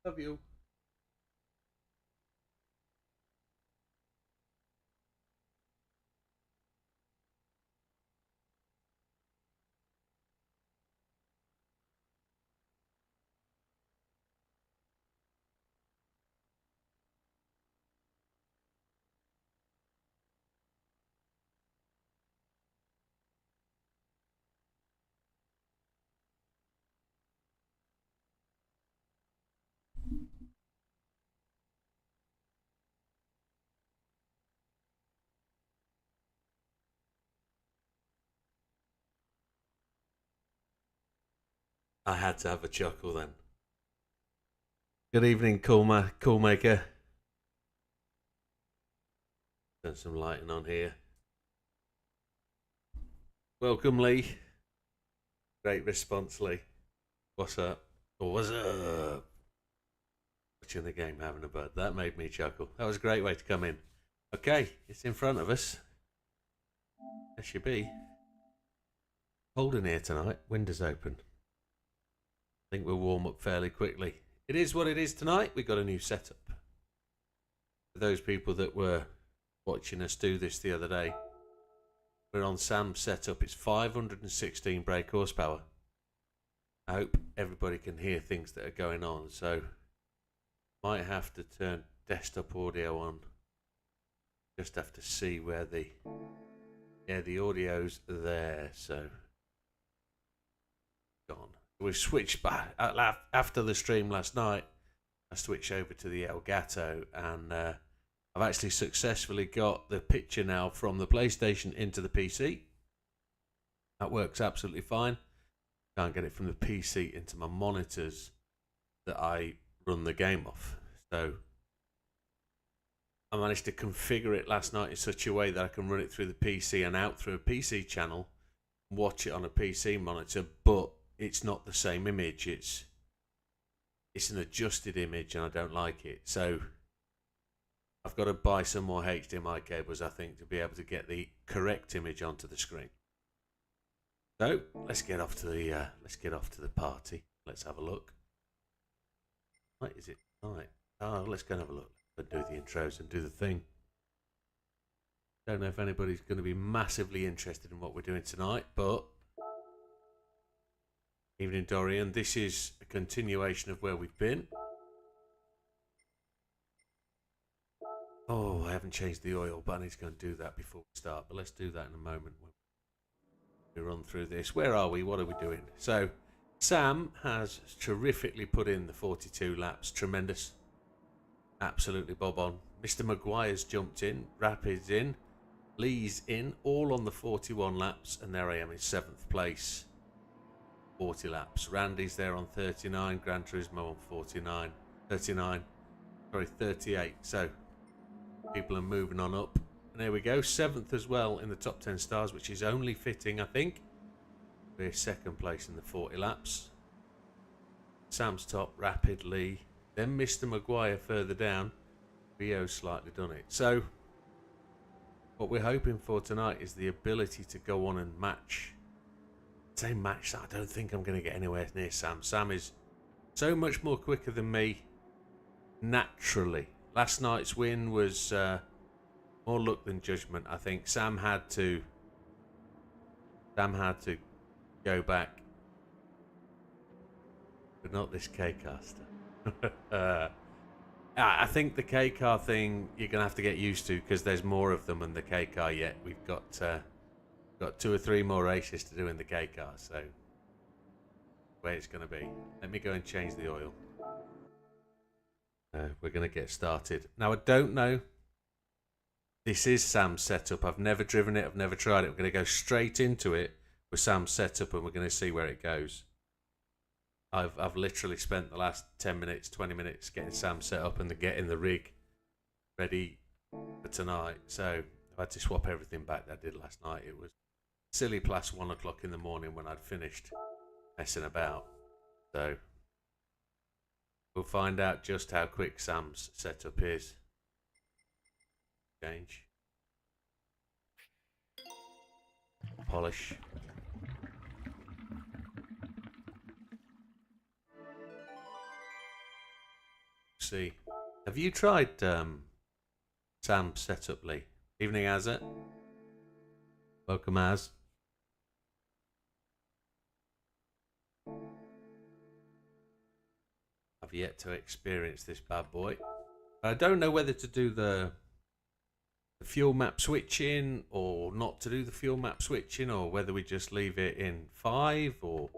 Love you. I had to have a chuckle then. Good evening, Cool Maker. Turn some lighting on here. Welcome, Lee. Great response, Lee. What's up? What's up? Watching the game, having a bud. That made me chuckle. That was a great way to come in. Okay, it's in front of us. There should be. Cold in here tonight. Windows open. I think we'll warm up fairly quickly. It is what it is tonight. We got a new setup. For those people that were watching us do this the other day, we're on Sam's setup. It's 516 brake horsepower. I hope everybody can hear things that are going on, so might have to turn desktop audio on. Just have to see where the audio's there, so gone. We've switched back after the stream last night. I switched over to the Elgato, and I've actually successfully got the picture now from the PlayStation into the PC. That works absolutely fine. Can't get it from the PC into my monitors that I run the game off. So I managed to configure it last night in such a way that I can run it through the PC and out through a PC channel, watch it on a PC monitor, but it's not the same image. It's an adjusted image, and I don't like it. So I've got to buy some more HDMI cables, I think, to be able to get the correct image onto the screen. So let's get off to the party. Let's have a look. What is it? All right. Oh, let's go and have a look. But do the intros and do the thing. Don't know if anybody's going to be massively interested in what we're doing tonight, but evening, Dorian. This is a continuation of where we've been. Oh, I haven't changed the oil, but I need to go and do that before we start. But let's do that in a moment when we run through this. Where are we? What are we doing? So Sam has terrifically put in the 42 laps. Tremendous. Absolutely bob on. Mr. Maguire's jumped in. Rapid's in. Lee's in. All on the 41 laps. And there I am in 7th place. 40 laps. Randy's there on 39. Gran Turismo on 49. 39. Sorry, 38. So people are moving on up. And there we go. 7th as well in the top 10 stars, which is only fitting, I think. We're 2nd place in the 40 laps. Sam's top. Rapid, Lee. Then Mr. Maguire further down. Rio's slightly done it. So what we're hoping for tonight is the ability to go on and match. Say match. I don't think I'm going to get anywhere near Sam. Sam is so much more quicker than me naturally. Last night's win was more luck than judgment. I think Sam had to go back, but not this K-caster. I think the K-car thing you're going to have to get used to because there's more of them than the K-car yet. We've got 2 or 3 more races to do in the K-car, so where it's going to be. Let me go and change the oil. We're going to get started. Now, I don't know. This is Sam's setup. I've never driven it. I've never tried it. We're going to go straight into it with Sam's setup, and we're going to see where it goes. I've literally spent the last 10 minutes, 20 minutes getting Sam set up and getting the rig ready for tonight. So I've had to swap everything back that I did last night. It was silly plus 1 o'clock in the morning when I'd finished messing about. So we'll find out just how quick Sam's setup is. Change. Polish. see. Have you tried Sam's setup, Lee? Evening, Azza. Welcome, Az. I've yet to experience this bad boy. I don't know whether to do the fuel map switching or not to do the fuel map switching, or whether we just leave it in 5 or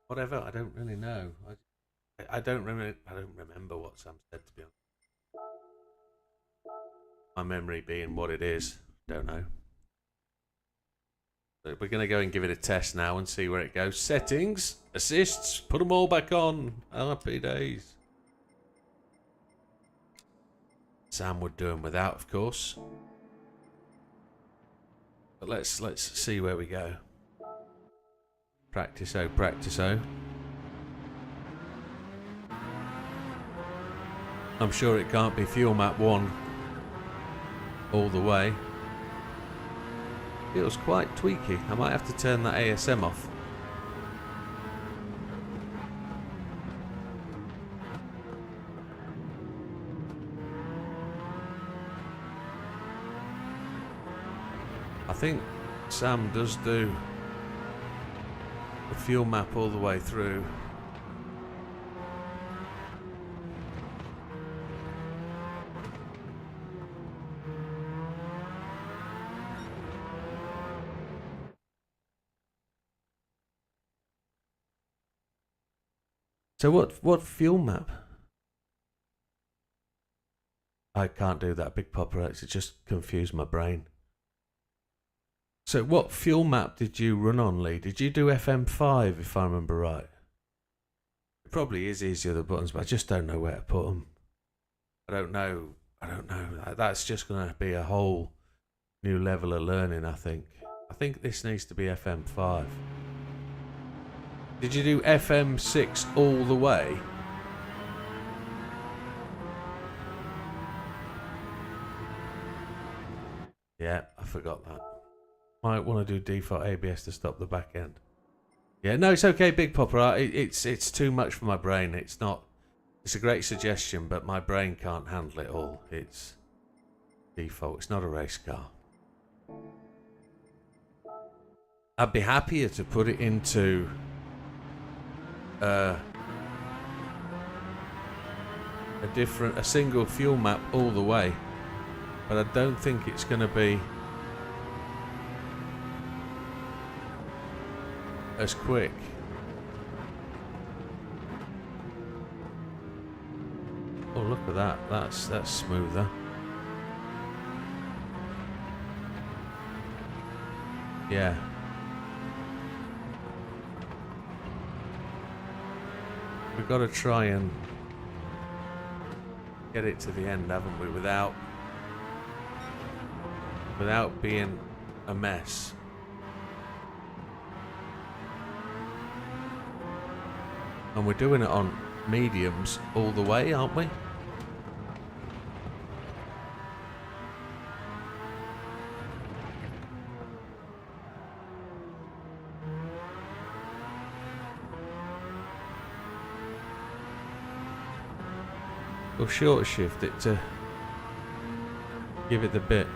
whatever. I don't really know. I don't remember what Sam said, to be honest. My memory being what it is, don't know. But we're going to go and give it a test now and see where it goes. Settings, assists, put them all back on. Happy days. Sam would do them without, of course. But let's see where we go. Practice-o, practice-o. I'm sure it can't be fuel map 1 all the way. Feels quite tweaky. I might have to turn that ASM off. I think Sam does do the fuel map all the way through. So what fuel map? I can't do that, Big Papa X. It just confused my brain. So what fuel map did you run on, Lee? Did you do FM5, if I remember right? It probably is easier, the buttons, but I just don't know where to put them. I don't know. That's just going to be a whole new level of learning, I think. I think this needs to be FM5. Did you do FM6 all the way? Yeah, I forgot that. Might want to do default ABS to stop the back end. Yeah, no, it's okay, Big Popper. It's too much for my brain. It's not. It's a great suggestion, but my brain can't handle it all. It's default. It's not a race car. I'd be happier to put it into a single fuel map all the way, but I don't think it's going to be as quick. Oh, look at that. That's smoother. Yeah. We've got to try and get it to the end, haven't we? Without being a mess. And we're doing it on mediums all the way, aren't we? We'll short shift it to give it the bit.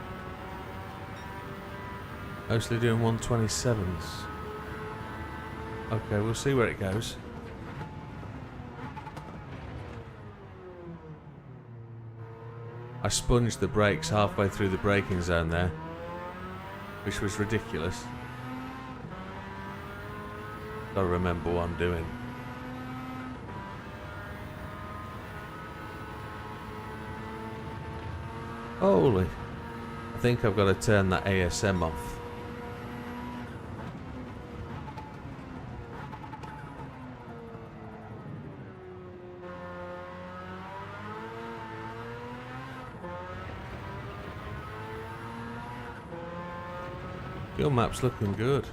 Mostly doing 127s. Okay, we'll see where it goes. I sponged the brakes halfway through the braking zone there, which was ridiculous. Gotta remember what I'm doing. Holy. I think I've got to turn that ASM off. Your map's looking good.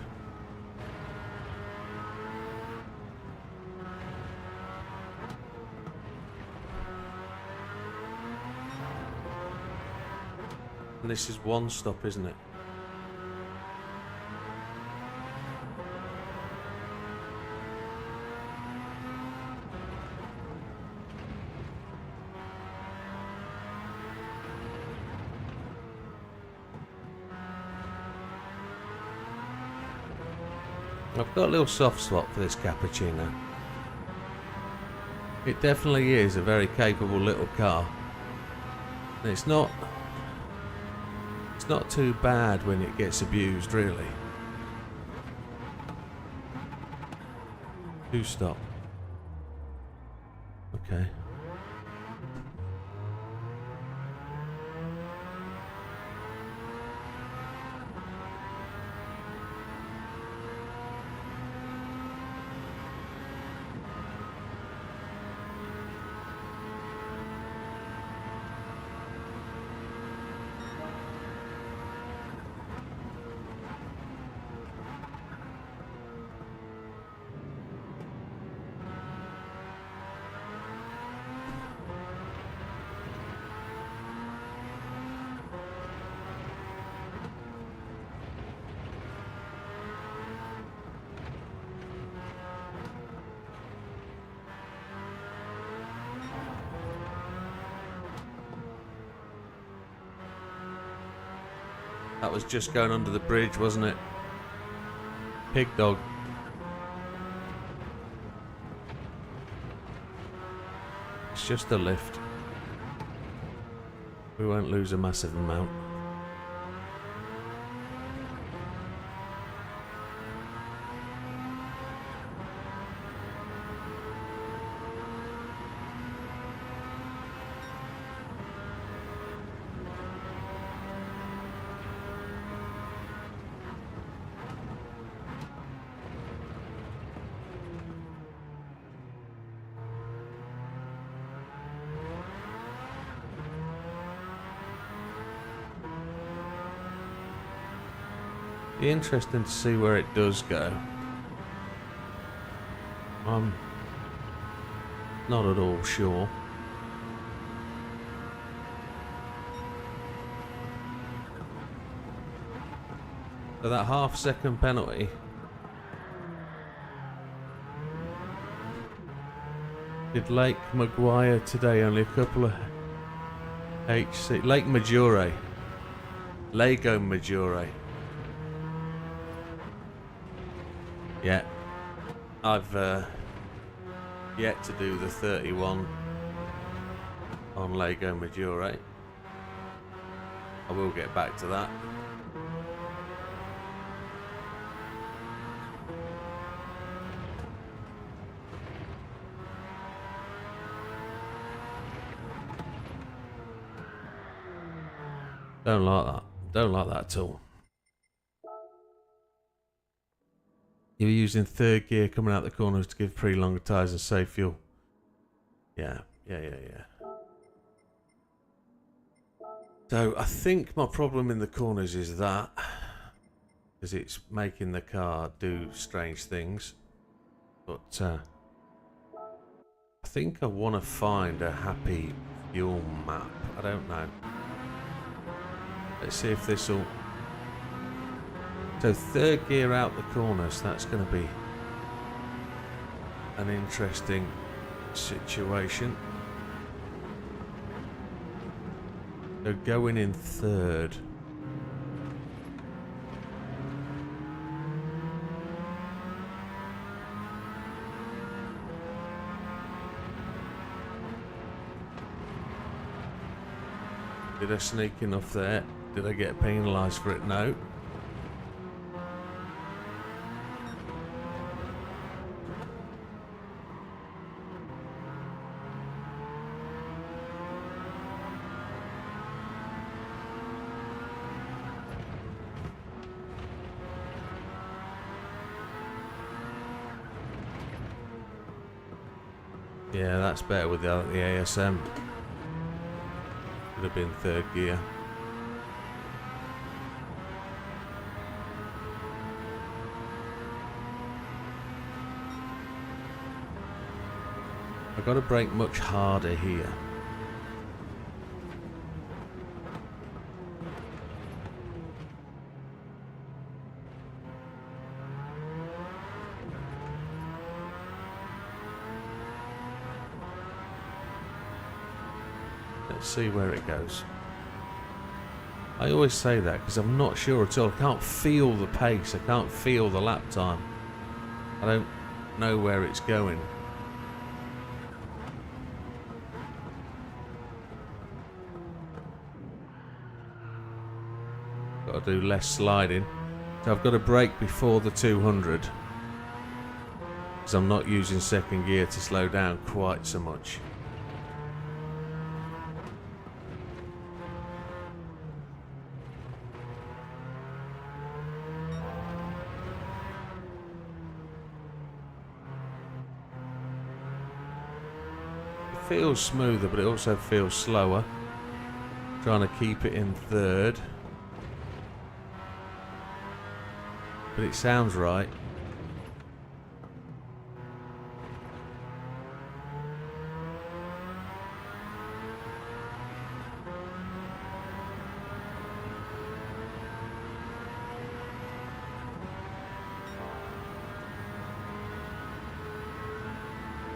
And this is one stop, isn't it? I've got a little soft spot for this cappuccino. It definitely is a very capable little car. And it's not too bad when it gets abused, really. Do stop. Okay. That was just going under the bridge, wasn't it? Pig dog. It's just a lift. We won't lose a massive amount. Be interesting to see where it does go. I'm not at all sure. So that half-second penalty. Did Lake Maguire today only a couple of HC Lake Maggiore. Lego Maggiore. Yeah, I've yet to do the 31 on Lego Maggiore. I will get back to that. Don't like that. Don't like that at all. You're using third gear coming out the corners to give pretty longer tyres and save fuel. Yeah. So I think my problem in the corners is that, because it's making the car do strange things. But I think I want to find a happy fuel map. I don't know. Let's see if this will... So third gear out the corners, that's going to be an interesting situation. So going in third. Did I sneak enough there? Did I get penalised for it? No. Yeah, that's better with the ASM. Could have been third gear. I've got to brake much harder here. Let's see where it goes. I always say that because I'm not sure at all. I can't feel the pace. I can't feel the lap time. I don't know where it's going. Got to do less sliding. So I've got to brake before the 200. Because I'm not using second gear to slow down quite so much. It feels smoother, but it also feels slower. Trying to keep it in third. But it sounds right.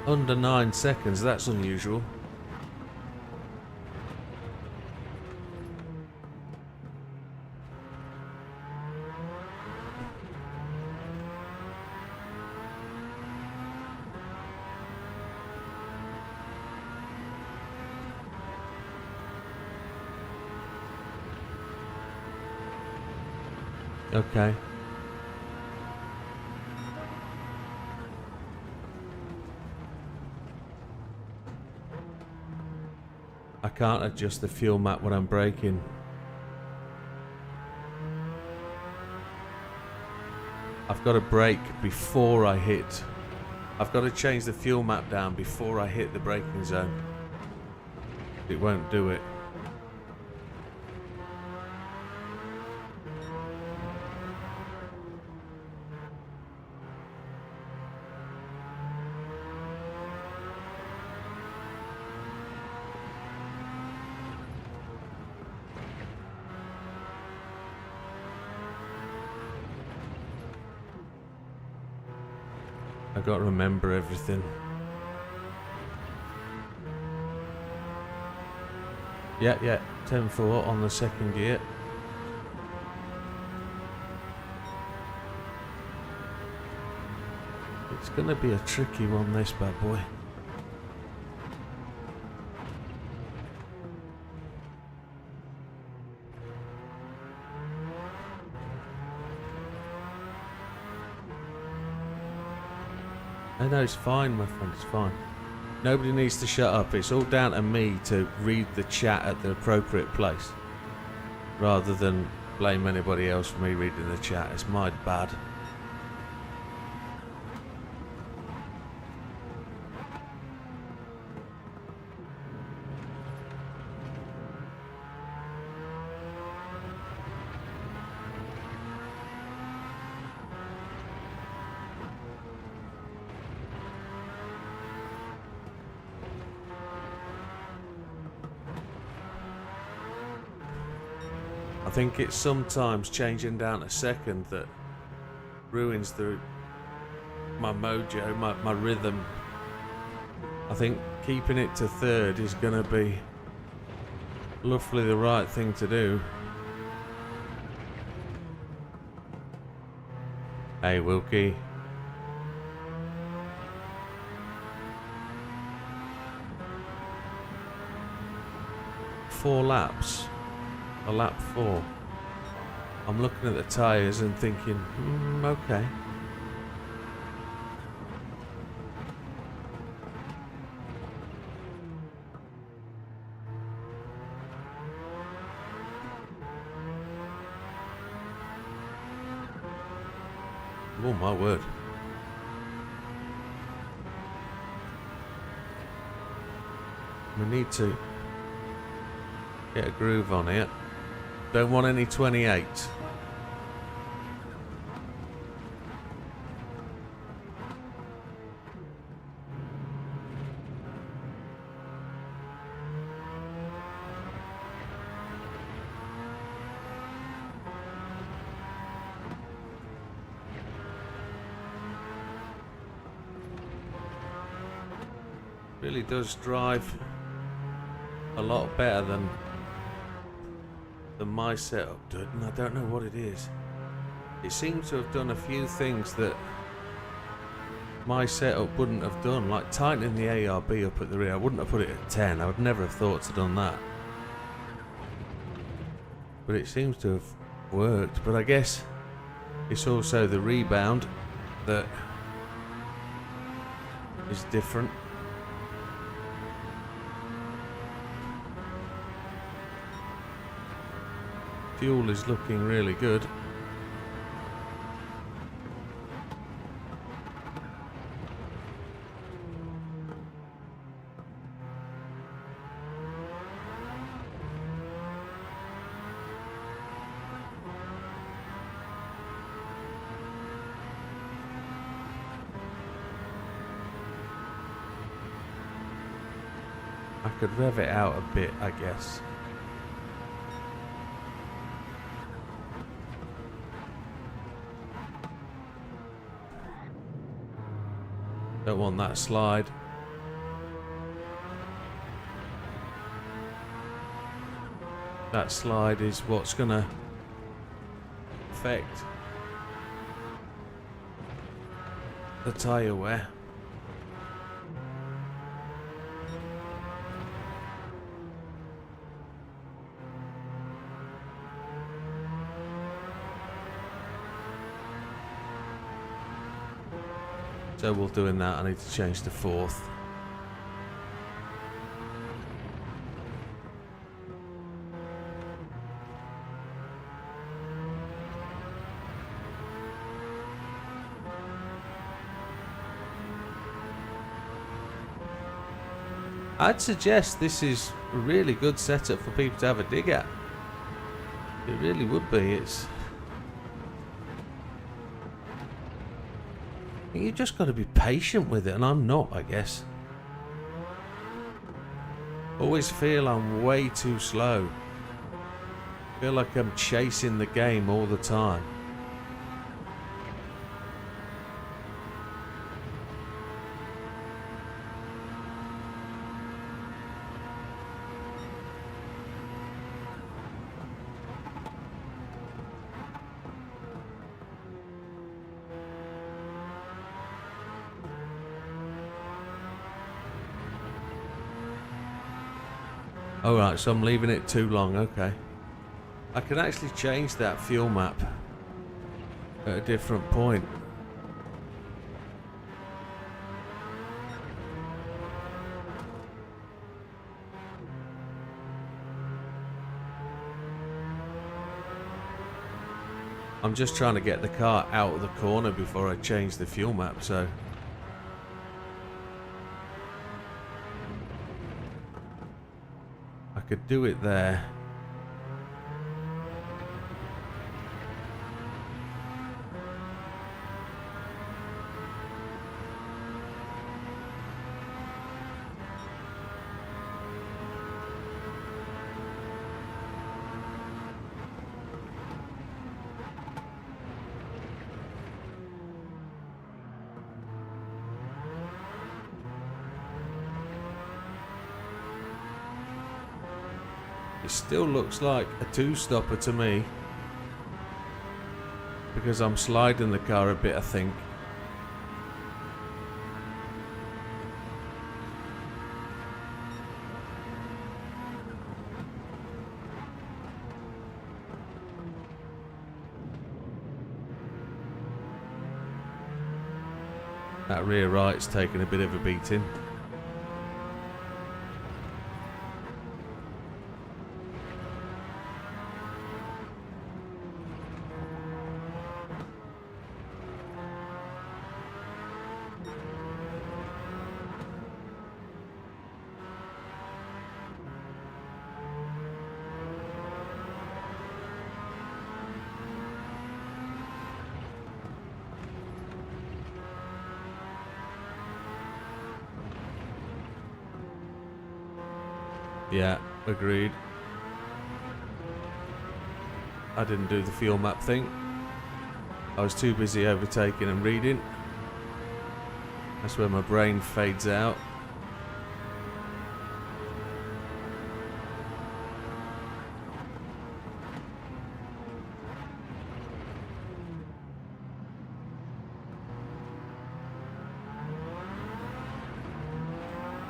Under 9 seconds, that's unusual. Okay. I can't adjust the fuel map when I'm braking. I've got to brake before I hit. I've got to change the fuel map down before I hit the braking zone. It won't do it. I've got to remember everything. Yeah, 10-4 on the second gear. It's gonna be a tricky one, this bad boy. No, it's fine, my friend, it's fine. Nobody needs to shut up. It's all down to me to read the chat at the appropriate place. Rather than blame anybody else for me reading the chat. It's my bad. I think it's sometimes changing down to second that ruins my mojo, my rhythm. I think keeping it to third is going to be roughly the right thing to do. Hey, Wilkie. Four laps. A lap 4. I'm looking at the tyres and thinking, okay. Oh my word. We need to get a groove on it. Don't want any 28. Really does drive a lot better than my setup did, and I don't know what it is. It seems to have done a few things that my setup wouldn't have done. Like tightening the ARB up at the rear, I wouldn't have put it at 10. I would never have thought to done that. But it seems to have worked. But I guess it's also the rebound that is different. Fuel is looking really good. I could rev it out a bit, I guess. Don't want that slide. That slide is what's gonna affect the tyre wear. So while doing that, I need to change to 4th. I'd suggest this is a really good setup for people to have a dig at. It really would be. You just got to be patient with it, and I'm not, I guess. Always feel I'm way too slow. Feel like I'm chasing the game all the time. Alright, so I'm leaving it too long, okay. I can actually change that fuel map at a different point. I'm just trying to get the car out of the corner before I change the fuel map, so... I could do it there. It still looks like a two-stopper to me, because I'm sliding the car a bit, I think. That rear right's taken a bit of a beating. Yeah, agreed. I didn't do the fuel map thing. I was too busy overtaking and reading. That's where my brain fades out.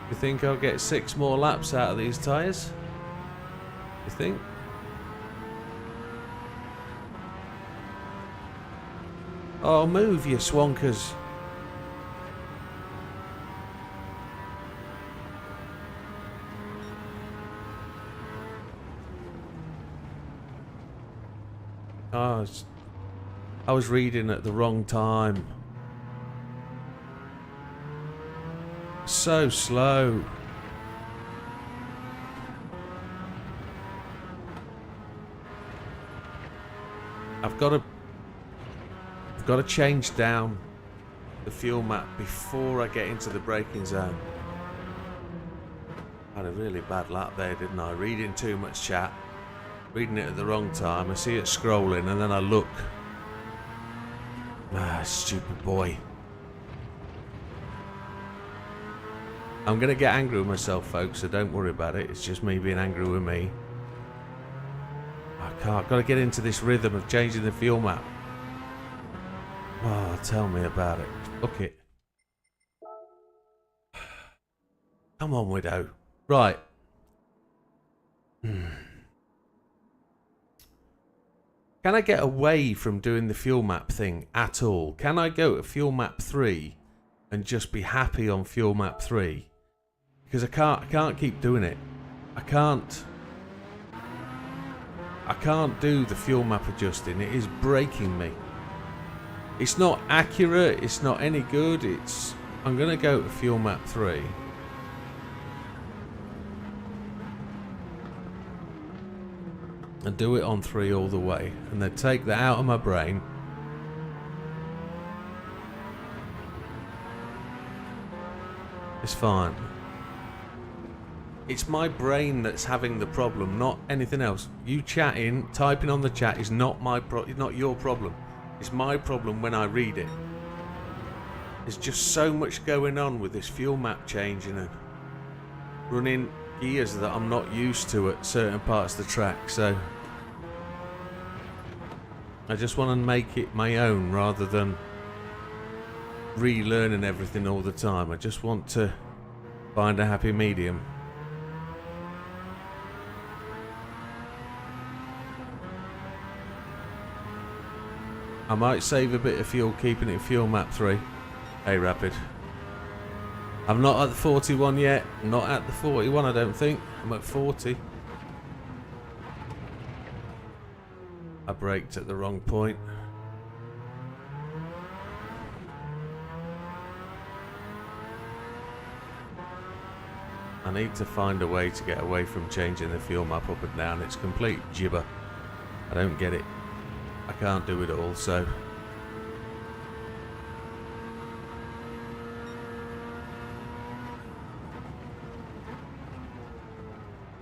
You think I'll get 6 more laps out of these tyres? You think? Oh, move, you swankers. Oh, I was reading at the wrong time. So slow. I've got to change down the fuel map before I get into the braking zone. I had a really bad lap there, didn't I? Reading too much chat. Reading it at the wrong time. I see it scrolling and then I look. Ah, stupid boy. I'm going to get angry with myself, folks, so don't worry about it. It's just me being angry with me. I've got to get into this rhythm of changing the fuel map. Oh, tell me about it. Fuck it. Come on, Widow. Right. Can I get away from doing the fuel map thing at all? Can I go to fuel map 3 and just be happy on fuel map 3? Because I can't keep doing it. I can't do the fuel map adjusting. It is breaking me. It's not accurate. It's not any good. I'm going to go to fuel map 3. And do it on 3 all the way. And then take that out of my brain. It's fine. It's my brain that's having the problem, not anything else. You chatting, typing on the chat is not not your problem. It's my problem when I read it. There's just so much going on with this fuel map changing and running gears that I'm not used to at certain parts of the track, so I just want to make it my own rather than relearning everything all the time. I just want to find a happy medium. I might save a bit of fuel keeping it fuel map 3. Hey, Rapid. I'm not at the 41 yet. Not at the 41, I don't think. I'm at 40. I braked at the wrong point. I need to find a way to get away from changing the fuel map up and down. It's complete gibber. I don't get it. I can't do it all, so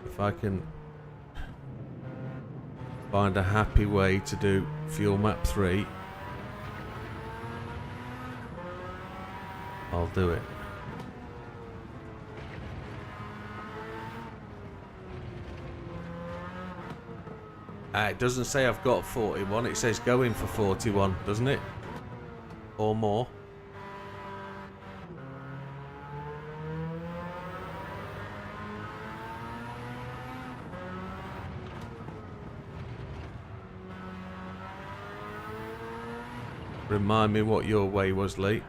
if I can find a happy way to do fuel map 3, I'll do it. It doesn't say I've got 41, it says going for 41, doesn't it? Or more. Remind me what your way was, Lee.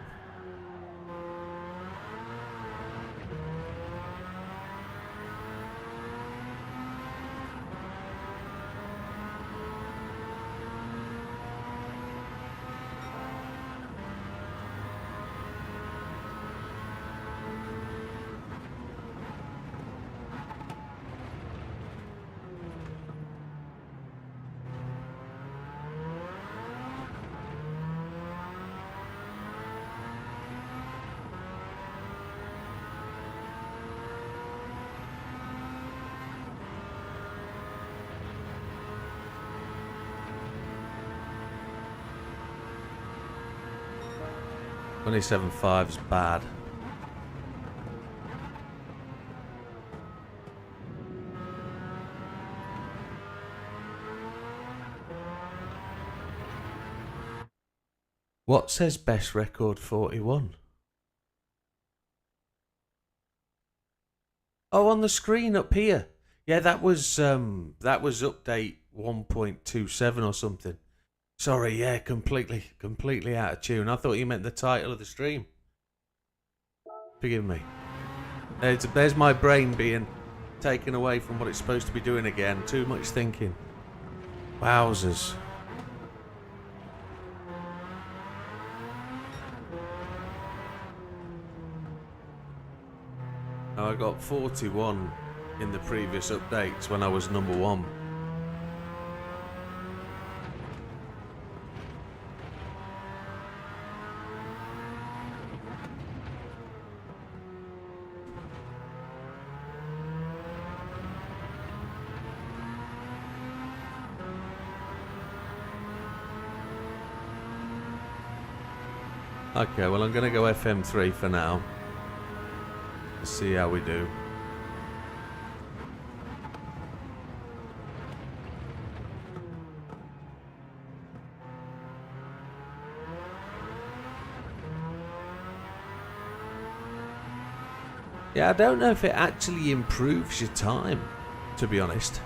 .27.5's bad. What says best record 41? Oh, on the screen up here. Yeah, that was update 1.27 or something. Sorry, yeah, completely out of tune. I thought you meant the title of the stream. Forgive me. There's my brain being taken away from what it's supposed to be doing again. Too much thinking. Wowzers. I got 41 in the previous updates when I was number 1. Okay, well I'm going to go FM3 for now. Let's see how we do. Yeah, I don't know if it actually improves your time, to be honest.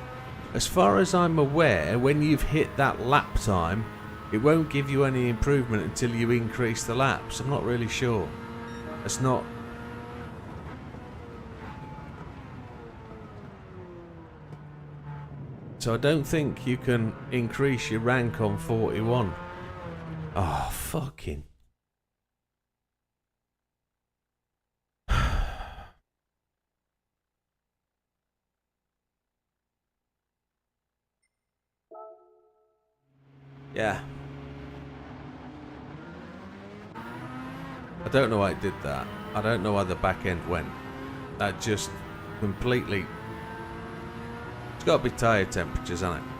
As far as I'm aware, when you've hit that lap time, it won't give you any improvement until you increase the laps. I'm not really sure. It's not... So I don't think you can increase your rank on 41. Oh, fucking... Yeah. I don't know why it did that. I don't know why the back end went. That just completely... It's got to be tyre temperatures, hasn't it?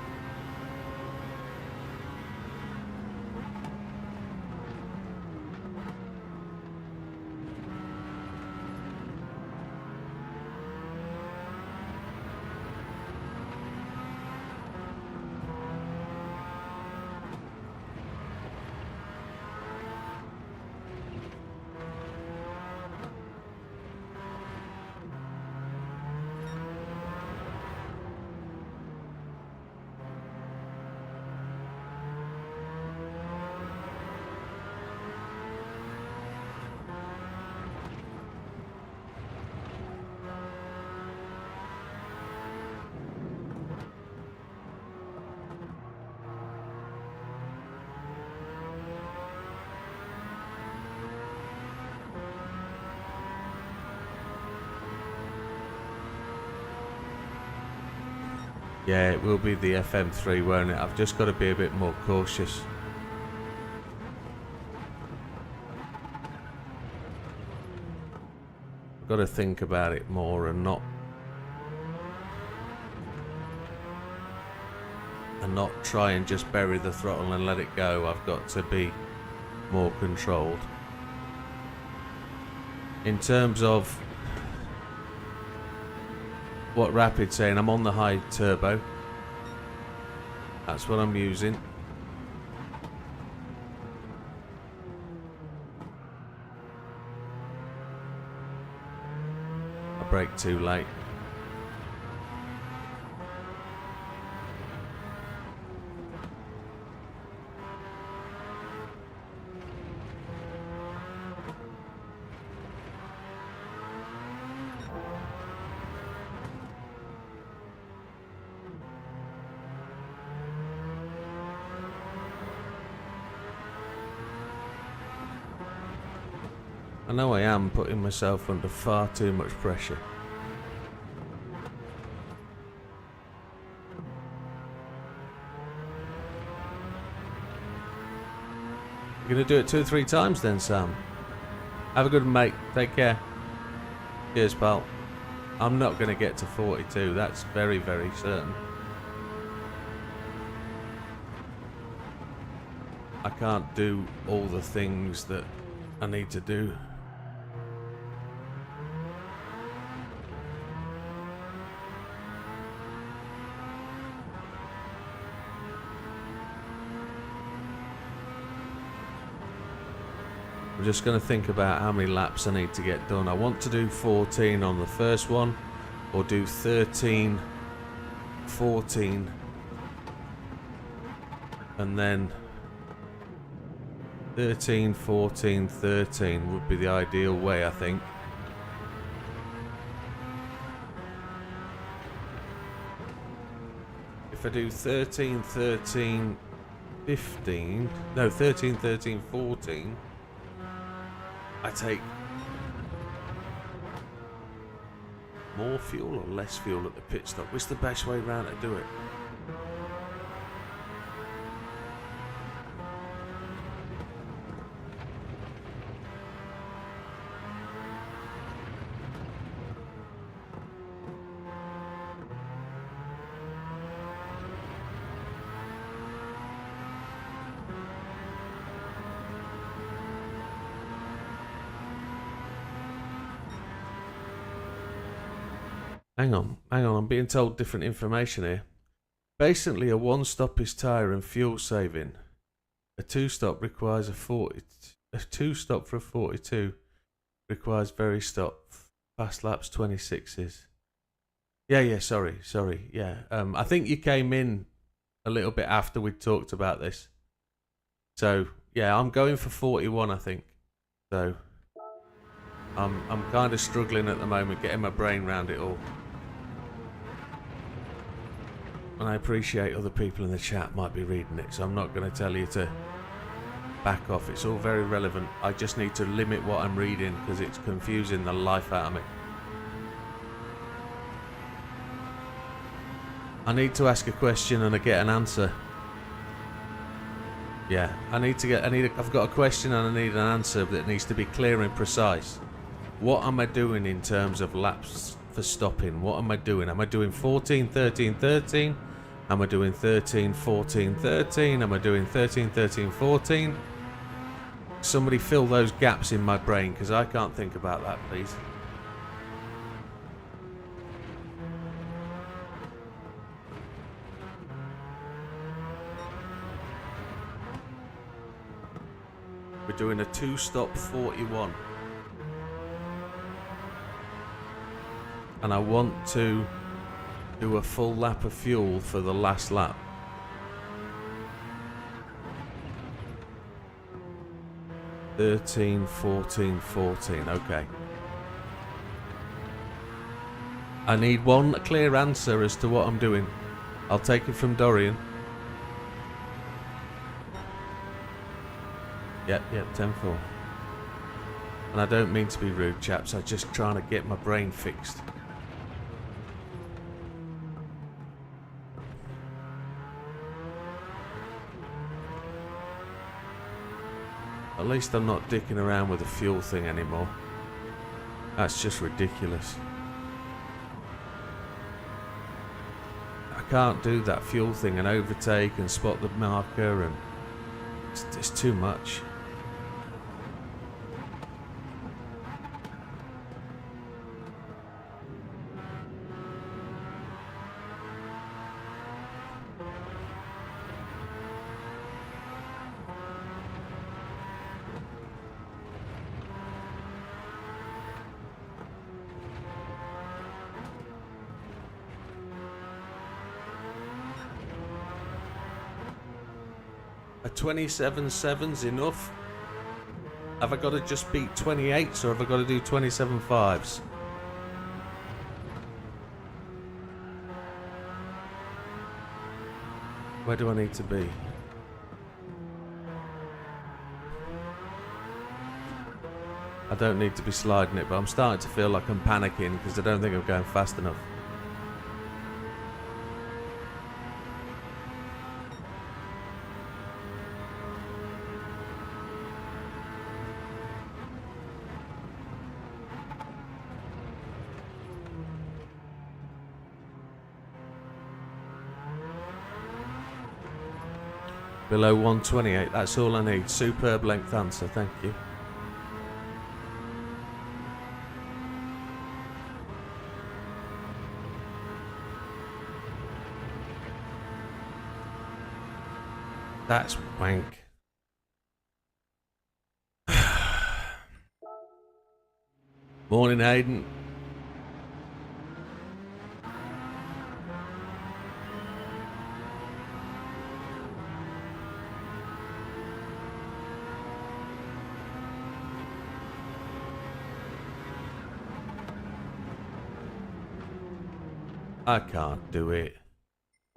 Yeah, it will be the FM3, won't it? I've just got to be a bit more cautious. I've got to think about it more and not try and just bury the throttle and let it go. I've got to be more controlled. In terms of what Rapid's saying, I'm on the high turbo. That's what I'm using. I braked too late. I know I am putting myself under far too much pressure. You're going to do it 2 or 3 times then, Sam? Have a good one, mate. Take care. Cheers, pal. I'm not going to get to 42. That's very, very certain. I can't do all the things that I need to do. I'm just going to think about how many laps I need to get done. I want to do 14 on the first one, or do 13, 14, and then 13, 14, 13 would be the ideal way, I think. If I do 13, 13, 15, no, 13, 13, 14, I take more fuel or less fuel at the pit stop. What's the best way round to do it? Hang on, I'm being told different information here. Basically, a one-stop is tyre and fuel saving. A two-stop requires a two-stop for a 42 requires very stop. Fast laps 26s. Yeah, sorry, yeah. I think you came in a little bit after we talked about this. So, yeah, I'm going for 41, I think. So, I'm kind of struggling at the moment, getting my brain around it all. And I appreciate other people in the chat might be reading it, so I'm not going to tell you to back off. It's all very relevant. I just need to limit what I'm reading because it's confusing the life out of me. I need to ask a question and I get an answer. Yeah, I've got a question and I need an answer that needs to be clear and precise. What am I doing in terms of laps for stopping? What am I doing? Am I doing 14, 13, 13? Am I doing 13, 14, 13? Am I doing 13, 13, 14? Somebody fill those gaps in my brain because I can't think about that, please. We're doing a two-stop 41. And I want to do a full lap of fuel for the last lap. (13, 14, 14). Okay. I need one clear answer as to what I'm doing. I'll take it from Dorian. Yep, 10-4. And I don't mean to be rude, chaps. I'm just trying to get my brain fixed. At least I'm not dicking around with the fuel thing anymore. That's just ridiculous. I can't do that fuel thing and overtake and spot the marker, and it's too much. A 27.7's enough? Have I got to just beat 28s or have I got to do 27.5s? Where do I need to be? I don't need to be sliding it, but I'm starting to feel like I'm panicking because I don't think I'm going fast enough. Below 128, that's all I need. Superb length answer, thank you. That's wank. Morning, Hayden. I can't do it.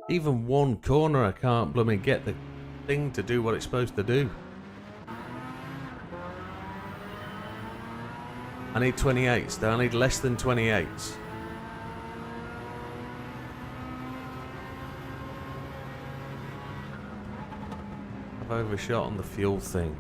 Even one corner I can't blooming get the thing to do what it's supposed to do. I need 28s though, I need less than 28s. I've overshot on the fuel thing.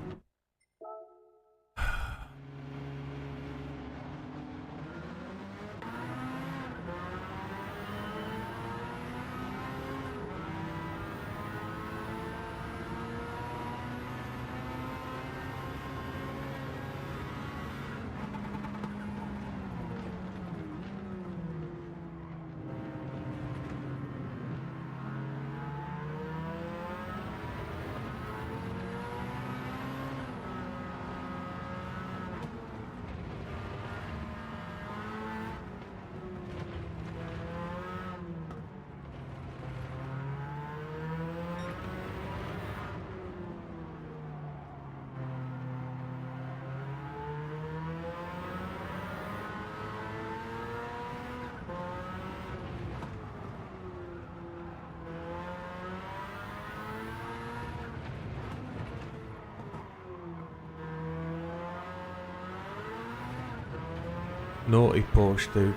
Naughty Porsche, dude.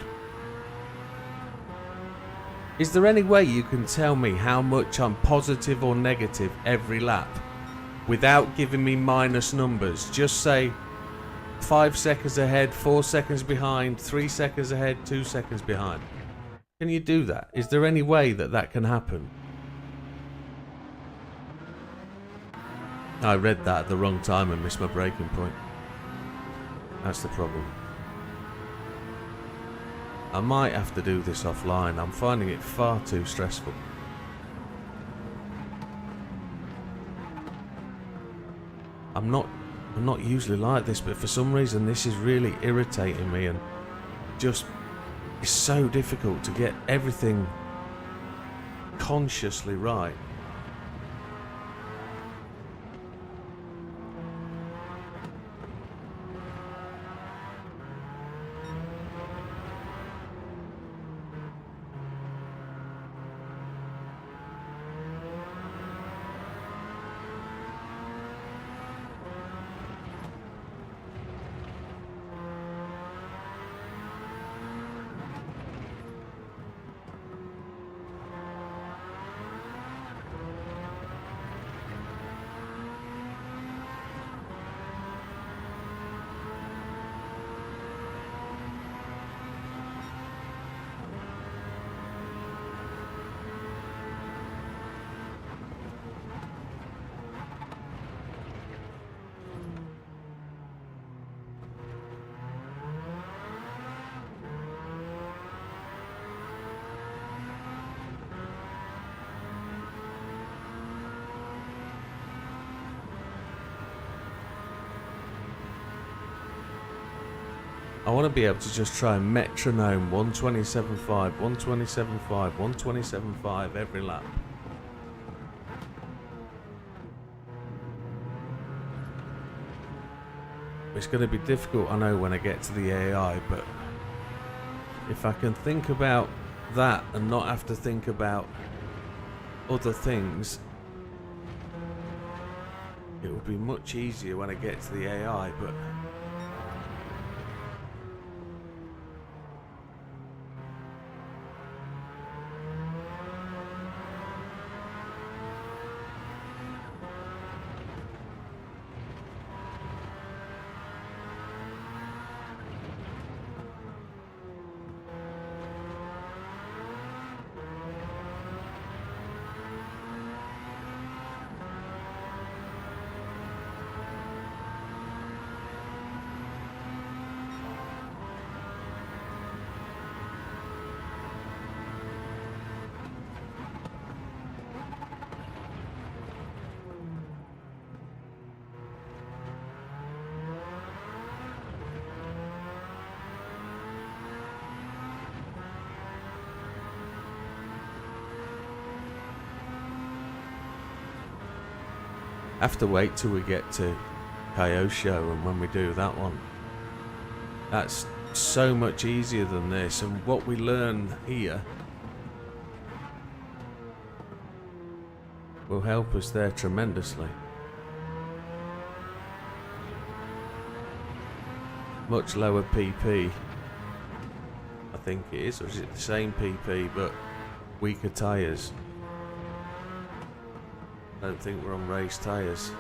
Is there any way you can tell me how much I'm positive or negative every lap without giving me minus numbers? Just say 5 seconds ahead, 4 seconds behind, 3 seconds ahead, 2 seconds behind. Can you do that? Is there any way that that can happen? I read that at the wrong time and missed my braking point. That's the problem. I might have to do this offline. I'm finding it far too stressful. I'm not usually like this, but for some reason this is really irritating me, and just it's so difficult to get everything consciously right. I want to be able to just try and metronome 127.5, 127.5, 127.5 every lap. It's going to be difficult, I know, when I get to the AI, but if I can think about that and not have to think about other things, it will be much easier when I get to the AI, but have to wait till we get to Kyosho, and when we do that one, that's so much easier than this. And what we learn here will help us there tremendously. Much lower PP, I think it is, or is it the same PP but weaker tyres? I don't think we're on race tyres.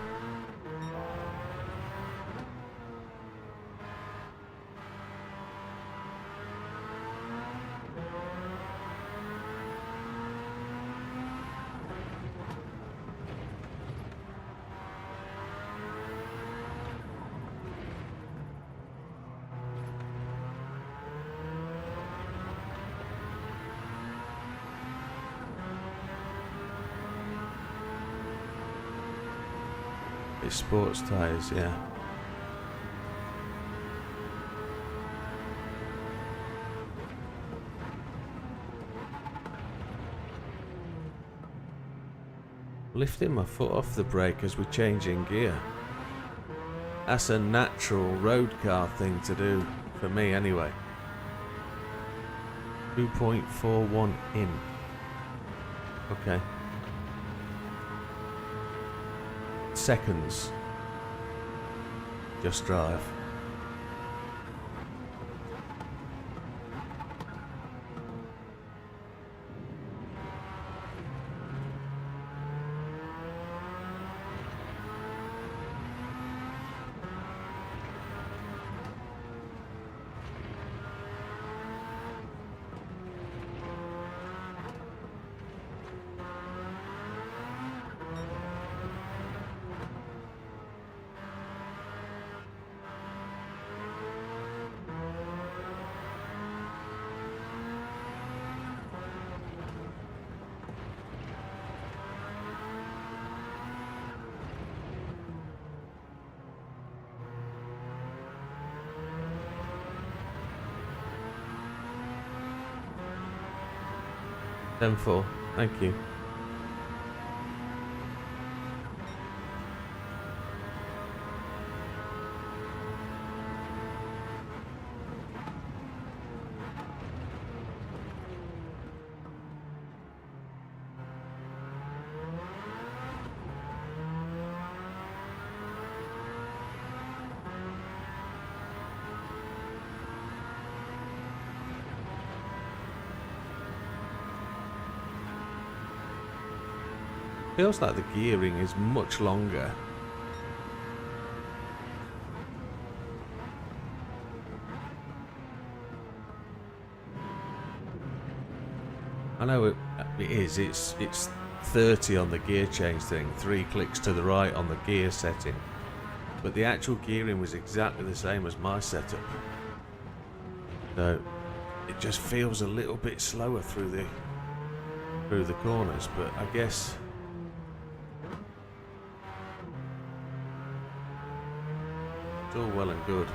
It's sports tyres, yeah. Lifting my foot off the brake as we're changing gear. That's a natural road car thing to do, for me anyway. 2.41 in. Okay. Seconds. Just drive. Ten-4, thank you. Feels like the gearing is much longer. I know it is. It's 30 on the gear change thing, 3 clicks to the right on the gear setting. But the actual gearing was exactly the same as my setup. So it just feels a little bit slower through the corners, but I guess it's all well and good.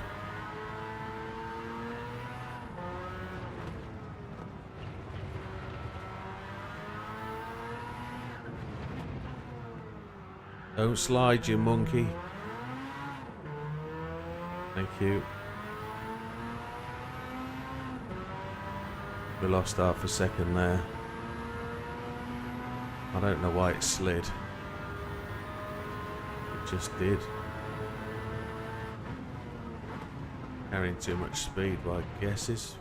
Don't slide, you monkey. Thank you. We lost half a second there. I don't know why it slid. It just did. Carrying too much speed, my guess is.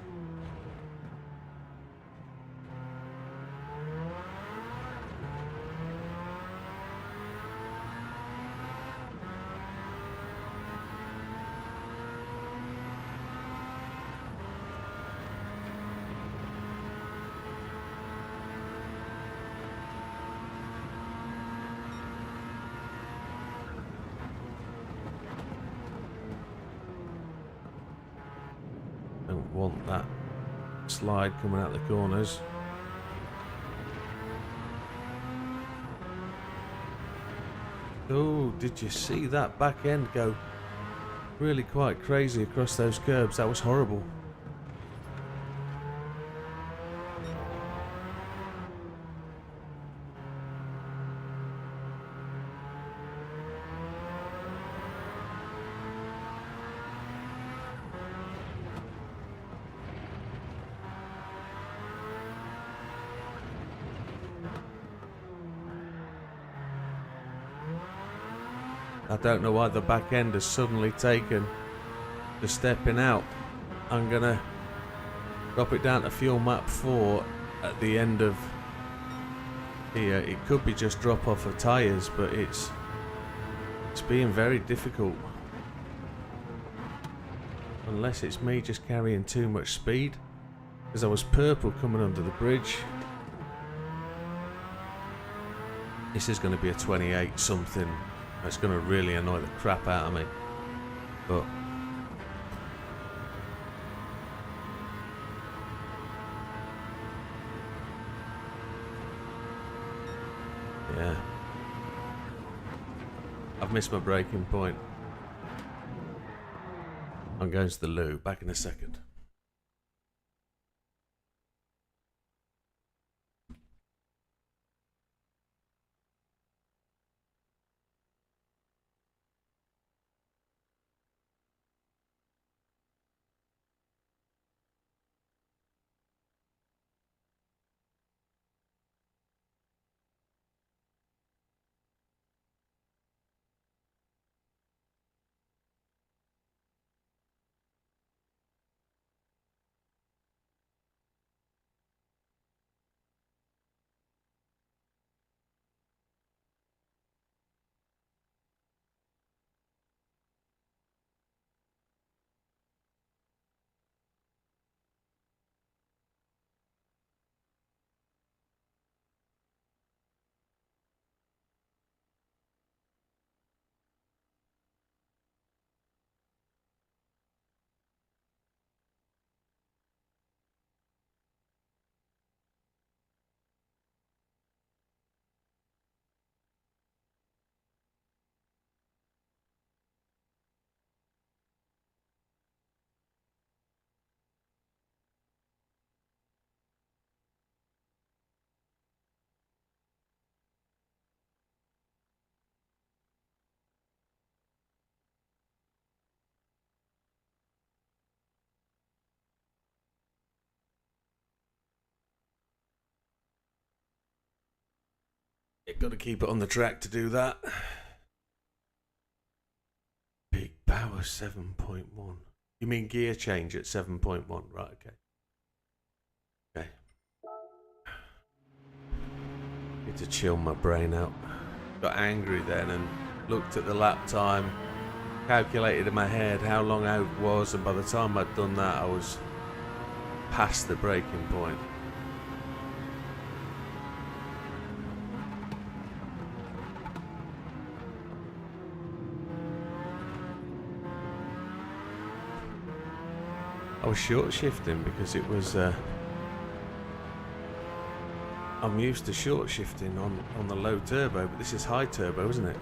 Don't want that slide coming out the corners. Oh, did you see that back end go really quite crazy across those curbs? That was horrible. I don't know why the back end has suddenly taken to stepping out. I'm gonna drop it down to fuel map 4 at the end of here. It could be just drop off of tyres, but it's being very difficult. Unless it's me just carrying too much speed, because I was purple coming under the bridge. This is going to be a 28 something. It's going to really annoy the crap out of me. But yeah, I've missed my braking point. I'm going to the loo. Back in a second. You've got to keep it on the track to do that. Big power 7.1. You mean gear change at 7.1? Right, okay. Okay. Need to chill my brain out. Got angry then and looked at the lap time, calculated in my head how long out it was, and by the time I'd done that I was past the braking point. I was short shifting because it was I'm used to short shifting on the low turbo, but this is high turbo, isn't it?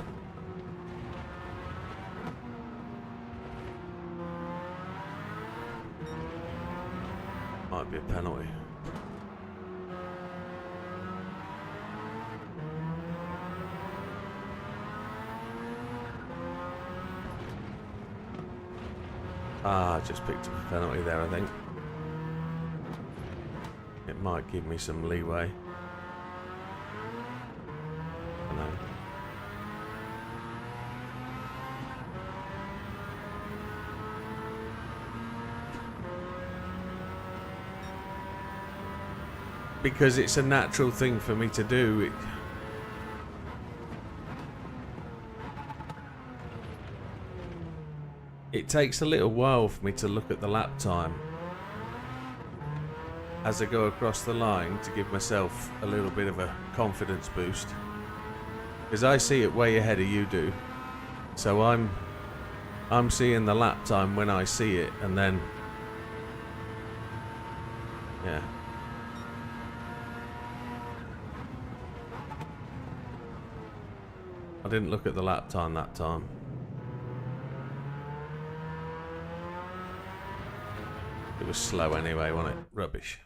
Might be a penalty. I just picked up a penalty there, I think. It might give me some leeway. I know. Because it's a natural thing for me to do. It takes a little while for me to look at the lap time as I go across the line to give myself a little bit of a confidence boost, because I see it way ahead of you do. So I'm seeing the lap time when I see it, and then yeah. I didn't look at the lap time that time. It was slow anyway, wasn't it? Rubbish.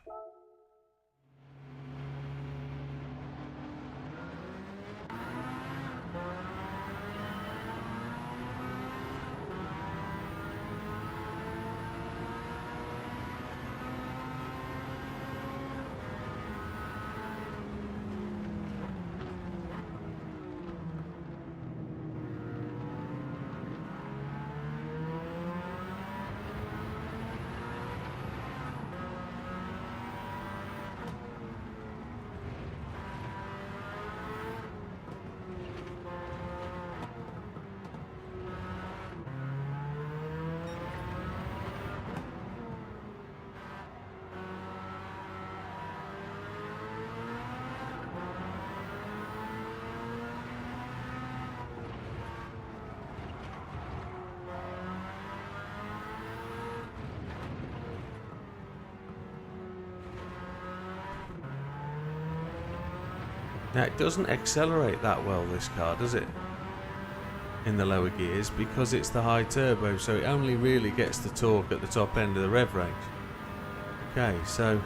Now it doesn't accelerate that well, this car, does it? In the lower gears, because it's the high turbo, so it only really gets the torque at the top end of the rev range. Okay, so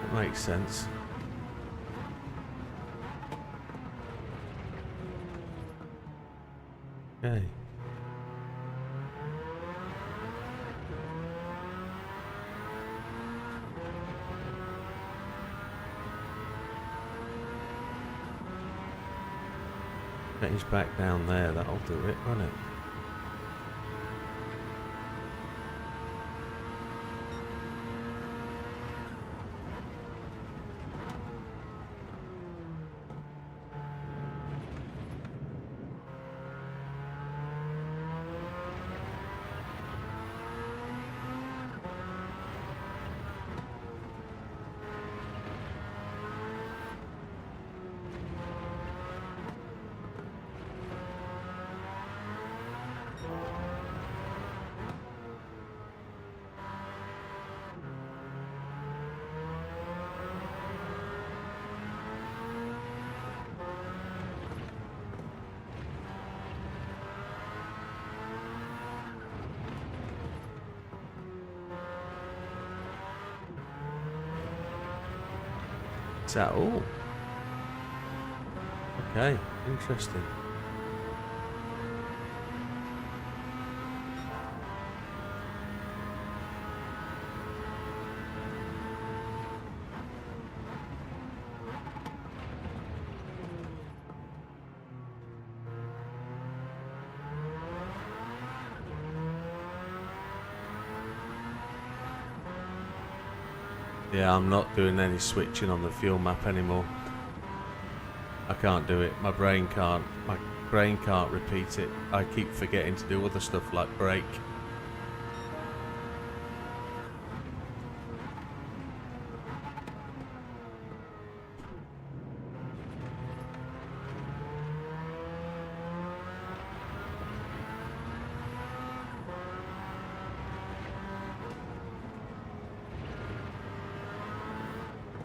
that makes sense. Okay. Change back down there, that'll do it, won't it? Is that all? Okay, interesting. Yeah, I'm not doing any switching on the fuel map anymore. I can't do it. My brain can't repeat it. I keep forgetting to do other stuff like brake.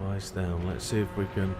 Eyes down. Let's see if we can.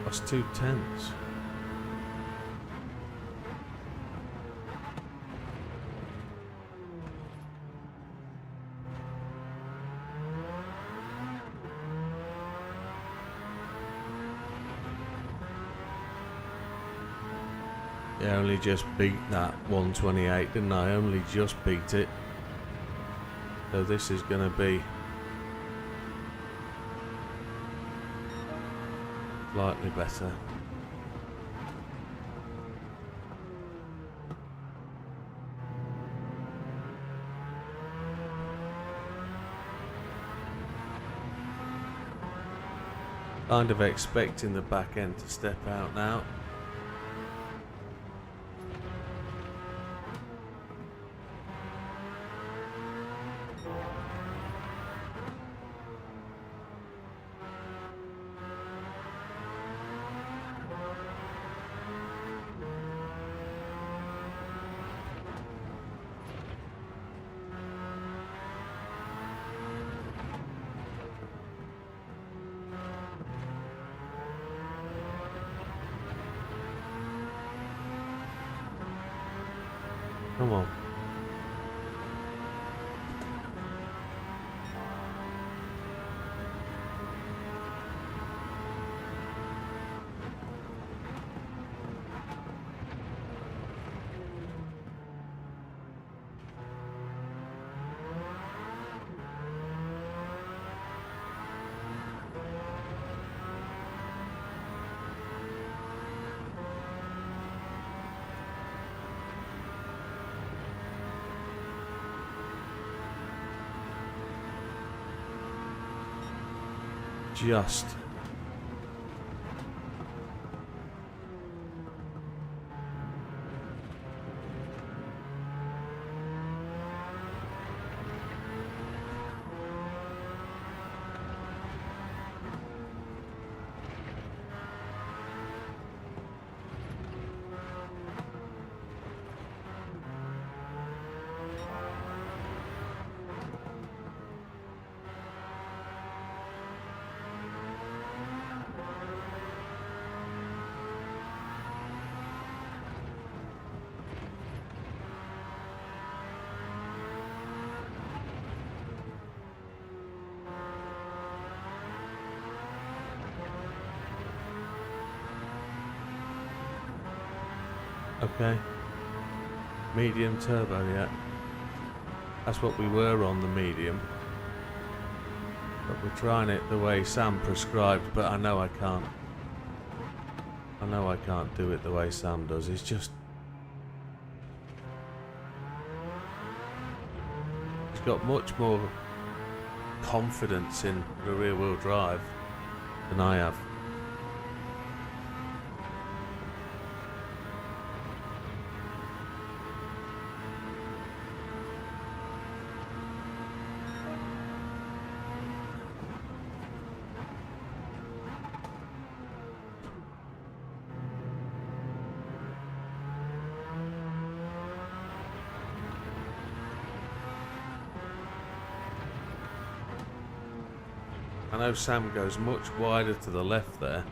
That's 2/10. Yeah, I only just beat that 128, didn't I? Only just beat it. So this is going to be slightly better. Kind of expecting the back end to step out now. Come on. just. Okay. Medium turbo, yeah. That's what we were on, the medium. But we're trying it the way Sam prescribed, but I know I can't. I know I can't do it the way Sam does. It's just... he's got much more confidence in the rear-wheel drive than I have. I know Sam goes much wider to the left there.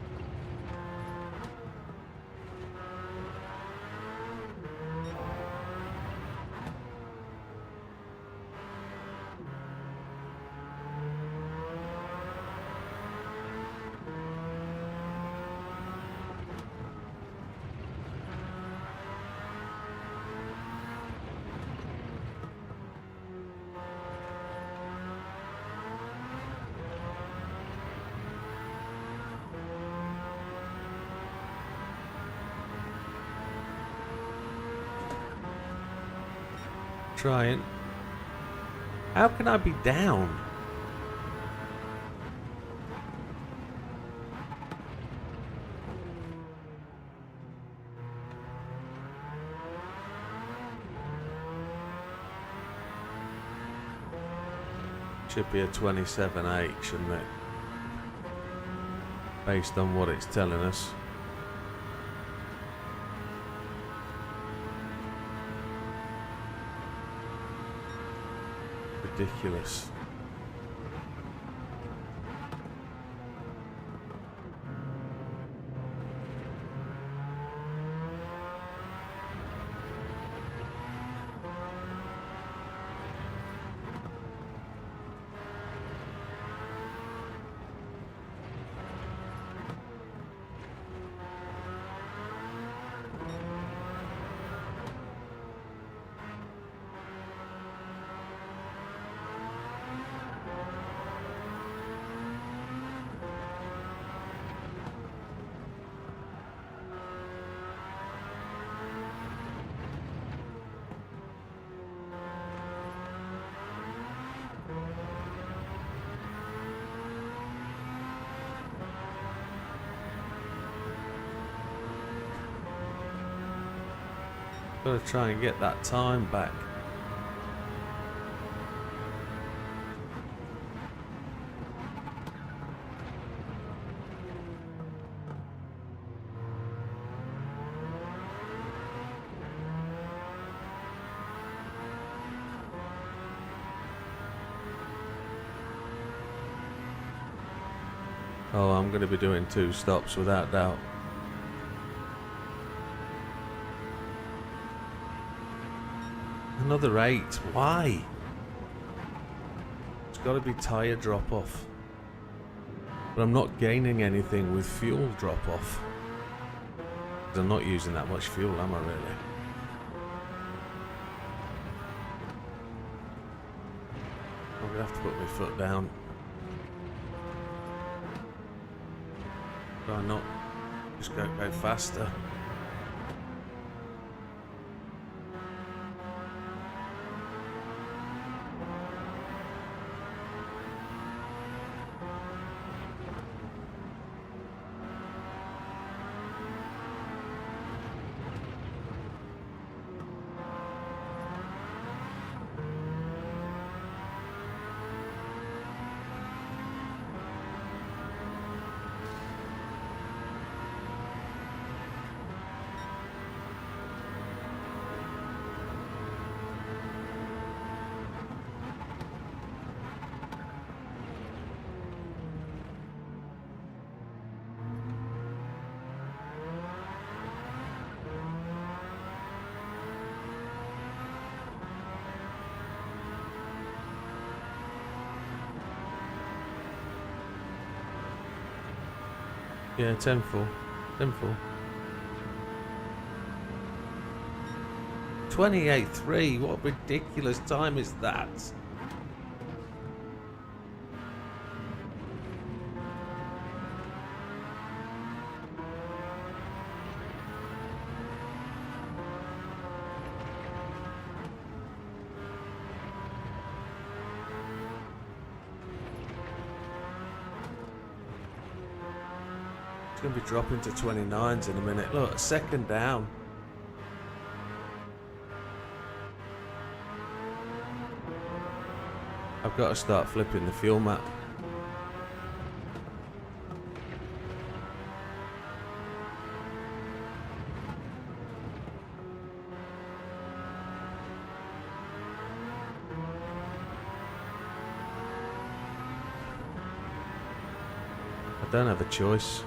Trying. How can I be down? Should be a 27.8, shouldn't it? Based on what it's telling us. Ridiculous. Gotta try and get that time back. Oh, I'm going to be doing 2 stops without doubt. Another 8. Why? It's got to be tyre drop off. But I'm not gaining anything with fuel drop off. I'm not using that much fuel, am I really? I'm going to have to put my foot down. Try not just go faster. Yeah, 10-4. 10-4. 28-3. What ridiculous time is that? It's going to be dropping to 29s in a minute. Look, a second down. I've got to start flipping the fuel map. I don't have a choice.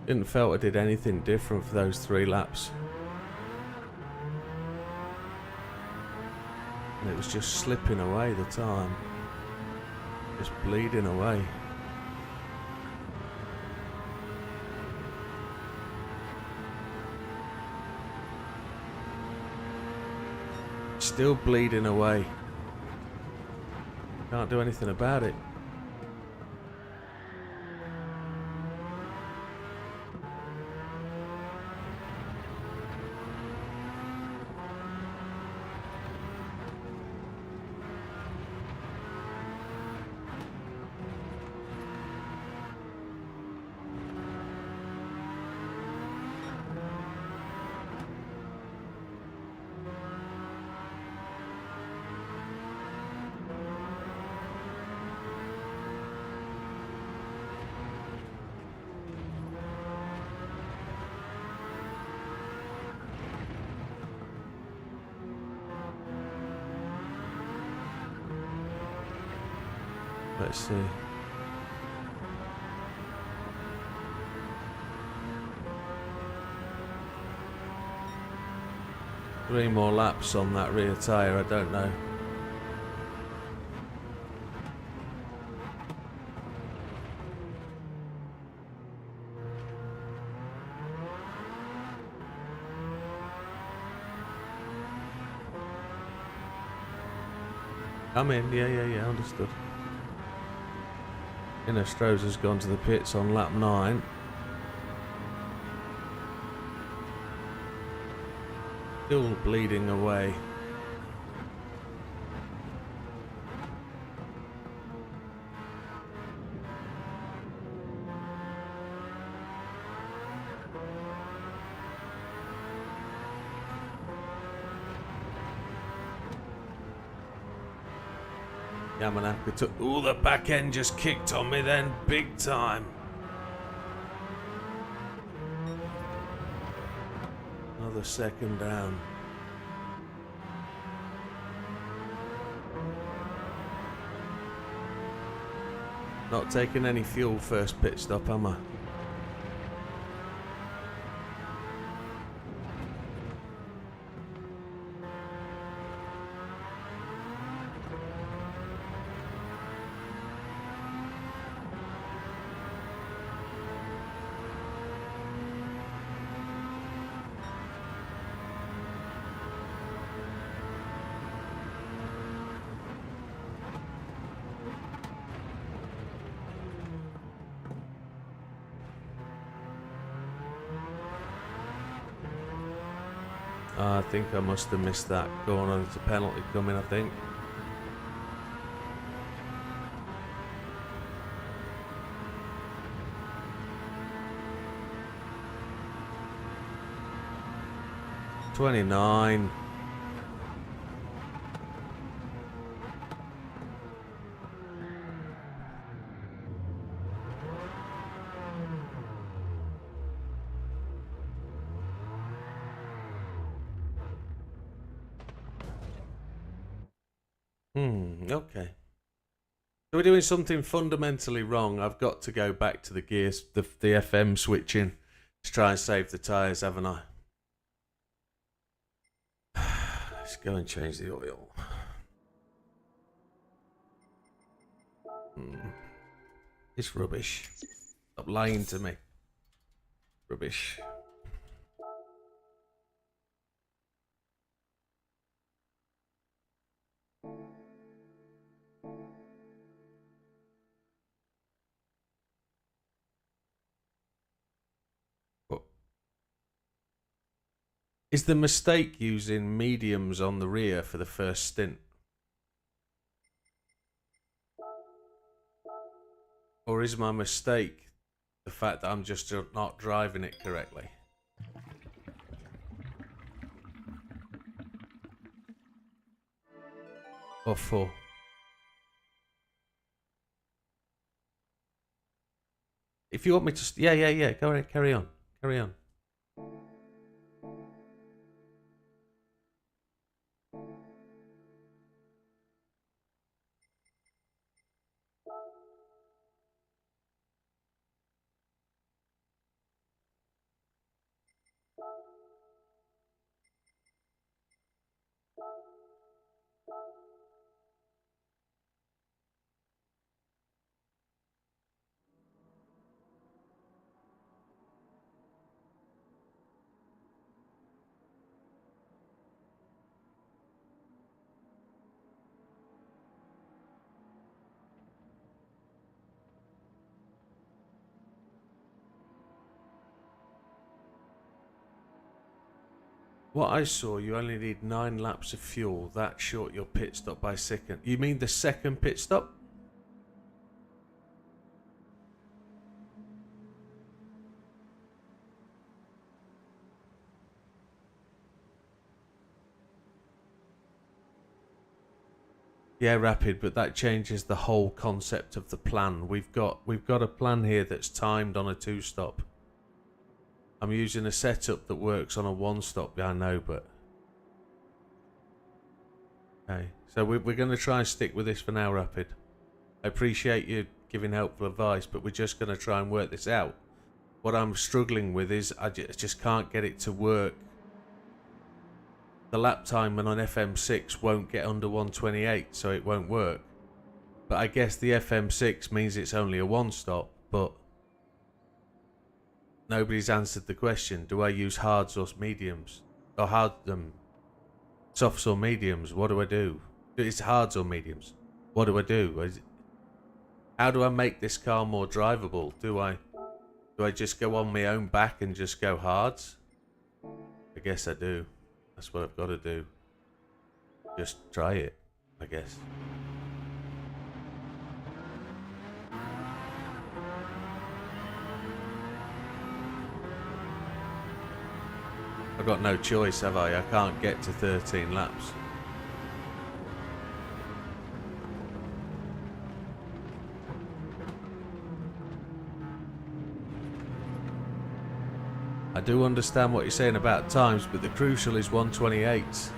Didn't felt I did anything different for those 3 laps. And it was just slipping away the time. Just bleeding away. Still bleeding away. Can't do anything about it. Let's see. Three more laps on that rear tyre, I don't know. I'm in, yeah, understood. Innestro's has gone to the pits on lap 9. Still bleeding away. Yamanaka took... Ooh, the back end just kicked on me then, big time. Another second down. Not taking any fuel first pit stop, am I? I think I must have missed that going on. It's a penalty coming, I think. "29. Okay. So we're doing something fundamentally wrong. I've got to go back to the gears, the FM switching to try and save the tyres, haven't I? go and change the oil. It's rubbish. Stop lying to me. Rubbish. Is the mistake using mediums on the rear for the first stint? Or is my mistake the fact that I'm just not driving it correctly? Or four? If you want me to... Yeah. Go ahead, carry on. Carry on. What I saw, you only need 9 laps of fuel. That short your pit stop by second. You mean the second pit stop? Yeah, Rapid, but that changes the whole concept of the plan. We've got a plan here that's timed on a 2-stop. I'm using a setup that works on a 1-stop. Yeah, I know, but... Okay, so we're going to try and stick with this for now, Rapid. I appreciate you giving helpful advice, but we're just going to try and work this out. What I'm struggling with is I just can't get it to work. The lap time on FM6 won't get under 128, so it won't work. But I guess the FM6 means it's only a 1-stop, but... Nobody's answered the question. Do I use hards or mediums? Or softs or mediums? What do I do? It's hards or mediums. What do I do? How do I make this car more drivable? Do I just go on my own back and just go hards? I guess I do. That's what I've got to do. Just try it, I guess. I've got no choice, have I? I can't get to 13 laps. I do understand what you're saying about times, but the crucial is 128s.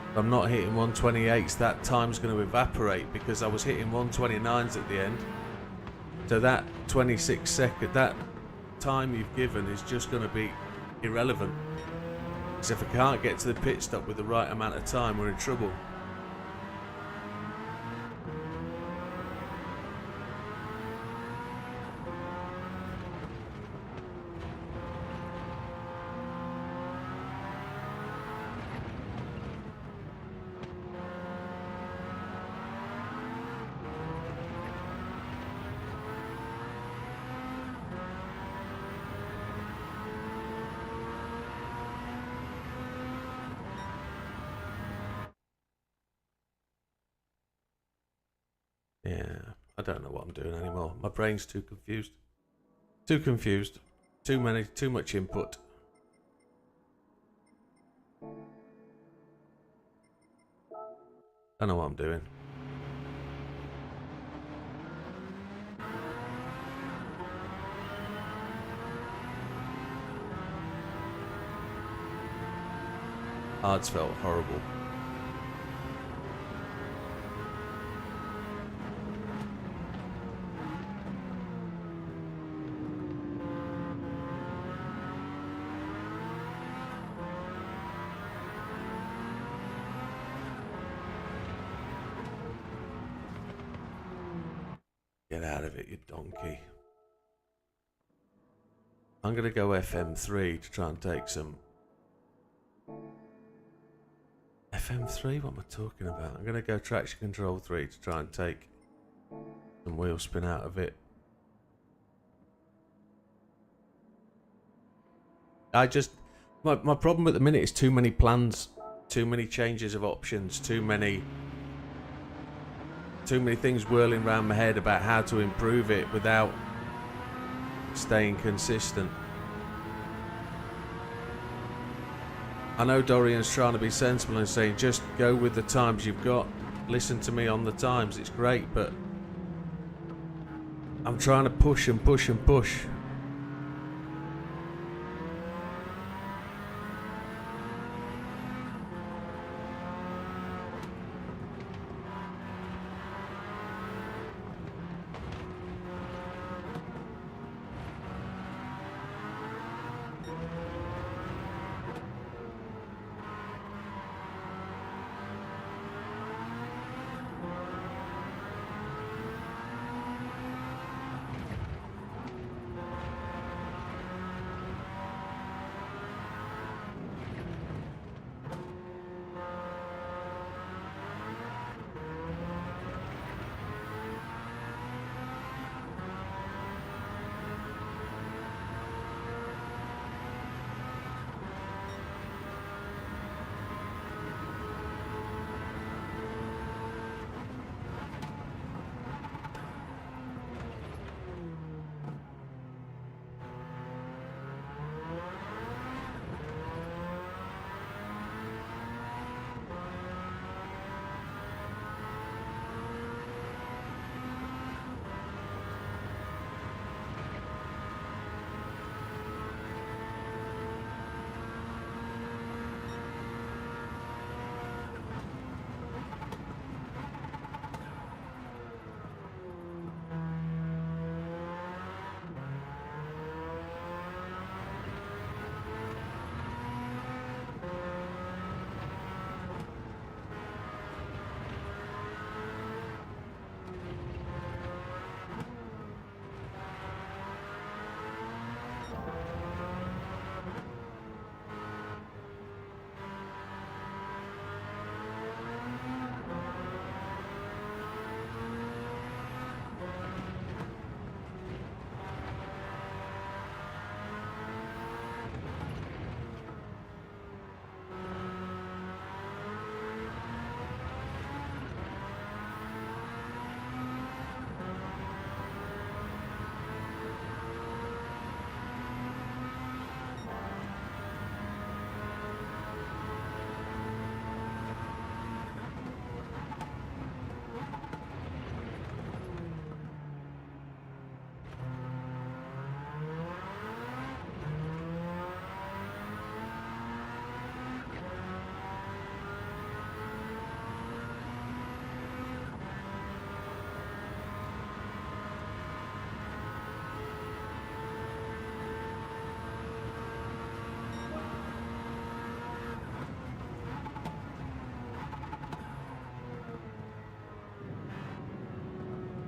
If I'm not hitting 128s, that time's going to evaporate because I was hitting 129s at the end. So that 26 second, that time you've given is just going to be irrelevant. Because if I can't get to the pit stop with the right amount of time, we're in trouble. Yeah, I don't know what I'm doing anymore. My brain's too confused. Too confused. Too much input. I know what I'm doing. Hards felt horrible. get out of it, you donkey. I'm going to go FM3 to try and take some... FM3? What am I talking about? I'm going to go traction control 3 to try and take some wheel spin out of it. My problem at the minute is too many plans, too many changes of options, too many things whirling around my head about how to improve it without staying consistent. I know Dorian's trying to be sensible and saying just go with the times you've got, listen to me on the times, it's great, but I'm trying to push and push and push.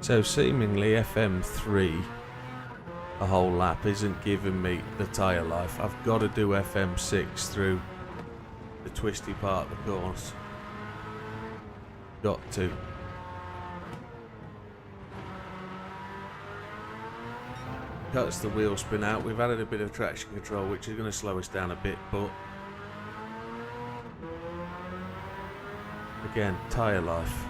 So seemingly FM3 a whole lap isn't giving me the tyre life. I've got to do FM6 through the twisty part of the course. Got to. Cuts the wheel spin out. We've added a bit of traction control, which is going to slow us down a bit, but again, tyre life.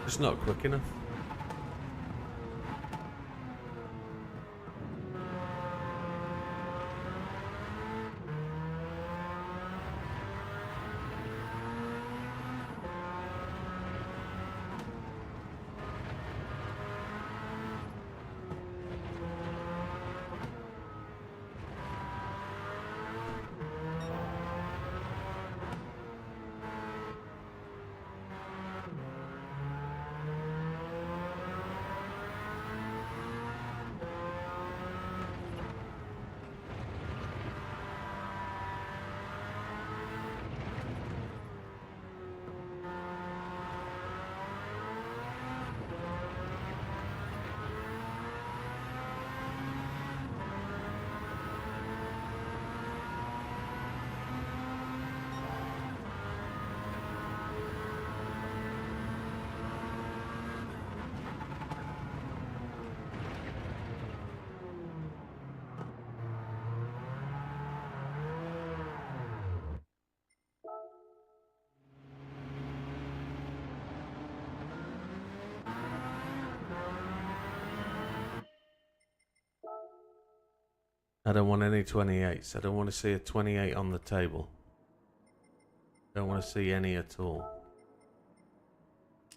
It's not quick enough. I don't want any 28s. I don't want to see a 28 on the table. Don't want to see any at all.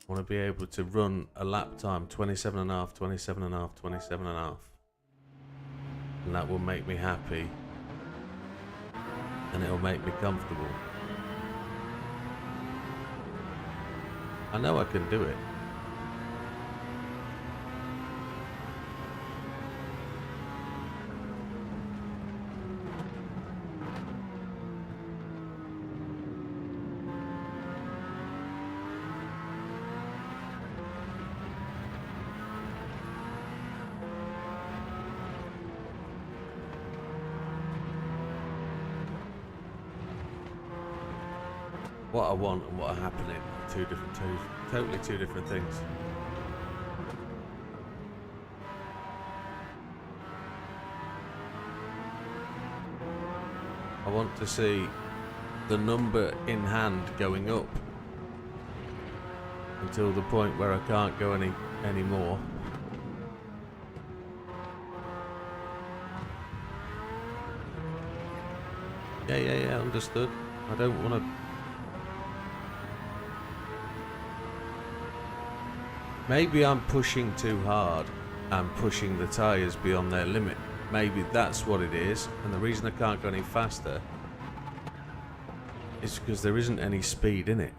I want to be able to run a lap time 27.5, 27.5, 27.5. And that will make me happy. And it'll make me comfortable. I know I can do it. What I want and what are happening are totally two different things. I want to see the number in hand going up until the point where I can't go any more. Yeah, understood. I don't want to. Maybe I'm pushing too hard and pushing the tyres beyond their limit. Maybe that's what it is, and the reason I can't go any faster is because there isn't any speed in it.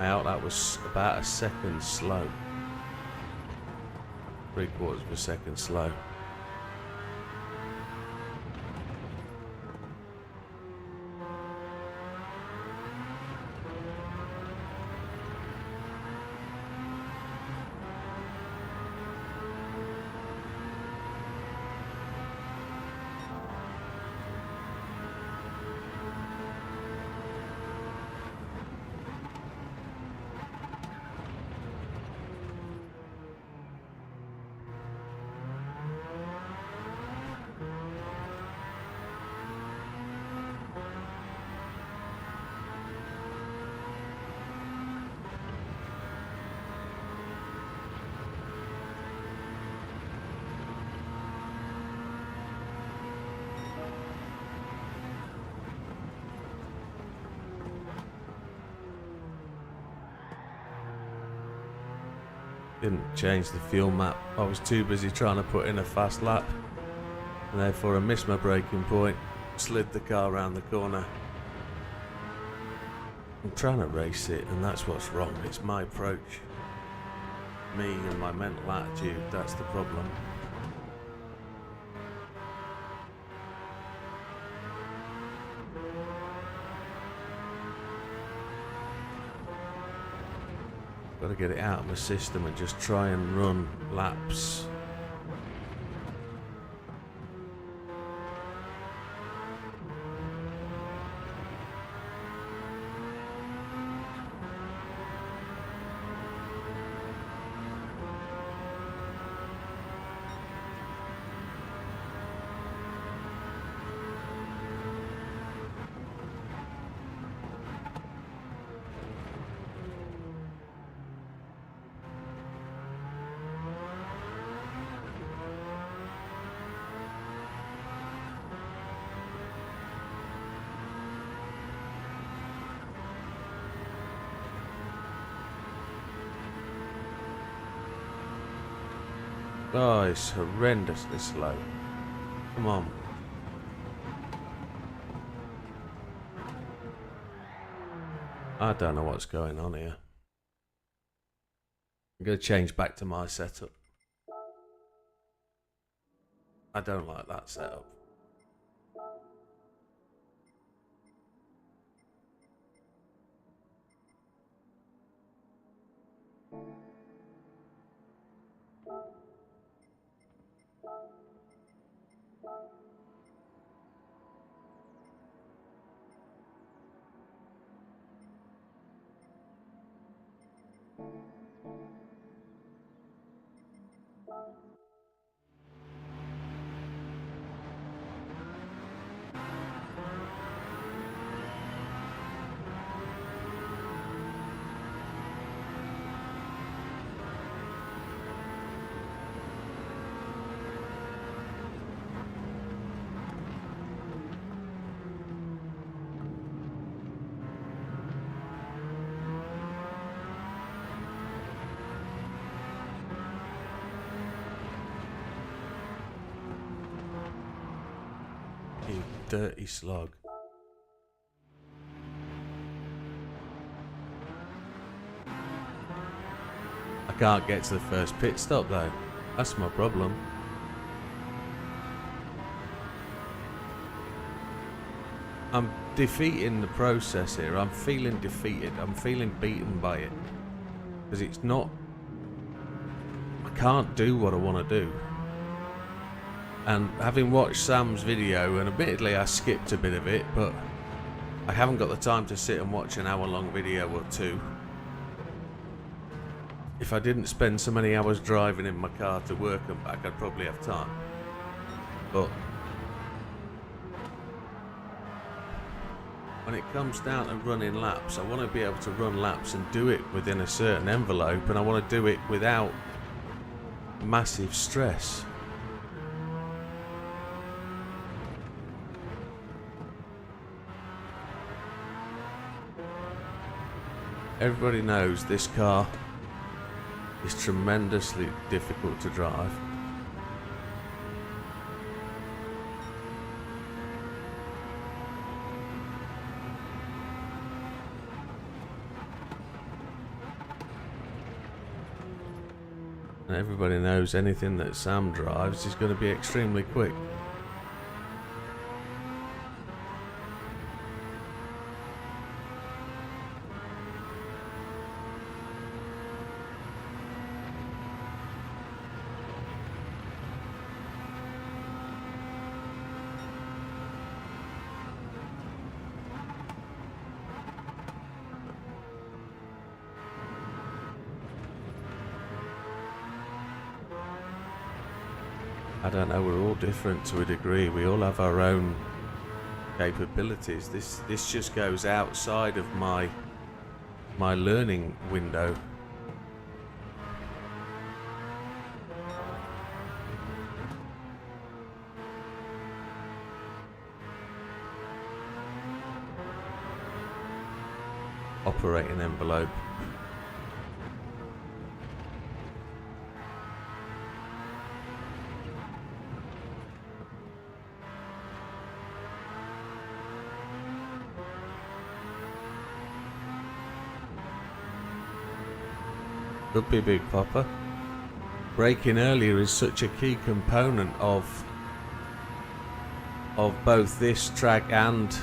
Out, that was about a second slow. 3/4 of a second slow. Didn't change the fuel map. I was too busy trying to put in a fast lap. And therefore I missed my braking point, slid the car around the corner. I'm trying to race it, and that's what's wrong. It's my approach. Me and my mental attitude, that's the problem. Got to get it out of my system and just try and run laps. Oh, it's horrendously slow. Come on. I don't know what's going on here. I'm going to change back to my setup. I don't like that setup. You dirty slug. I can't get to the first pit stop though. That's my problem. I'm defeating the process here. I'm feeling defeated. I'm feeling beaten by it. Because it's not... I can't do what I want to do. And having watched Sam's video, and admittedly I skipped a bit of it, but I haven't got the time to sit and watch an hour-long video or two. If I didn't spend so many hours driving in my car to work and back, I'd probably have time. But when it comes down to running laps, I want to be able to run laps and do it within a certain envelope, and I want to do it without massive stress. Everybody knows this car is tremendously difficult to drive. And everybody knows anything that Sam drives is going to be extremely quick. I don't know, we're all different to a degree. We all have our own capabilities. This just goes outside of my learning window. Operating envelope. Could be Big Papa. Braking earlier is such a key component of both this track and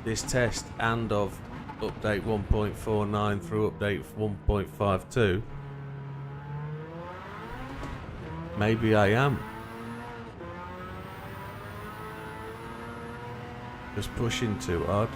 this test, and of update 1.49 through update 1.52. Maybe I am just pushing too hard.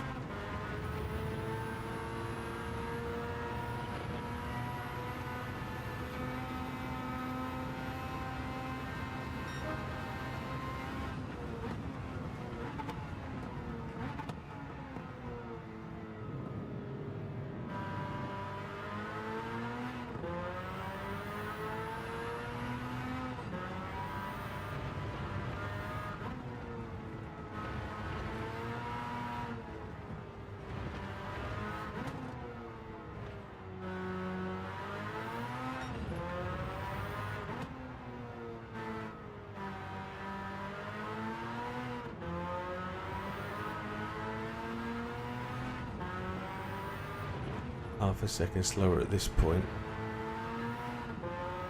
Half a second slower at this point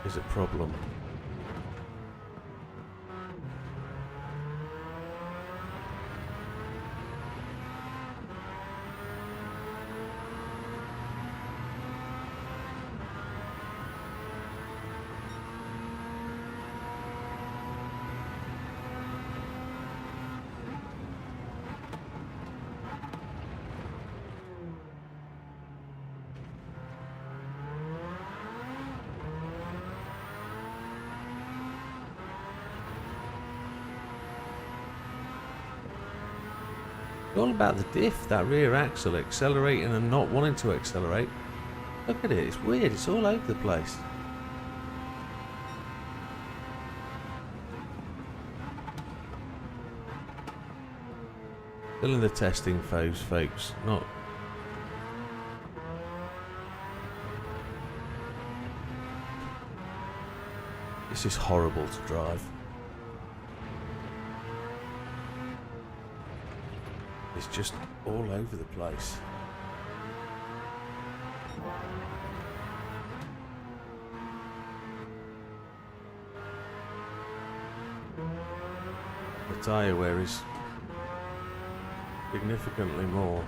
is a problem. It's all about the diff, that rear axle, accelerating and not wanting to accelerate. Look at it, it's weird, it's all over the place. Still in the testing phase, folks. Not. This is horrible to drive. It's just all over the place. The tyre wear is significantly more.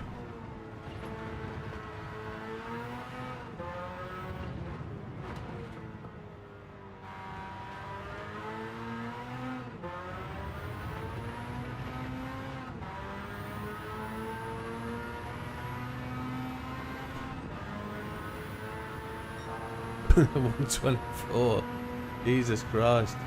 $124. Jesus Christ.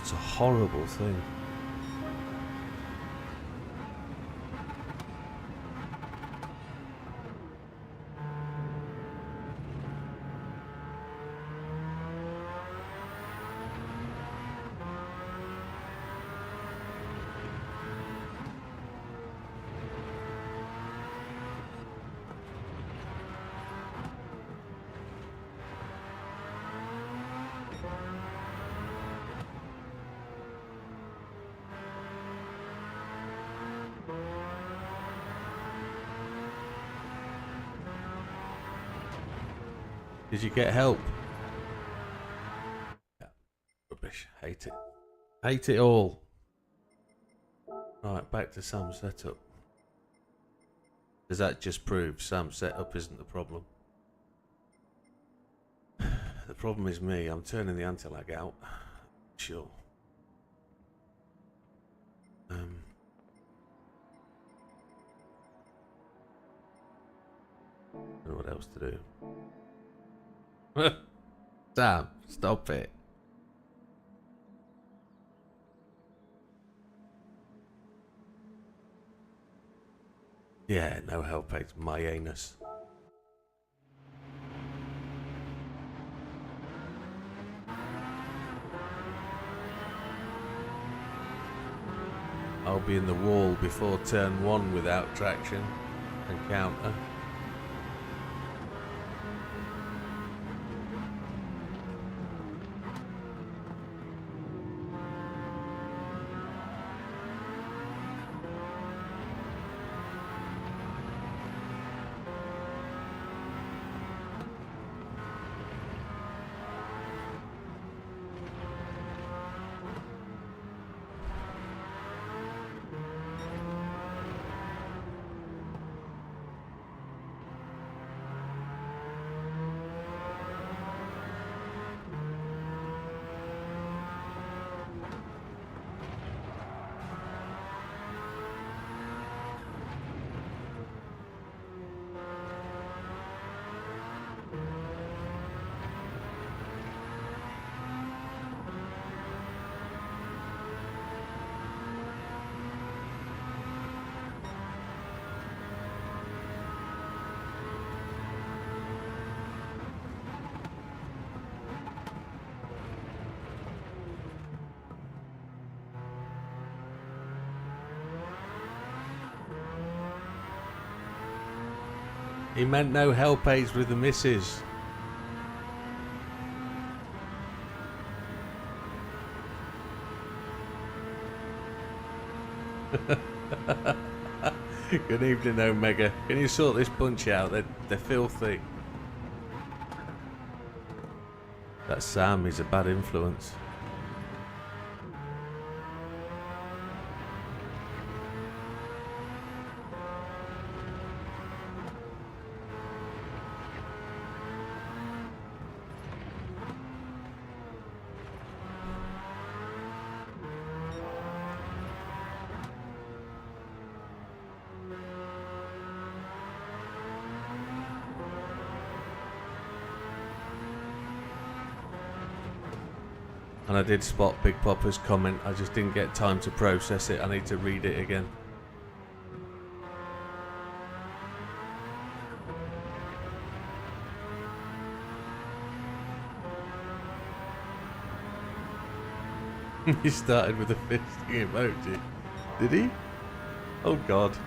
It's a horrible thing. Did you get help? Yeah. Rubbish. Hate it. Hate it all. Right, back to Sam's setup. Does that just prove Sam's setup isn't the problem? The problem is me. I'm turning the anti-lag out. Sure. I don't know what else to do. Sam, stop it. Yeah, no help, it's my anus. I'll be in the wall before turn 1 without traction and counter. He meant no help aids with the missus. Good evening, Omega. Can you sort this bunch out? They're filthy. That Sam is a bad influence. And I did spot Big Popper's comment, I just didn't get time to process it. I need to read it again. He started with a fisting emoji. Did he? Oh God.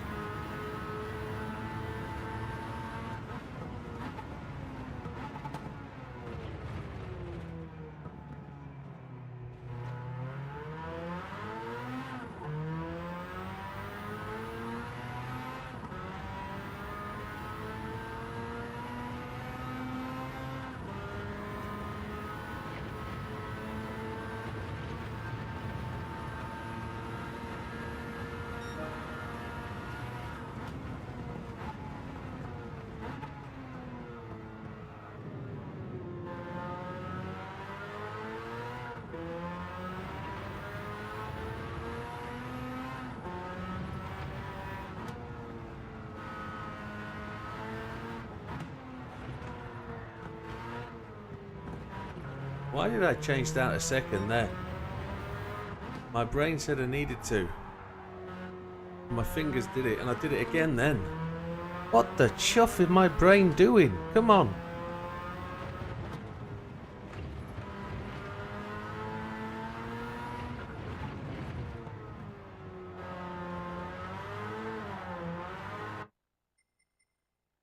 Why did I change that a second there? My brain said I needed to. My fingers did it, and I did it again then. What the chuff is my brain doing? Come on.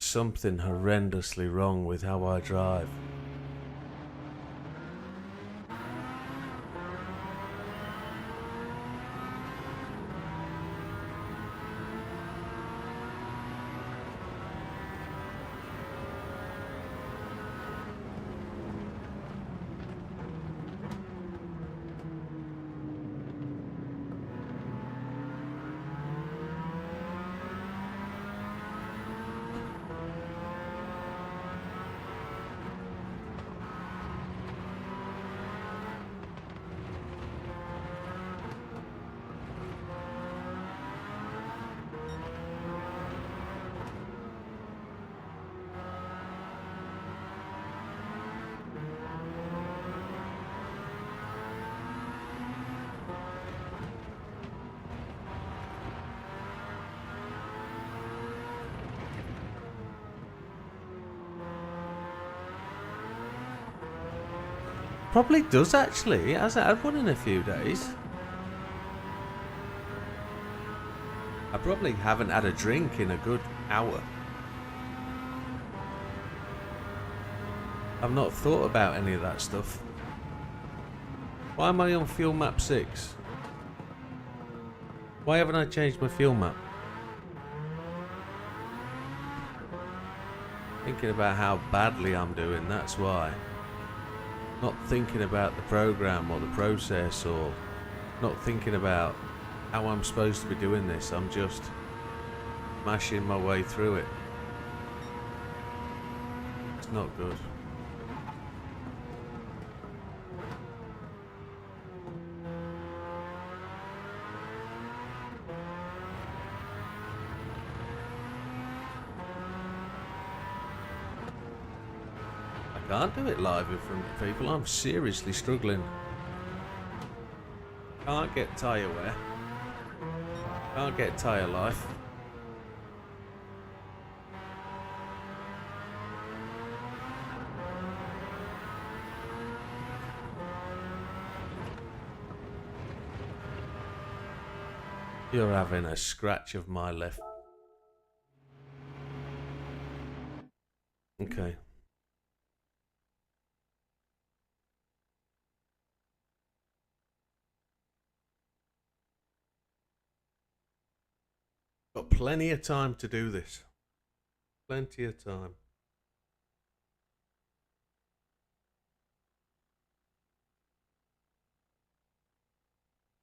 Something horrendously wrong with how I drive. Probably does actually. It hasn't had one in a few days. probably haven't had a drink in a good hour. I've not thought about any of that stuff. Why am I on fuel map 6? Why haven't I changed my fuel map? Thinking about how badly I'm doing, that's why. Not thinking about the program or the process, or not thinking about how I'm supposed to be doing this. I'm just mashing my way through it. It's not good. I can't do it live in front of people. I'm seriously struggling. Can't get tyre wear. Can't get tyre life. You're having a scratch of my left. Okay. Got plenty of time to do this. Plenty of time.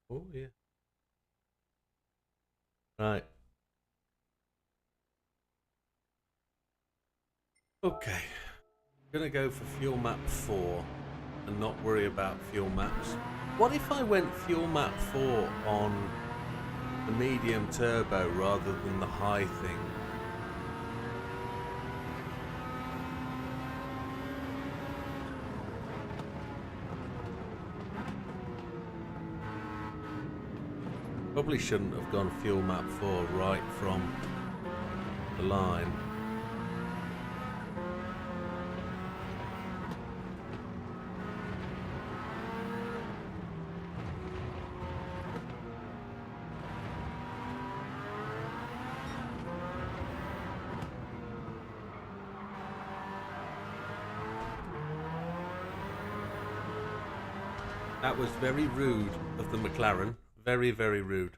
Oh, yeah. Right. Okay. I'm gonna go for fuel map 4 and not worry about fuel maps. What if I went fuel map 4 on the medium turbo rather than the high thing? Probably shouldn't have gone fuel map 4 right from the line. That was very rude of the McLaren. Very, very rude.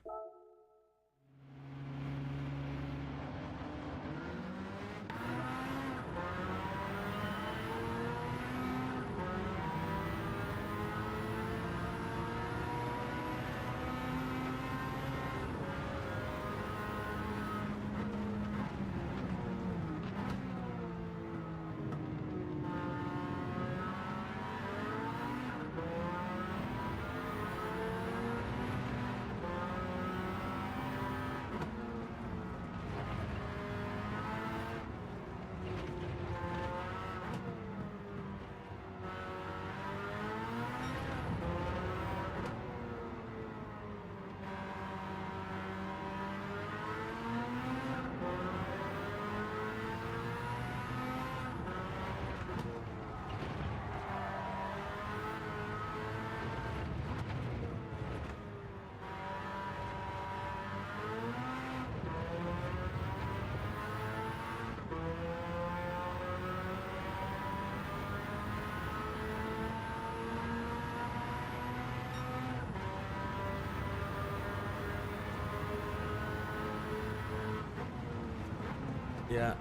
Yeah.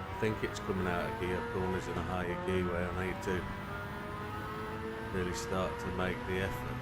I think it's coming out of gear corners in a higher gear where I need to really start to make the effort.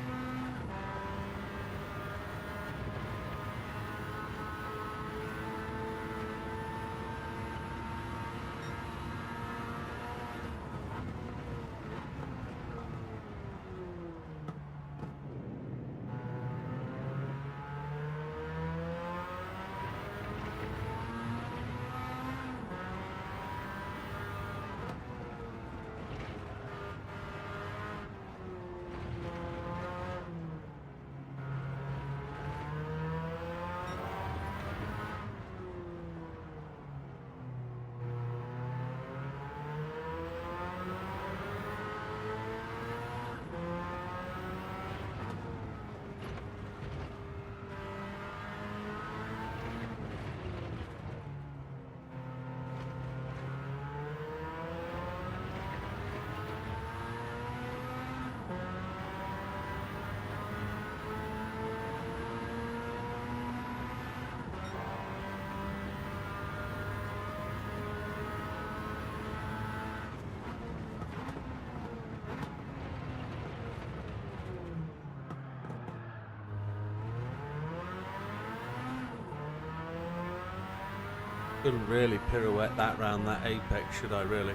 Couldn't really pirouette that round that apex, should I really?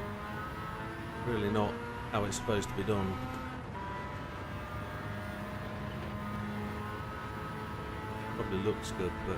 Really not how it's supposed to be done. Probably looks good, but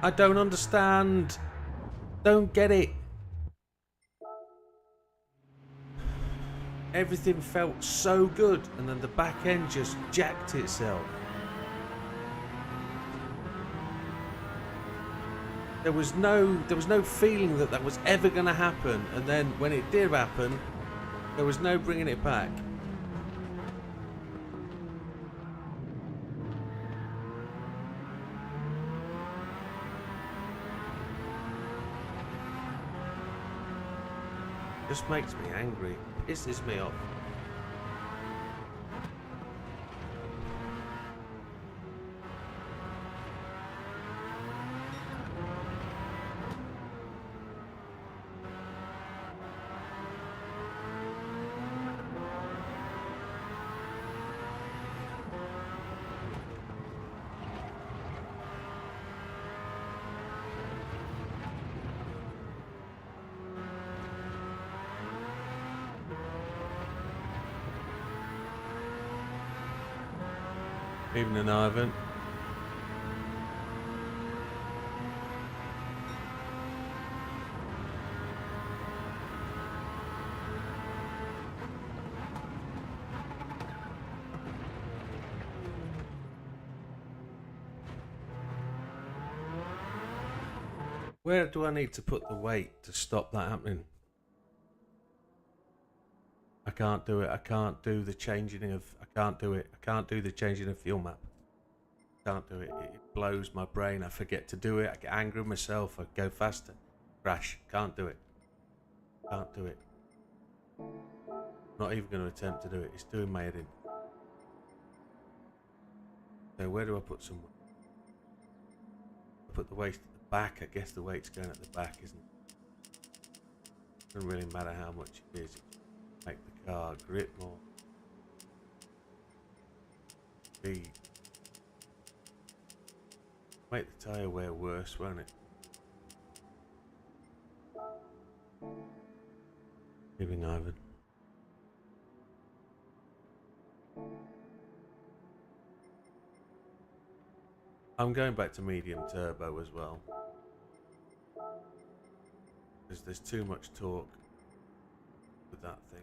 I don't understand. Don't get it. Everything felt so good, and then the back end just jacked itself. There was no feeling that that was ever going to happen, and then when it did happen, there was no bringing it back. Just makes me angry. Pisses me off. Evening, Ivan. Where do I need to put the weight to stop that happening? I can't do it. I can't do the changing of... I can't do it. I can't do the changing of fuel map. Can't do it. It blows my brain. I forget to do it. I get angry with myself. I go faster. Crash. Can't do it. Can't do it. Not even going to attempt to do it. It's doing my head in. So where do I put some... I put the weight at the back. I guess the weight's going at the back, isn't it? Doesn't really matter how much it is. Make the car grip more. Speed. Make the tyre wear worse, won't it? Evening, Ivan. I'm going back to medium turbo as well. Because there's too much torque with that thing.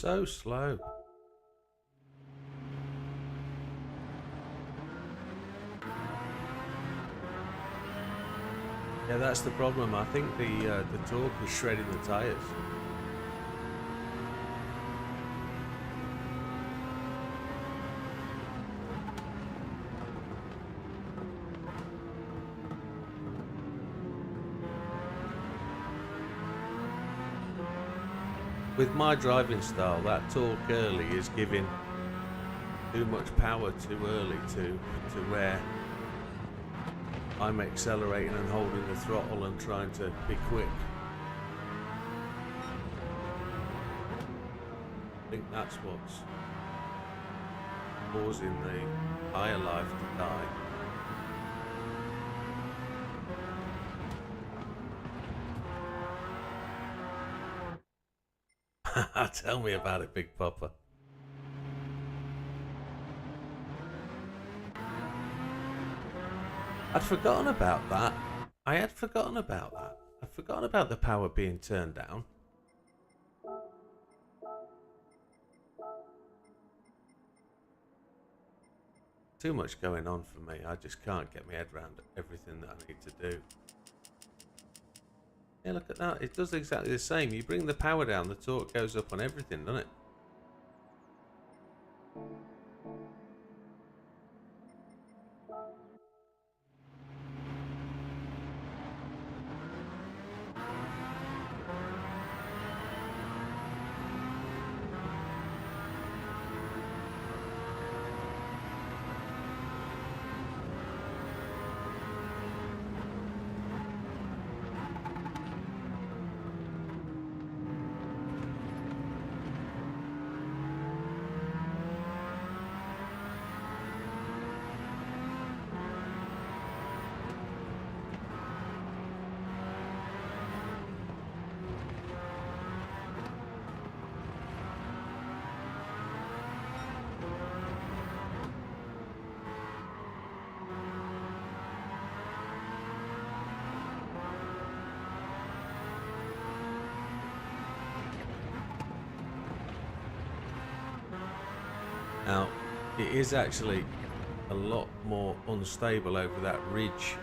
so slow. Yeah, that's the problem. I think the torque is shredding the tyres. With my driving style, that torque early is giving too much power too early to where I'm accelerating and holding the throttle and trying to be quick. I think that's what's causing the tyre life to die. Tell me about it, Big Papa. I'd forgotten about that. I had forgotten about that. I'd forgotten about the power being turned down. Too much going on for me. I just can't get my head around everything that I need to do. Yeah, look at that. It does exactly the same. You bring the power down, the torque goes up on everything, doesn't it? Now, it is actually a lot more unstable over that ridge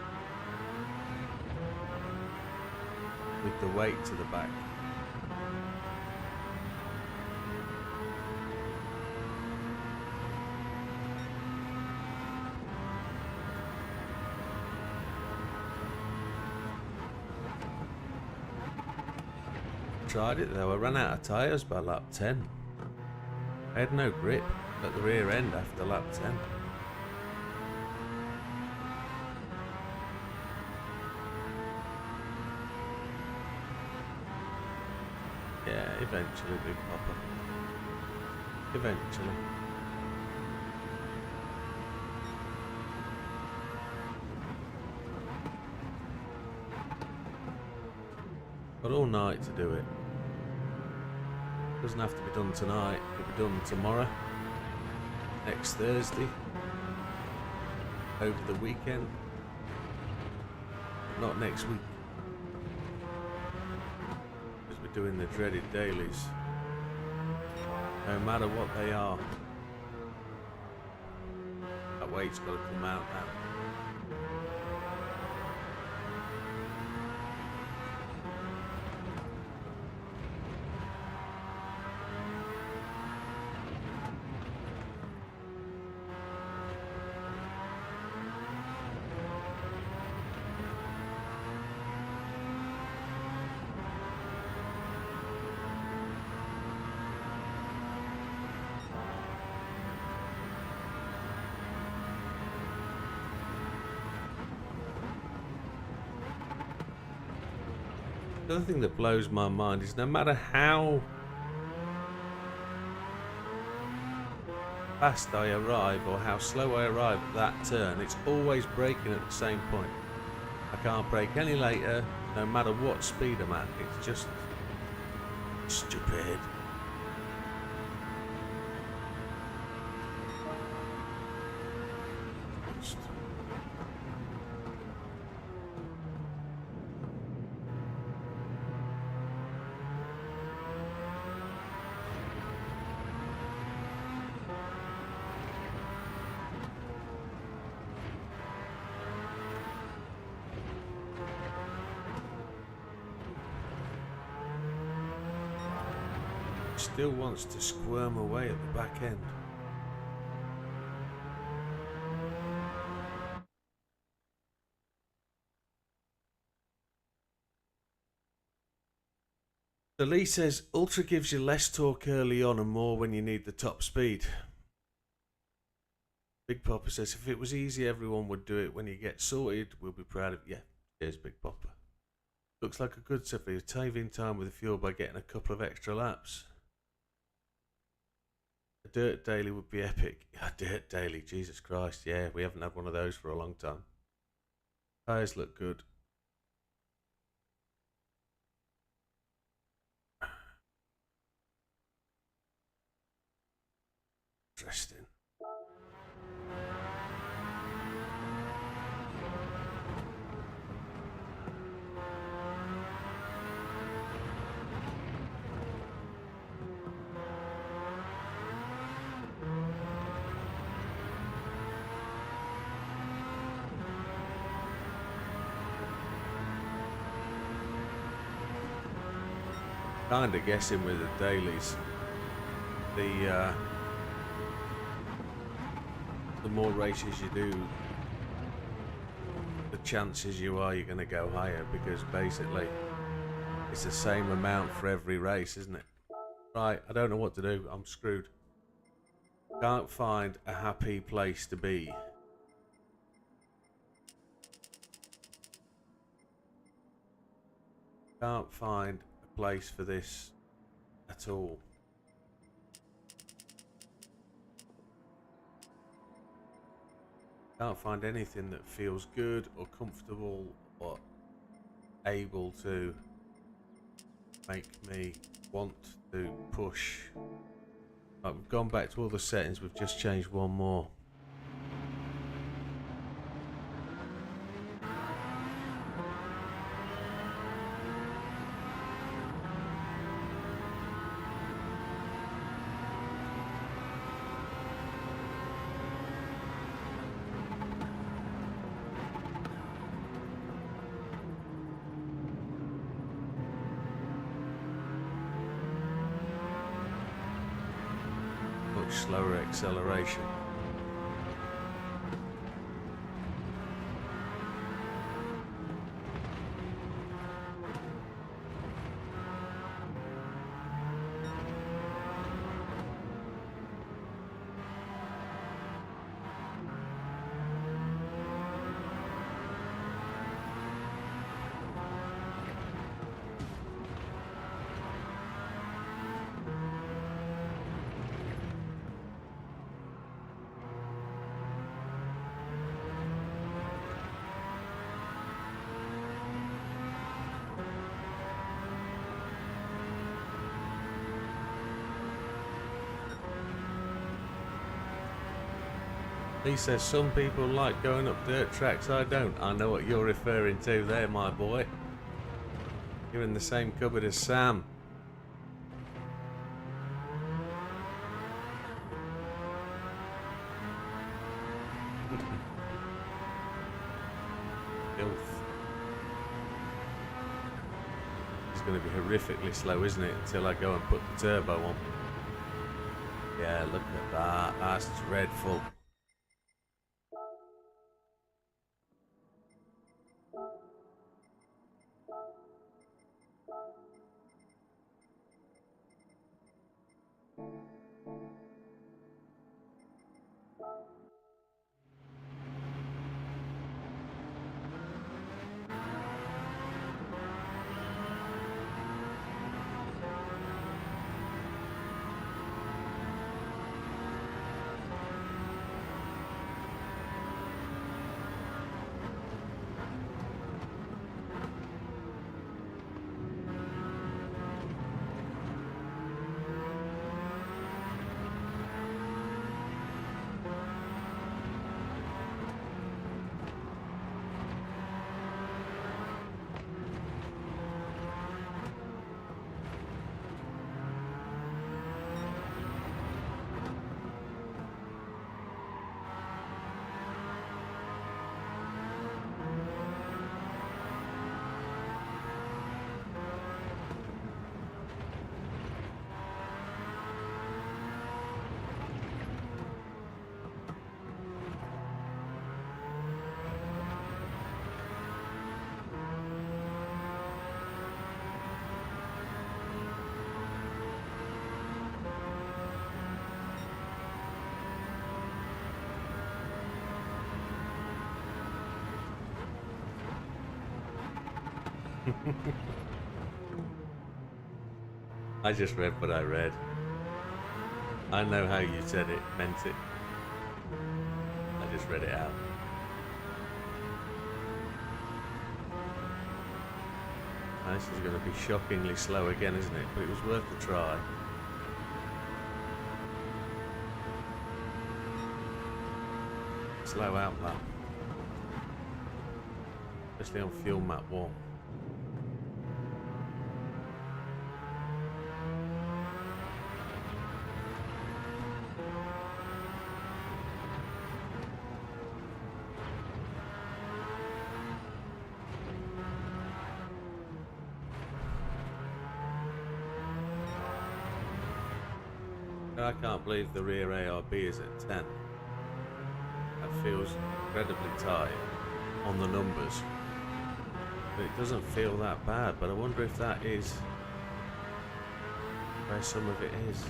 with the weight to the back. Tried it though, I ran out of tyres by lap 10. I had no grip at the rear end after lap 10. Yeah, eventually, Big Papa. Eventually. Got all night to do it. Doesn't have to be done tonight, it'll be done tomorrow, next Thursday, over the weekend, but not next week, because we're doing the dreaded dailies, no matter what they are. That weight's got to come out now. The other thing that blows my mind is no matter how fast I arrive or how slow I arrive at that turn, it's always braking at the same point. I can't brake any later, no matter what speed I'm at. It's just stupid. still wants to squirm away at the back end. So Lee says Ultra gives you less torque early on and more when you need the top speed. Big Popper says if it was easy everyone would do it. When you get sorted we'll be proud of you. Yeah, cheers Big Popper. Looks like a good set for you. Saving time with the fuel by getting a couple of extra laps. A dirt daily would be epic. A dirt daily, Jesus Christ, yeah, we haven't had one of those for a long time. Tyres look good. Interesting. Kind of guessing with the dailies, the more races you do, the chances you're going to go higher, because basically it's the same amount for every race, isn't it? Right, I don't know what to do. I'm screwed. Can't find a happy place to be. Can't find a place for this at all. Can't find anything that feels good or comfortable or able to make me want to push. Right, we've gone back to all the settings, we've just changed one more. Slower acceleration. He says some people like going up dirt tracks, I don't. I know what you're referring to there, my boy. You're in the same cupboard as Sam. Filth. It's going to be horrifically slow, isn't it? Until I go and put the turbo on. Yeah, look at that. That's dreadful. I just read what I read. I know how you said it, meant it. I just read it out. This is going to be shockingly slow again, isn't it? But it was worth a try. Slow out lap. Especially on fuel map 1. I can't believe the rear ARB is at 10. That feels incredibly tight on the numbers. But it doesn't feel that bad, but I wonder if that is where some of it is.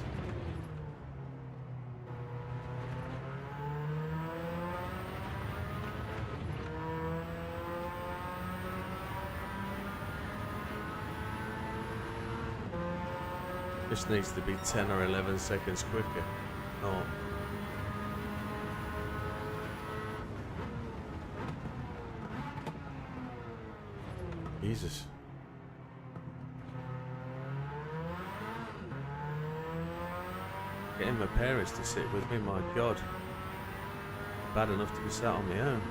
This needs to be 10 or 11 seconds quicker. Oh. Jesus. Getting my parents to sit with me, my God. Bad enough to be sat on my own.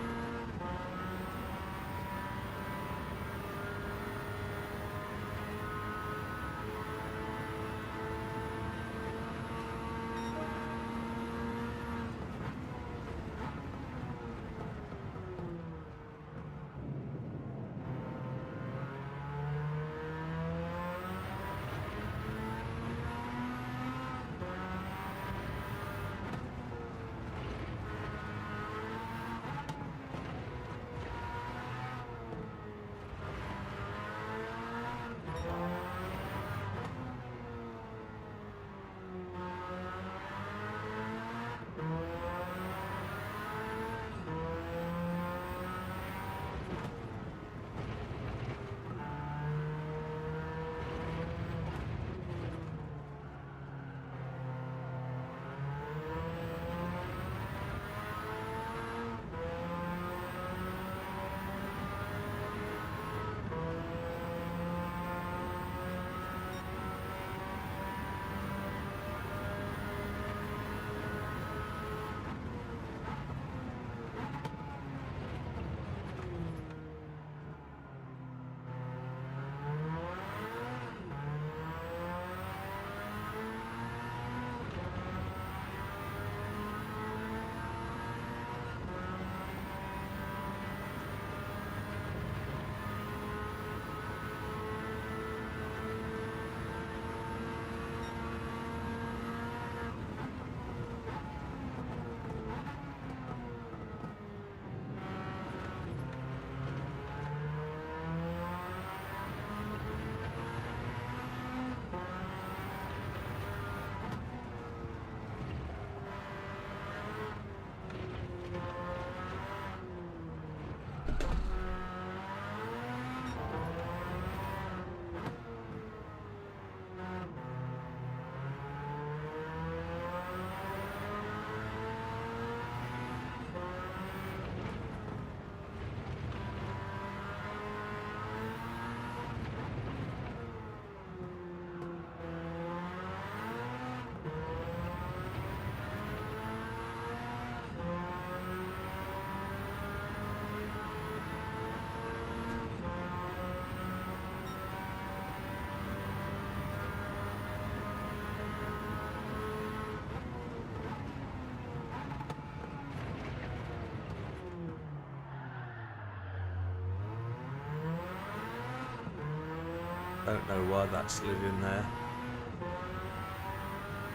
Don't know why that slid in there.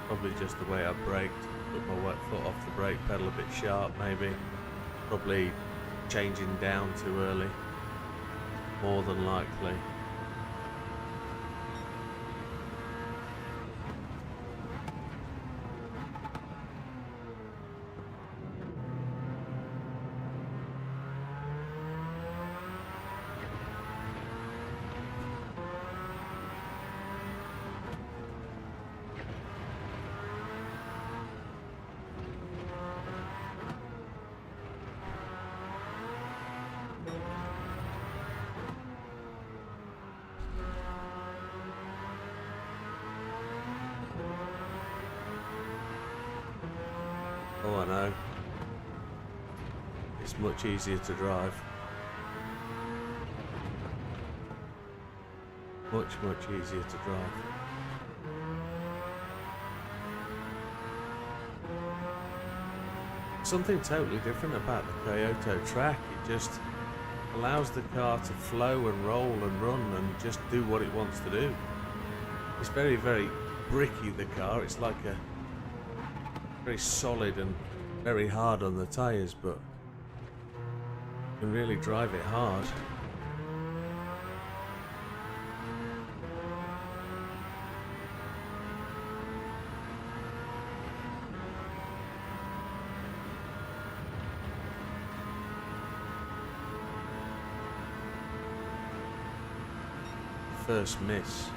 Probably just the way I braked. Put my wet foot off the brake pedal a bit sharp maybe. Probably changing down too early. More than likely. I know. It's much easier to drive. Much easier to drive. Something totally different about the Kyoto track. It just allows the car to flow and roll and run and just do what it wants to do. It's very bricky, the car. It's like a very solid and very hard on the tyres, but you can really drive it hard. First miss.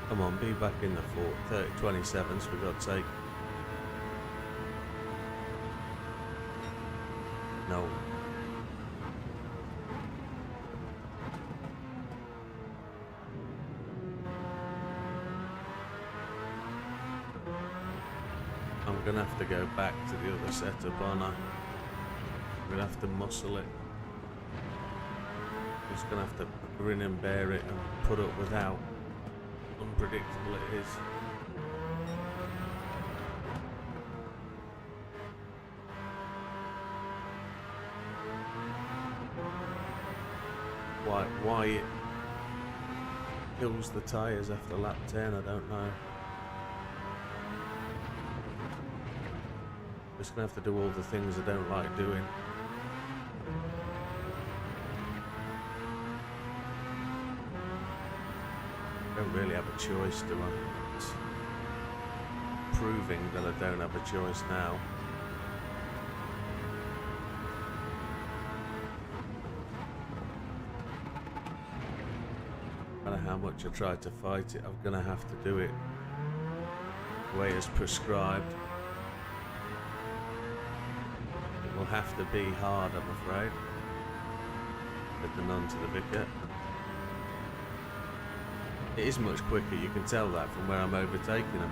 Come on, be back in the 27s for God's sake. No. I'm gonna have to go back to the other setup, aren't I? I'm gonna have to muscle it. Just gonna have to grin and bear it and put up with how unpredictable it is. Why it kills the tyres after lap 10, I don't know. Just gonna have to do all the things I don't like doing. I don't really have a choice, do I? It's proving that I don't have a choice now. No matter how much I try to fight it, I'm gonna have to do it the way it's prescribed. It will have to be hard, I'm afraid. Said the nun to the vicar. It is much quicker, you can tell that from where I'm overtaking them.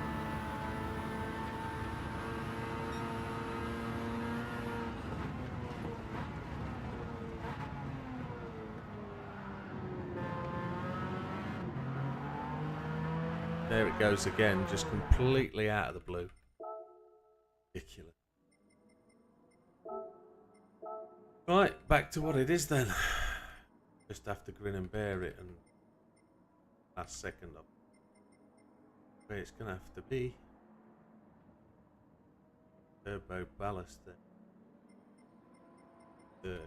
There it goes again, just completely out of the blue. Ridiculous. Right, back to what it is then. Just have to grin and bear it, and last second of where it's gonna have to be. Turbo ballast there. 30.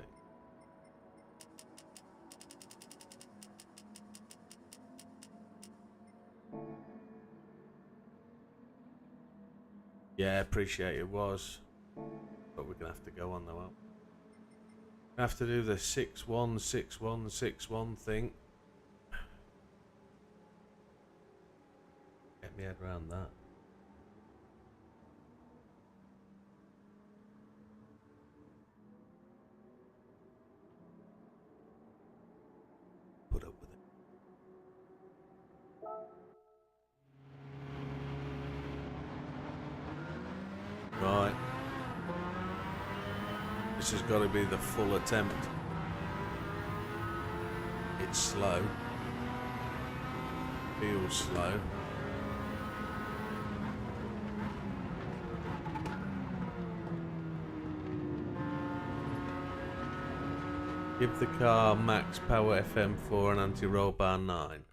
Yeah, appreciate it was. But we're gonna have to go on though. I have to do the 6-1, 6-1, 6-1 thing. Get my head around that. Put up with it. Right. This has got to be the full attempt. It's slow. Feels slow. Give the car max power FM4 and anti-roll bar 9.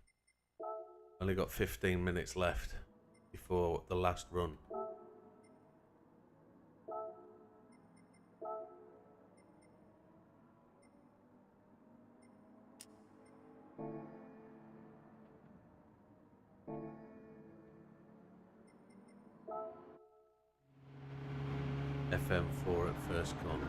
Only got 15 minutes left before the last run. FM4 at first corner.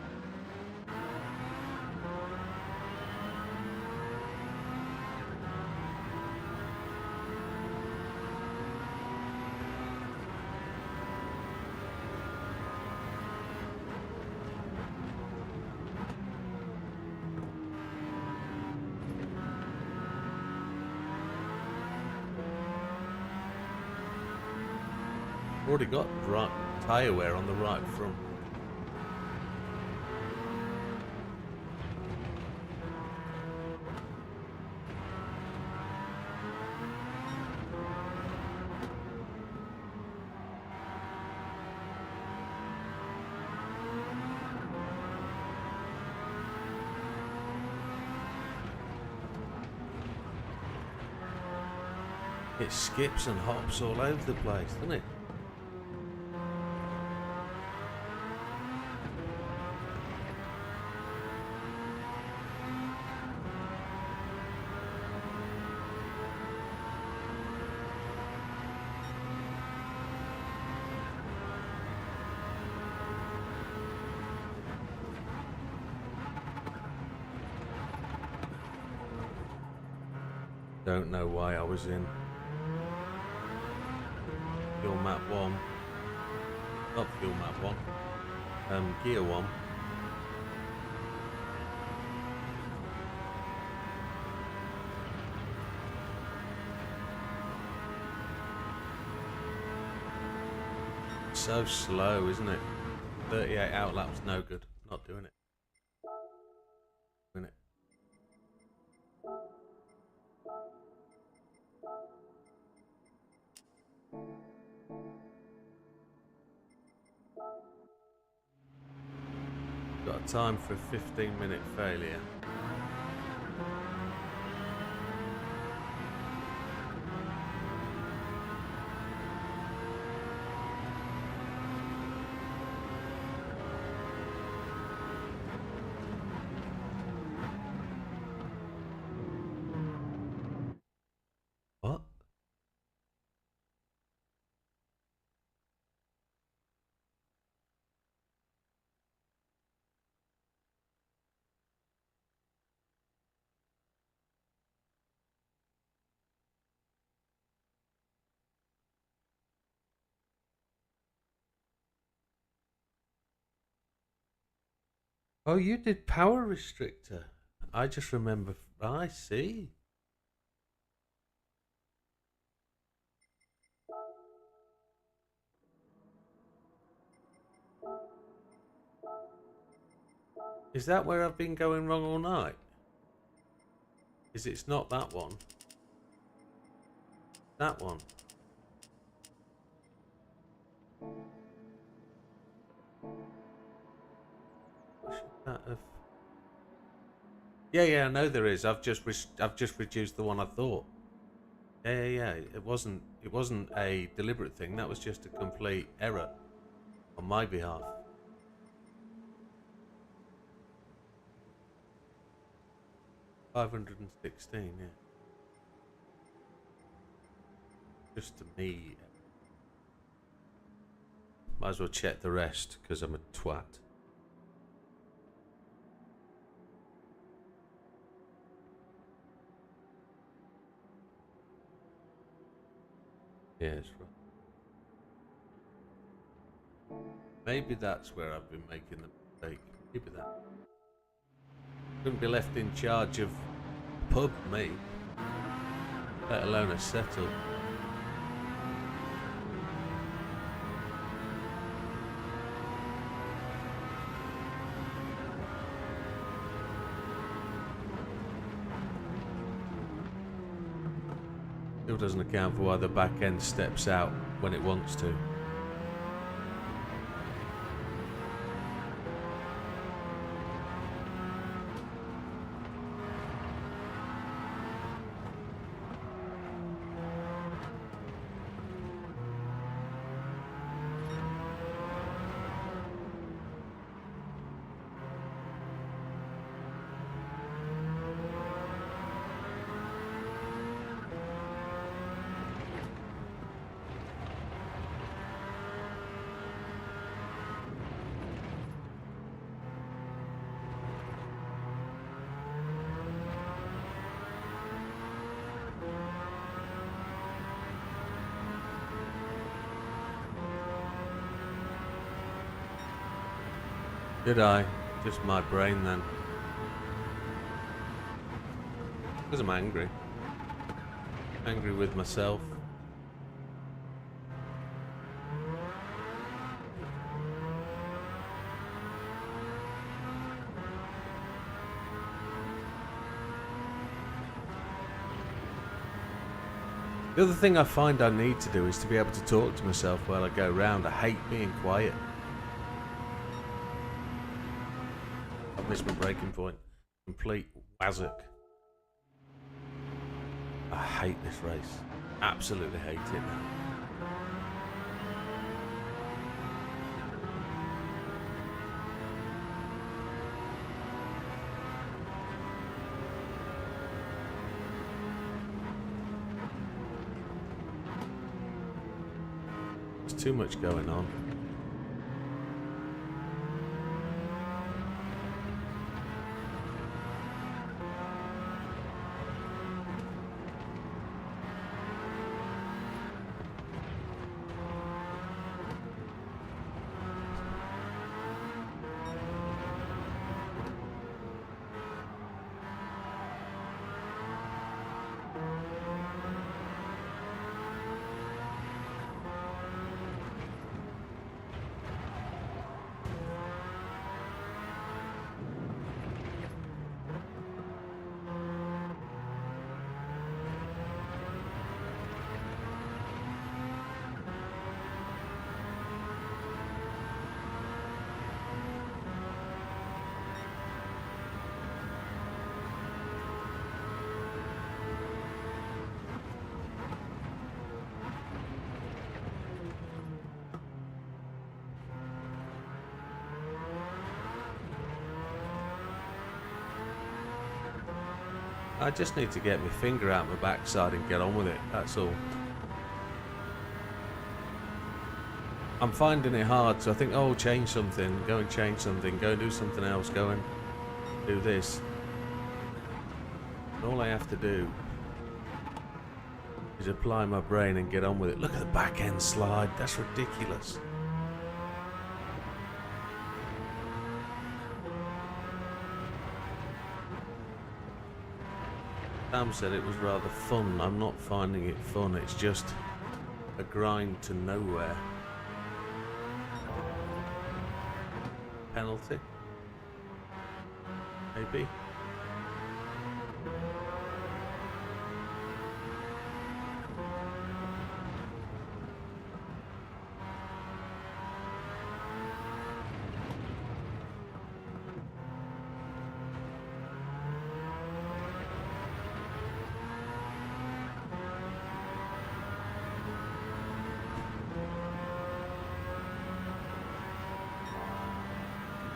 Already got right tyre wear on the right front. It skips and hops all over the place, doesn't it? Don't know why I was in fuel map 1. Not fuel map 1. Gear 1. So slow, isn't it? 38 out laps, no good. Not doing it. Doing it. Got a time for a 15-minute failure. What? Oh, you did power restrictor. I just remember. I see. Is that where I've been going wrong all night? Is it's not that one? That one. Should that have... Yeah, I know there is. I've just reduced the one I thought. Yeah. It wasn't a deliberate thing. That was just a complete error on my behalf. $516, yeah. Just to me. Might as well check the rest because I'm a twat. Yeah, that's right. Maybe that's where I've been making the mistake. Maybe that. Couldn't be left in charge of pub, me. Let alone a setup. Still doesn't account for why the back end steps out when it wants to. Did I? Just my brain then. Because I'm angry. Angry with myself. The other thing I find I need to do is to be able to talk to myself while I go round. I hate being quiet. I've missed my breaking point. Complete wazzock. I hate this race. Absolutely hate it now. There's too much going on. I just need to get my finger out my backside and get on with it, that's all. I'm finding it hard, so I think, oh, change something, go and change something, go and do something else, go and do this. And all I have to do is apply my brain and get on with it. Look at the back end slide, that's ridiculous. Sam said it was rather fun. I'm not finding it fun, it's just a grind to nowhere. Penalty? Maybe?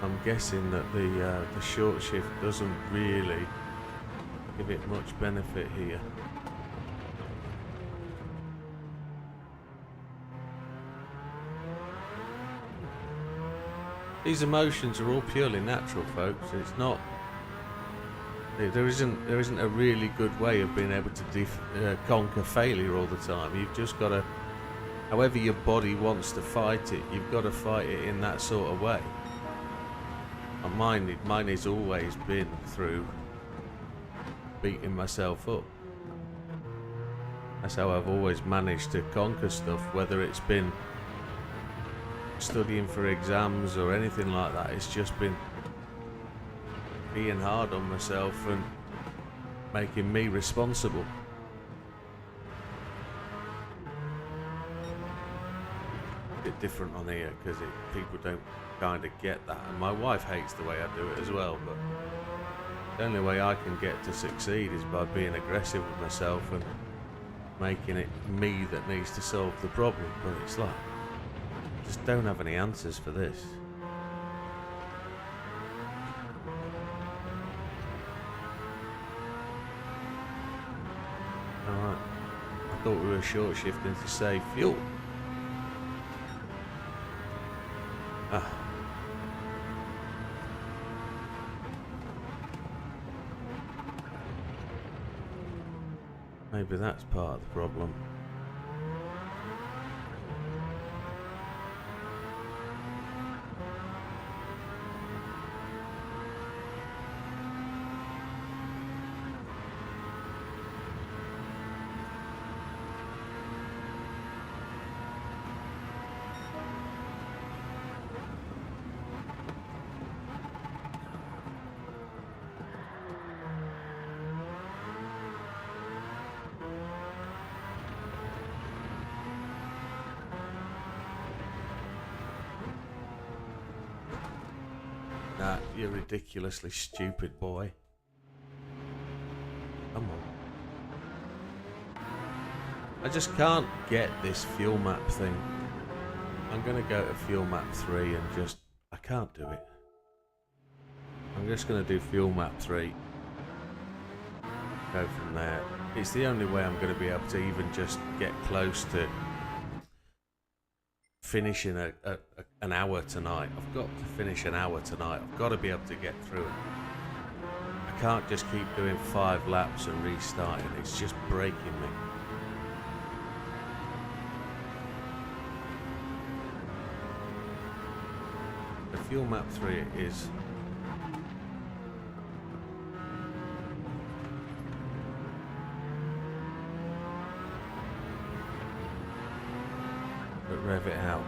I'm guessing that the short shift doesn't really give it much benefit here. These emotions are all purely natural, folks. It's not. There isn't a really good way of being able to conquer failure all the time. You've just got to, however your body wants to fight it, you've got to fight it in that sort of way. And mine has always been through beating myself up. That's how I've always managed to conquer stuff, whether it's been studying for exams or anything like that. It's just been being hard on myself and making me responsible. different on here because people don't kind of get that, and my wife hates the way I do it as well, but the only way I can get to succeed is by being aggressive with myself and making it me that needs to solve the problem. But it's like, I just don't have any answers for this. Alright, I thought we were short shifting to save fuel. Ah. Maybe that's part of the problem. Nah, you ridiculously stupid boy. Come on. I just can't get this fuel map thing. I'm gonna go to fuel map 3 and just... I can't do it. I'm just gonna do fuel map 3. Go from there. It's the only way I'm gonna be able to even just get close to finishing an hour tonight. I've got to finish an hour tonight. I've got to be able to get through it. I can't just keep doing 5 laps and restarting. It's just breaking me. The fuel map 3 it is. But rev it out.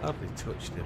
Hardly touched him.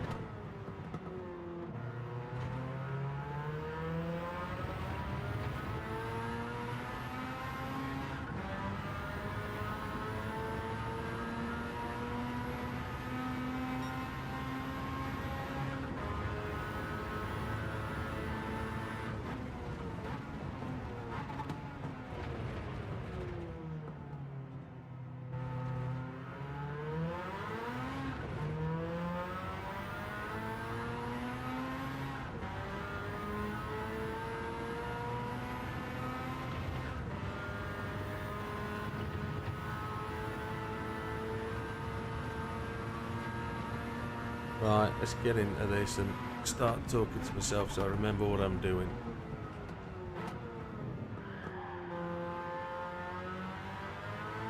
Right, let's get into this and start talking to myself so I remember what I'm doing.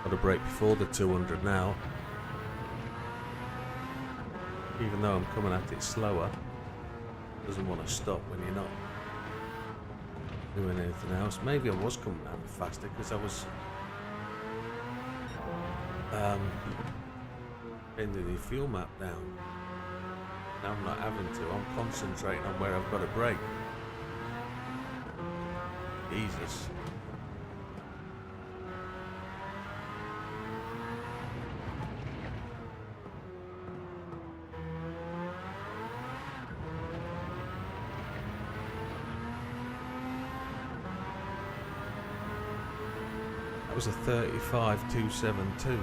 Got a break before the 200 now. Even though I'm coming at it slower, doesn't want to stop when you're not doing anything else. Maybe I was coming at it faster because I was bending the fuel map down. Now I'm not having to, I'm concentrating on where I've got a break. Jesus. That was a 35.272.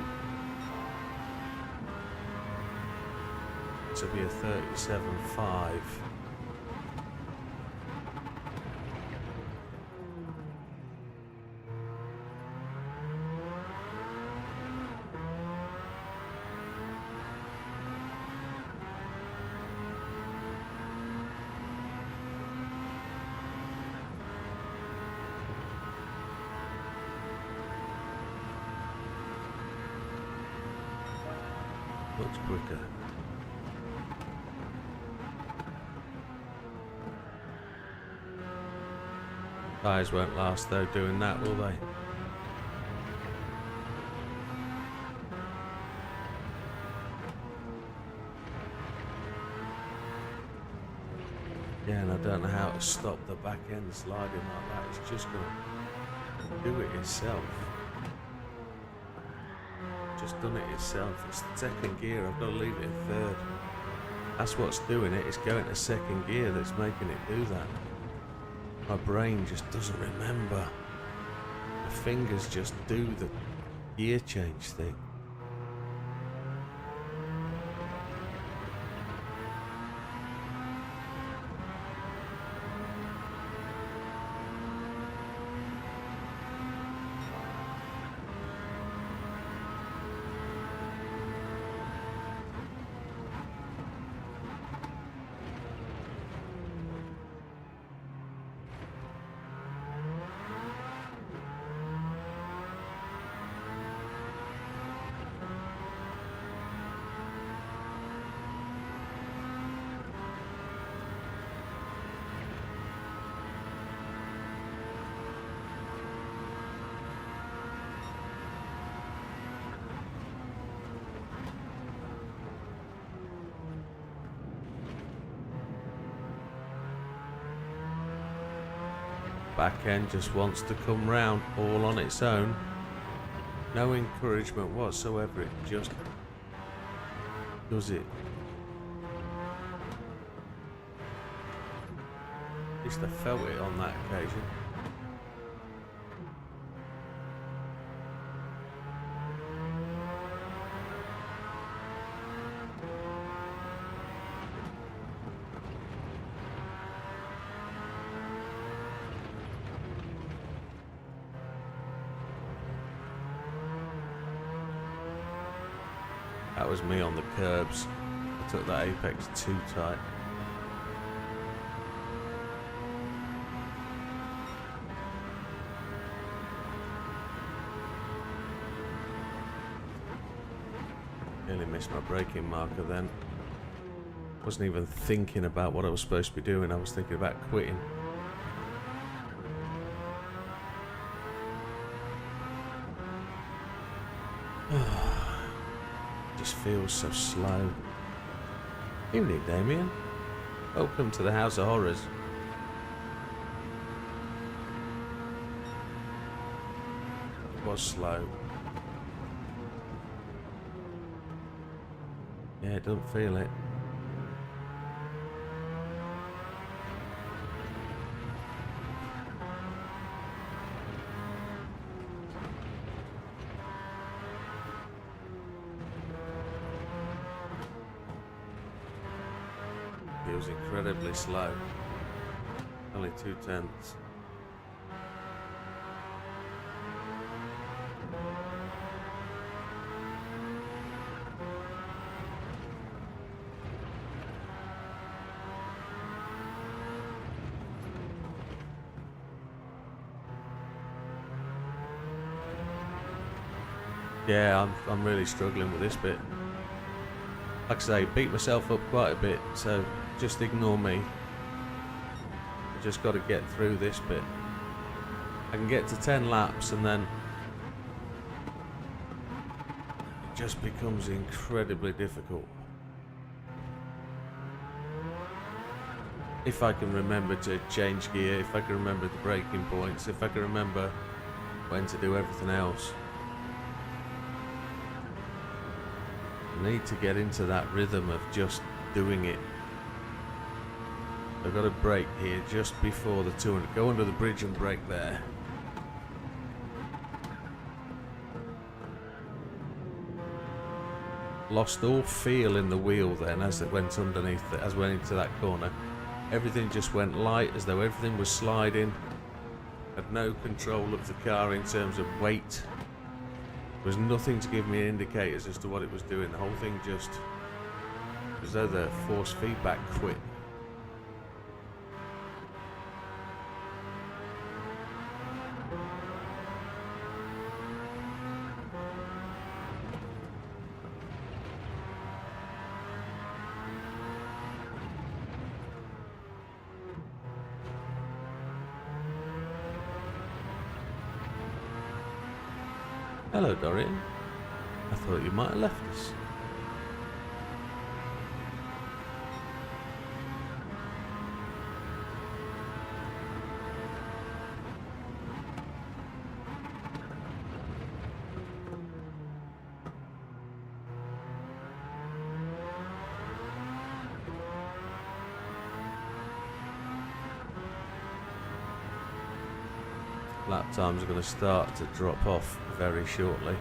This will be a 37.5. Looks quicker. Tyres won't last though doing that, will they? Yeah, and I don't know how to stop the back end sliding like that. It's just going to do it itself. Just done it itself. It's second gear. I've got to leave it in third. That's what's doing it. It's going to second gear that's making it do that. My brain just doesn't remember. My fingers just do the gear change thing. Back end just wants to come round all on its own. No encouragement whatsoever, it just does it. At least I felt it on that occasion. That was me on the curbs. I took that apex too tight. Nearly missed my braking marker then. Wasn't even thinking about what I was supposed to be doing. I was thinking about quitting. Just feels so slow. Evening, Damien. Welcome to the House of Horrors. It was slow. Yeah, it doesn't feel it. Feels incredibly slow. Only 2/10. Yeah, I'm really struggling with this bit. Like I say, beat myself up quite a bit, so just ignore me. I just got to get through this bit. I can get to 10 laps and then it just becomes incredibly difficult. If I can remember to change gear, if I can remember the braking points, if I can remember when to do everything else. I need to get into that rhythm of just doing it. I've got to brake here just before the 200. Go under the bridge and brake there. Lost all feel in the wheel then as it went underneath, as went into that corner. Everything just went light as though everything was sliding. Had no control of the car in terms of weight. There was nothing to give me indicators as to what it was doing. The whole thing just, as though the force feedback quit. Hello, Dorian. I thought you might have left us. Lap times are going to start to drop off very shortly.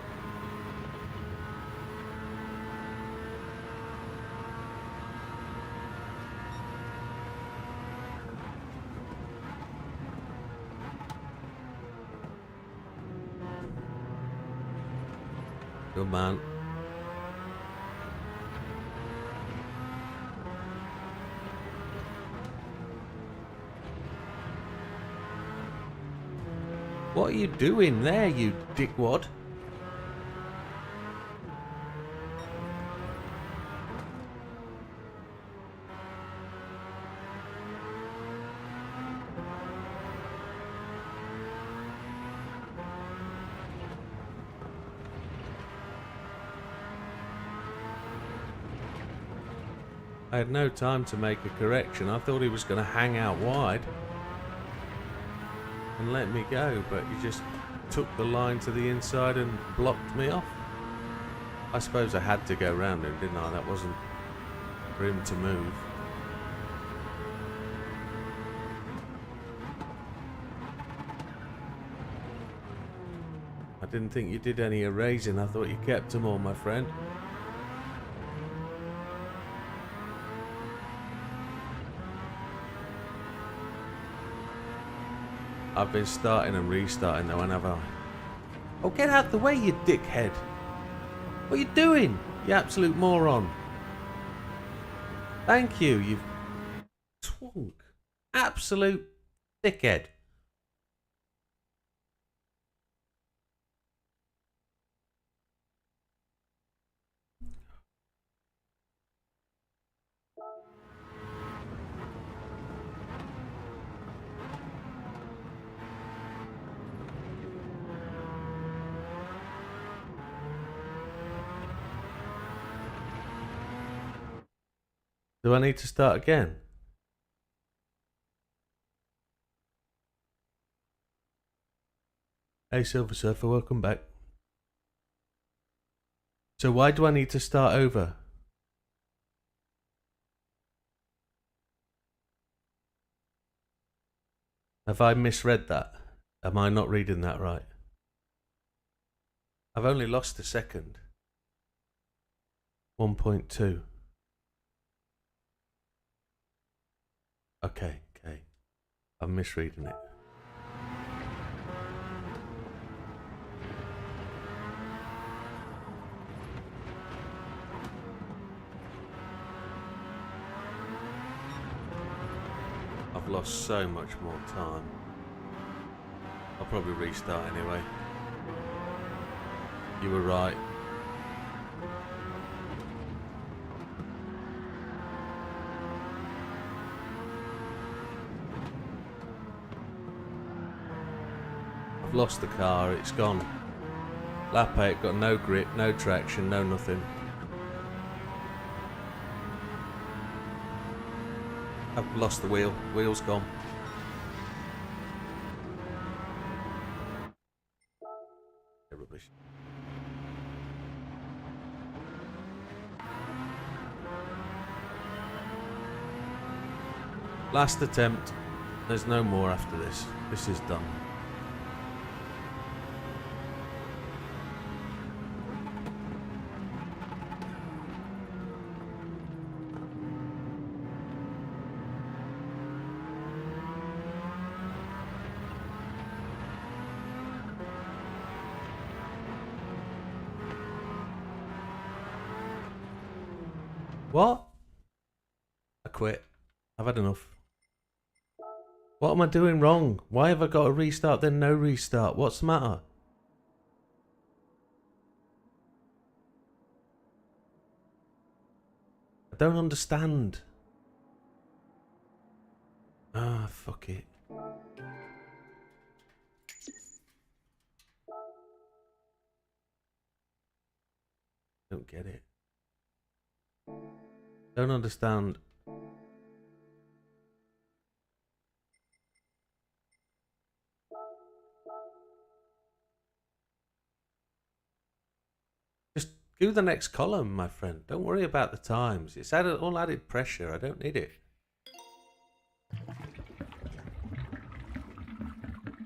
Good man. What are you doing there, you dickwad? I had no time to make a correction. I thought he was going to hang out wide and let me go, but he just took the line to the inside and blocked me off. I suppose I had to go round him, didn't I? That wasn't for him to move. I didn't think you did any erasing. I thought you kept them all, my friend. I've been starting and restarting though, and have I? Oh, get out of the way, you dickhead! What are you doing, you absolute moron? Thank you, you twonk. Absolute dickhead. Do I need to start again? Hey Silver Surfer, welcome back. So why do I need to start over? Have I misread that? Am I not reading that right? I've only lost a second. 1.2. Okay. I'm misreading it. I've lost so much more time. I'll probably restart anyway. You were right. I've lost the car, it's gone. Lap 8, got no grip, no traction, no nothing. I've lost the wheel's gone. Rubbish. Last attempt. There's no more after this. This is done. What? I quit. I've had enough. What am I doing wrong? Why have I got a restart then no restart? What's the matter? I don't understand. Ah, fuck it. Don't get it. Don't understand. Just do the next column, my friend. Don't worry about the times. It's all added pressure. I don't need it.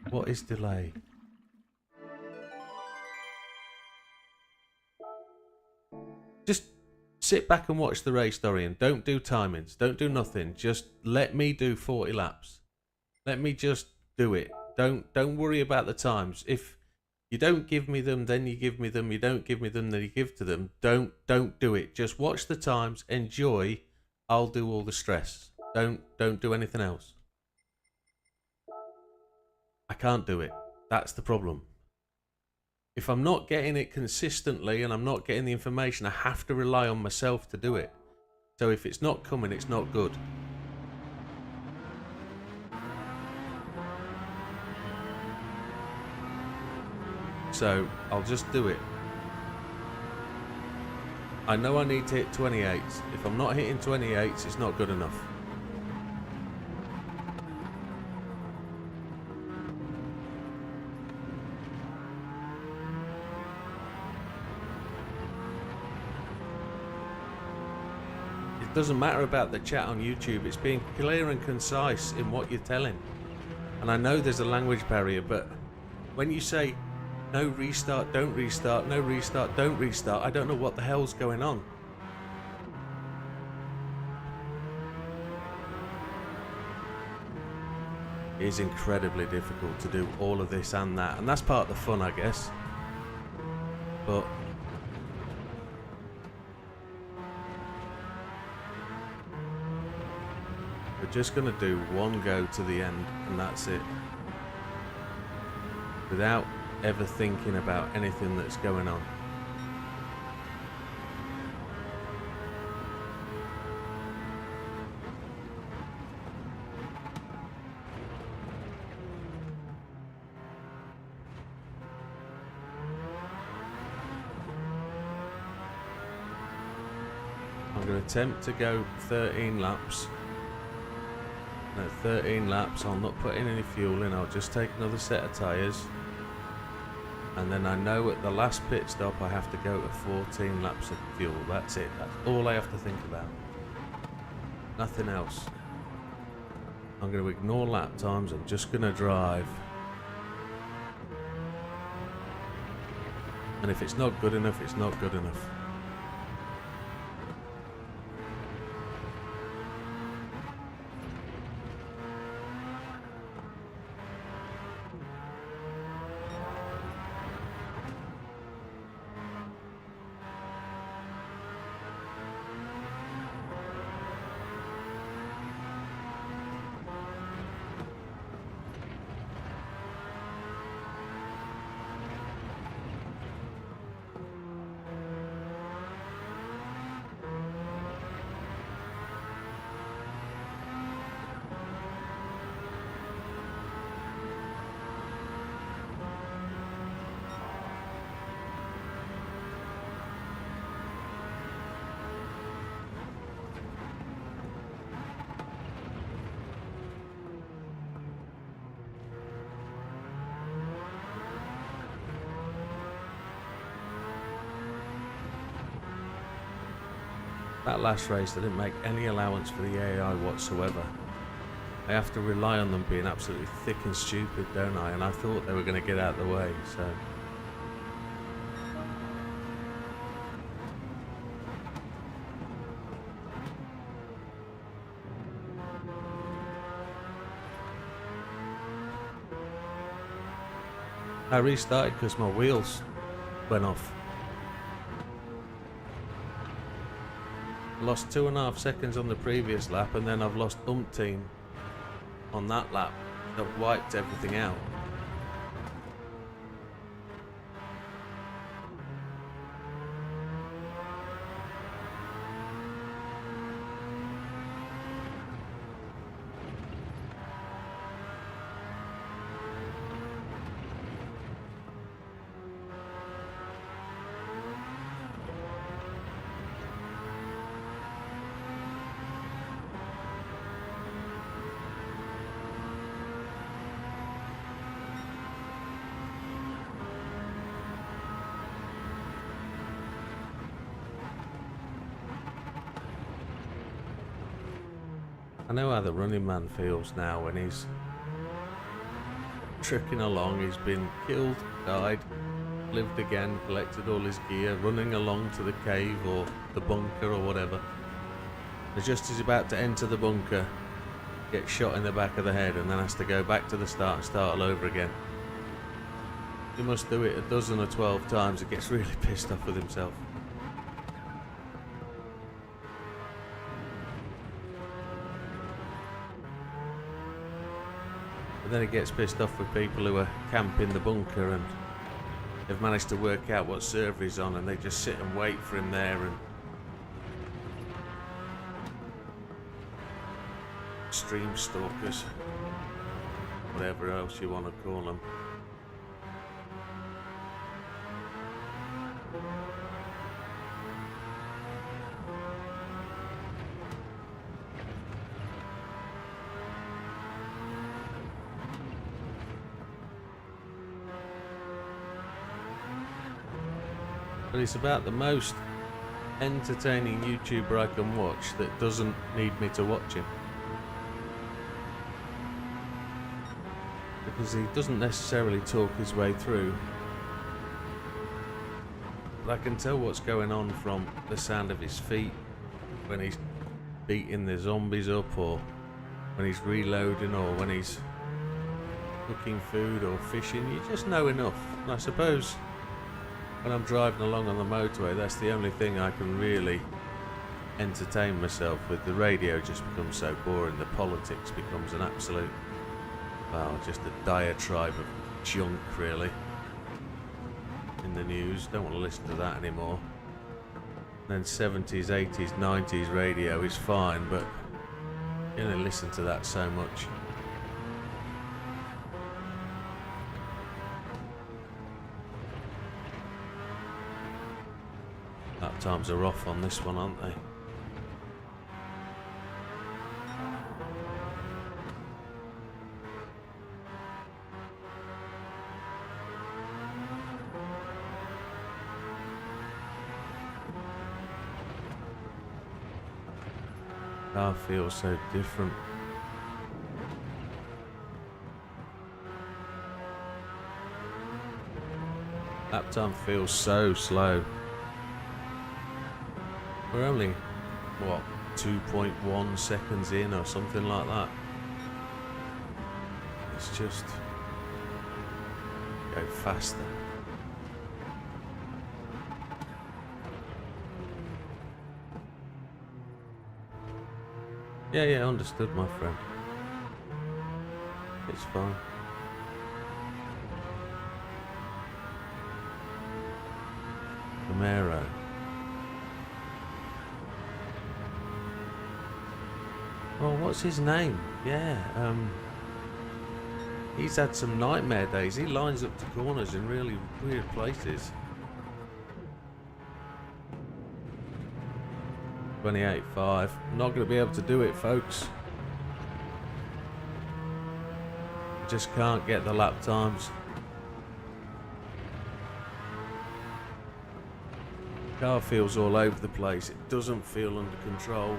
What is delay? Just sit back and watch the race, Dorian. Don't do timings. Don't do nothing. Just let me do 40 laps. Let me just do it. Don't worry about the times. If you don't give me them, then you give me them. You don't give me them, then you give to them. Don't do it. Just watch the times. Enjoy. I'll do all the stress. Don't do anything else. I can't do it. That's the problem. If I'm not getting it consistently and I'm not getting the information, I have to rely on myself to do it. So if it's not coming, it's not good. So I'll just do it. I know I need to hit 28s. If I'm not hitting 28s, it's not good enough. It doesn't matter about the chat on YouTube. It's being clear and concise in what you're telling. And I know there's a language barrier, but when you say no restart, don't restart, no restart, don't restart, I don't know what the hell's going on. It is incredibly difficult to do all of this and that, and that's part of the fun, I guess. But we're just going to do one go to the end, and that's it. Without ever thinking about anything that's going on. I'm going to attempt to go 13 laps. No, 13 laps. I'll not put in any fuel in. I'll just take another set of tyres. And then I know at the last pit stop I have to go to 14 laps of fuel. That's it. That's all I have to think about. Nothing else. I'm going to ignore lap times. I'm just going to drive. And if it's not good enough, it's not good enough. That last race, I didn't make any allowance for the AI whatsoever. I have to rely on them being absolutely thick and stupid, don't I? And I thought they were going to get out of the way, so... I restarted because my wheels went off. Lost 2.5 seconds on the previous lap, and then I've lost umpteen on that lap. I've wiped everything out. I know how the running man feels now when he's trekking along. He's been killed, died, lived again, collected all his gear, running along to the cave or the bunker or whatever. And just as he's about to enter the bunker, gets shot in the back of the head and then has to go back to the start and start all over again. He must do it a dozen or 12 times. He gets really pissed off with himself. But then he gets pissed off with people who are camping the bunker and they've managed to work out what server he's on and they just sit and wait for him there, and stream stalkers, whatever else you want to call them. But it's about the most entertaining YouTuber I can watch that doesn't need me to watch him. Because he doesn't necessarily talk his way through. But I can tell what's going on from the sound of his feet when he's beating the zombies up, or when he's reloading, or when he's cooking food or fishing. You just know enough. And I suppose when I'm driving along on the motorway, that's the only thing I can really entertain myself with. The radio just becomes so boring. The politics becomes an absolute, well, just a diatribe of junk, really, in the news. Don't want to listen to that anymore. Then 70s, 80s, 90s radio is fine, but you only listen to that so much. Lap times are off on this one, aren't they? Car feels so different. Lap time feels so slow. We're only, what, 2.1 seconds in or something like that. It's just go faster. Yeah, understood, my friend. It's fine. Camaro. Oh, what's his name? Yeah, he's had some nightmare days. He lines up to corners in really weird places. 28.5. Not going to be able to do it, folks. Just can't get the lap times. Car feels all over the place. It doesn't feel under control.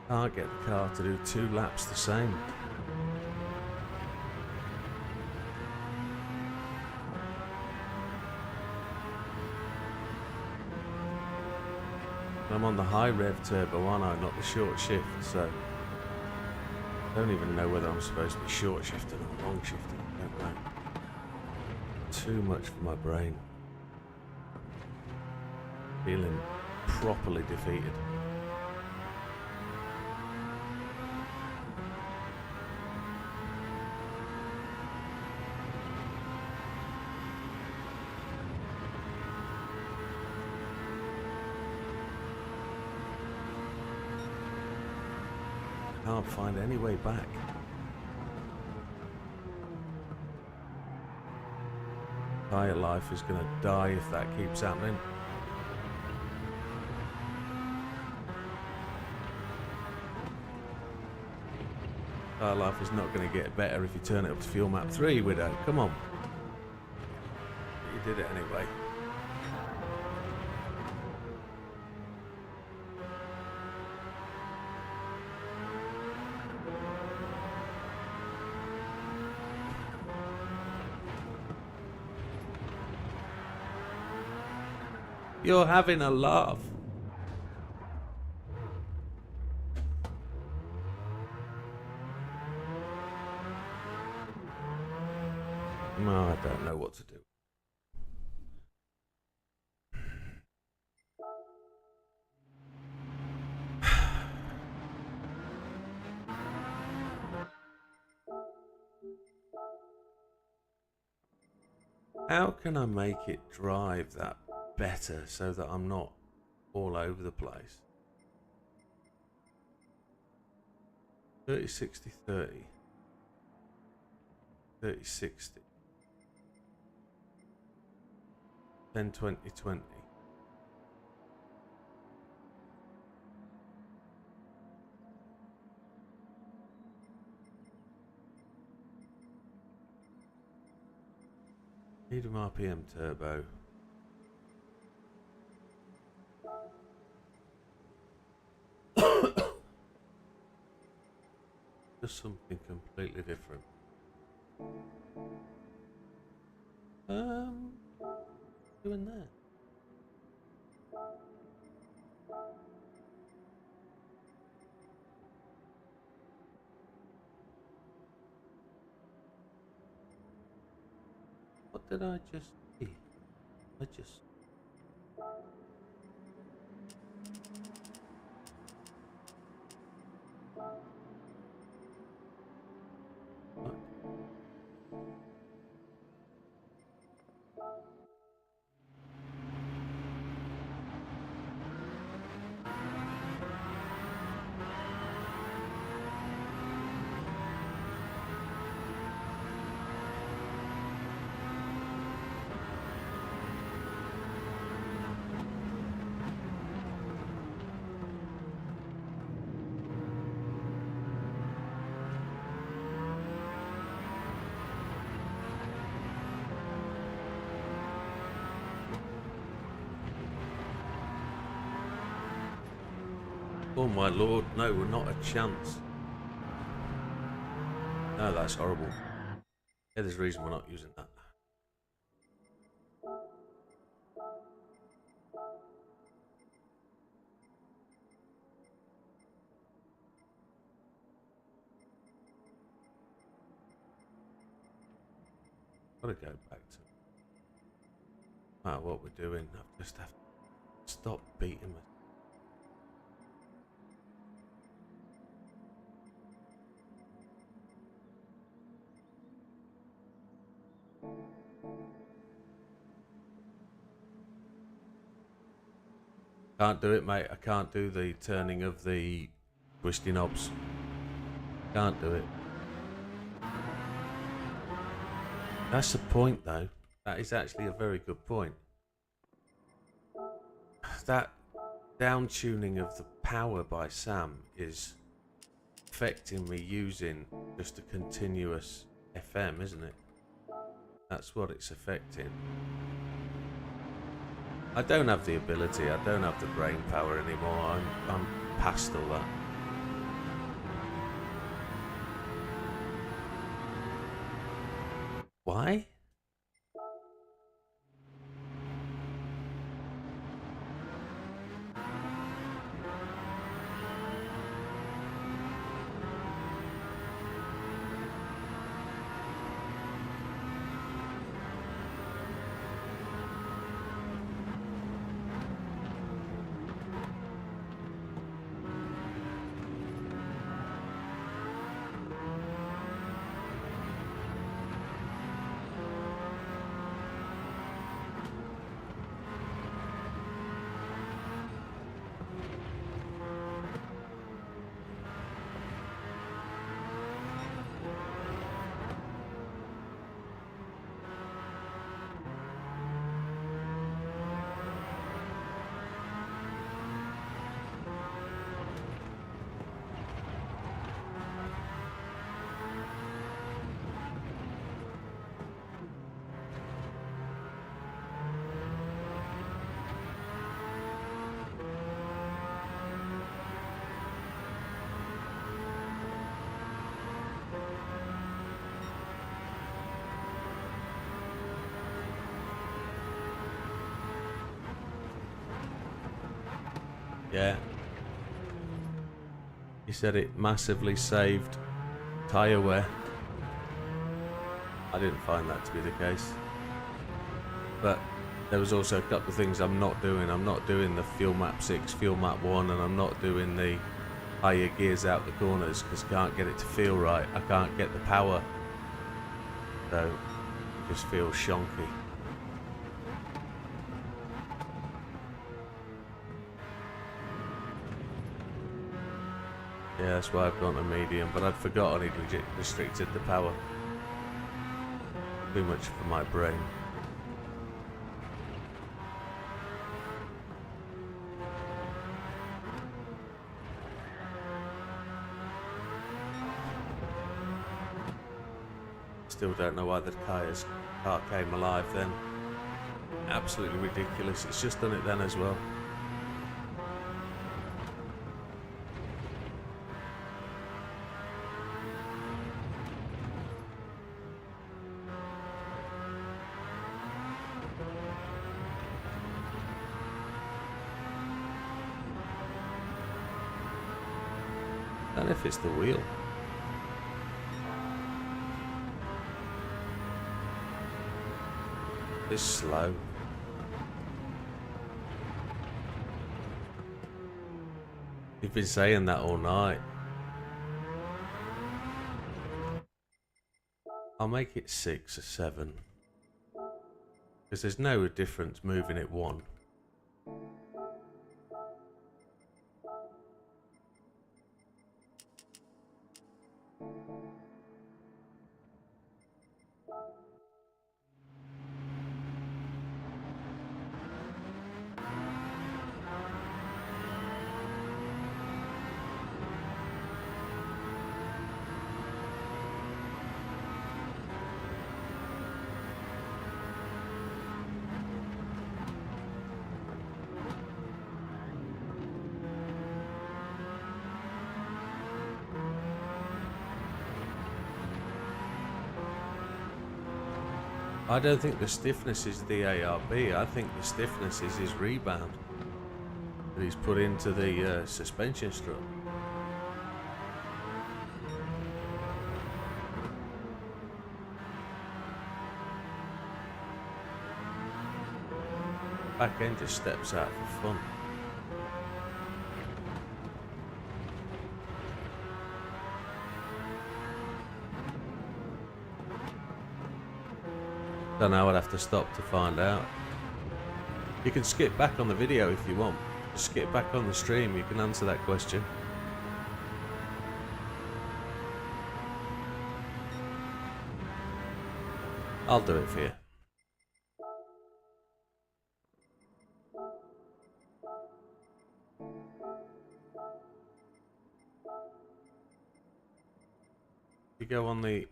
Can't get the car to do 2 laps the same. I'm on the high rev turbo, aren't I? Not the short shift, so I don't even know whether I'm supposed to be short shifting or long shifting. I don't know. Too much for my brain. Feeling properly defeated. Can't find any way back. Tyre life is going to die if that keeps happening. Car life is not going to get better if you turn it up to fuel map 3, Widow. Come on. You did it anyway. You're having a laugh. No, I don't know what to do. How can I make it drive that better so that I'm not all over the place? 30, 60, 30. 30, 60. 10, 20, 20. Medium RPM turbo. Just something completely different. Doing that. What did I just see? I just... What? Oh my lord, no, not a chance. No, that's horrible. Yeah, there's a reason we're not using that. Gotta go back to what we're doing. I just have to stop beating myself. Can't do it, mate. I can't do the turning of the twisty knobs. Can't do it. That's the point, though. That is actually a very good point. That down tuning of the power by Sam is affecting me using just a continuous FM, isn't it? That's what it's affecting. I don't have the ability, I don't have the brain power anymore. I'm past all that. Why? Yeah. He said it massively saved tyre wear. I didn't find that to be the case. But there was also a couple of things I'm not doing. I'm not doing the fuel map 6, fuel map 1, and I'm not doing the higher gears out the corners because I can't get it to feel right. I can't get the power. So it just feels shonky. Yeah, that's why I've gone to medium, but I'd forgotten he'd restricted the power. Too much for my brain. Still don't know why the car came alive then. Absolutely ridiculous. It's just done it then as well. I don't know if it's the wheel. It's slow. You've been saying that all night. I'll make it 6 or 7. Because there's no difference moving it 1. I don't think the stiffness is the ARB. I think the stiffness is his rebound that he's put into the suspension strut. Back end just steps out for fun. Don't know, I'd have to stop to find out. You can skip back on the video if you want. Just skip back on the stream, you can answer that question. I'll do it for you. You go on the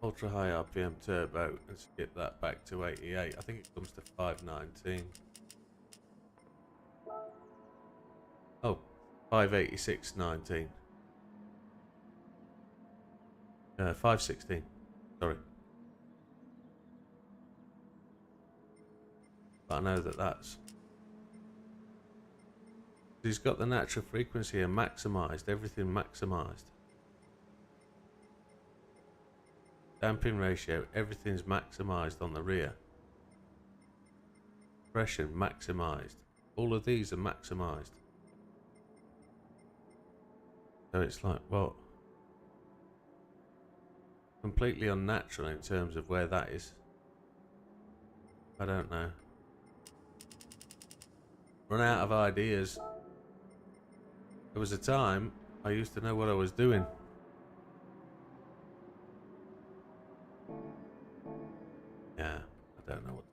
ultra high RPM turbo and skip that back to 88. I think it comes to 519. Oh, 586.19. 516. Sorry. But I know that's. He's got the natural frequency and maximised, everything maximised. Damping ratio, everything's maximised on the rear. Compression, maximised. All of these are maximised. So it's like, what? Completely unnatural in terms of where that is. I don't know. Run out of ideas. There was a time I used to know what I was doing. Yeah, I don't know what.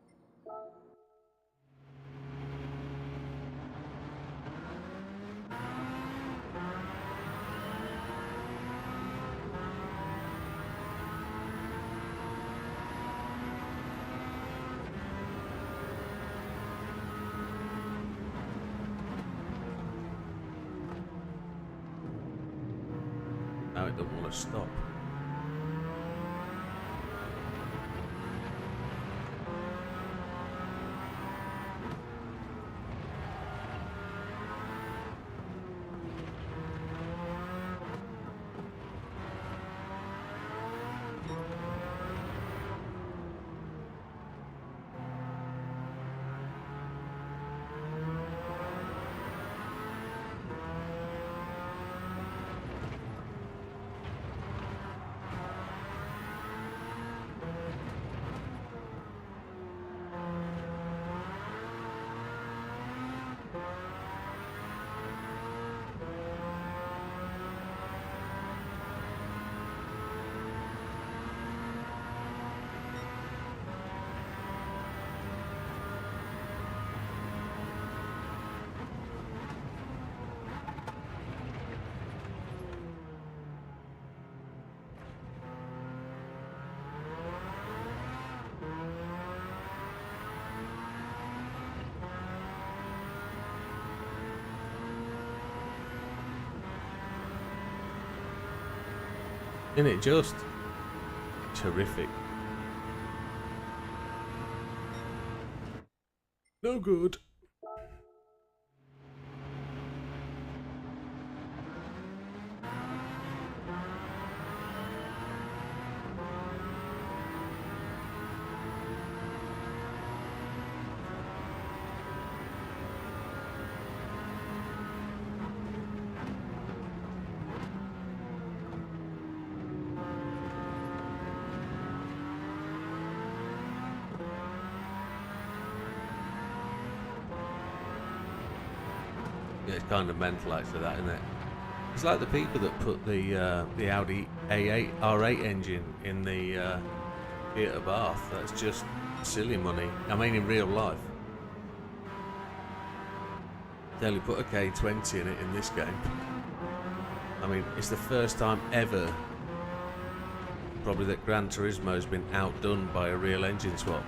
Now it doesn't want to stop. Isn't it just terrific? No good. Yeah, it's kind of mental actually, that, isn't it? It's like the people that put the Audi A8 R8 engine in the theatre bath. That's just silly money. I mean, in real life, they only put a K20 in it in this game. I mean, it's the first time ever, probably, that Gran Turismo has been outdone by a real engine swap.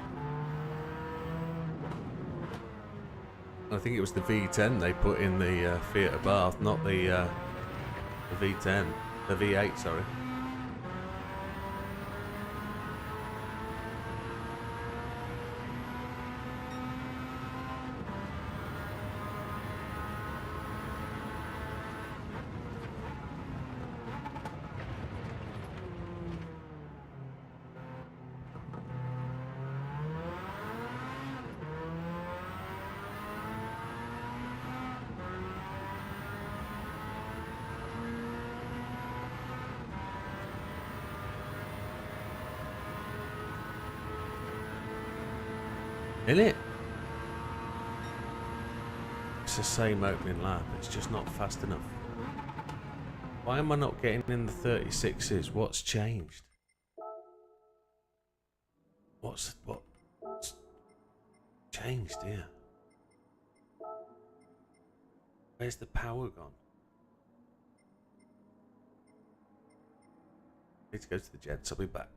I think it was the V10 they put in the theatre bath, not the V10, the V8, sorry. In it? It's the same opening lap, it's just not fast enough. Why am I not getting in the 36s? What's changed? What's changed here? Where's the power gone? Need to go to the jets, I'll be back.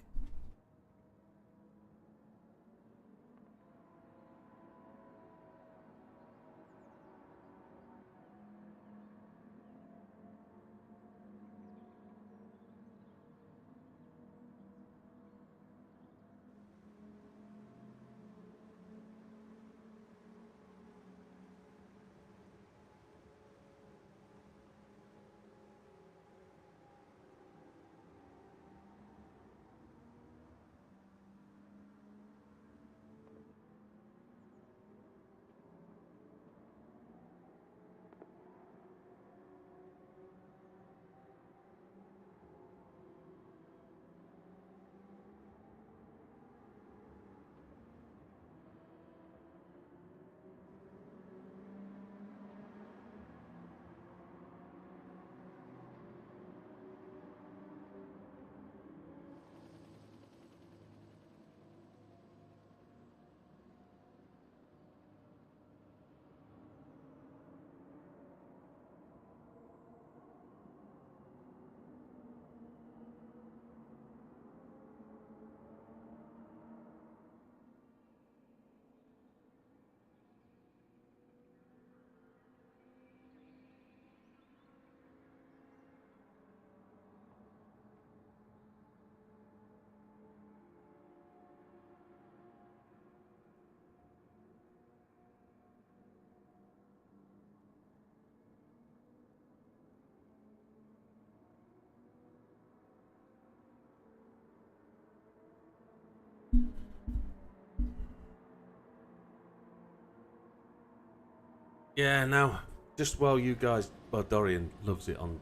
Yeah, now, just while you guys, well, Dorian loves it on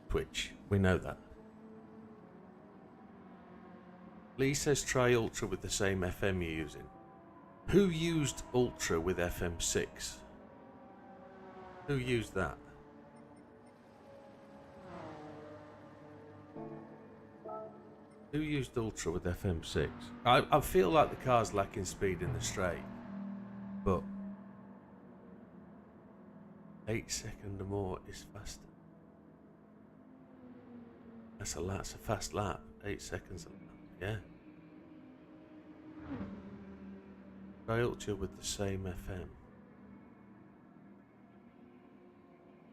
Twitch, we know that. Lee says try Ultra with the same FM you're using. Who used Ultra with FM6? Who used that? Who used Ultra with FM6? I feel like the car's lacking speed in the straight, but 8 seconds or more is faster. That's a fast lap. 8 seconds a lap, yeah. Try Ultra with the same FM.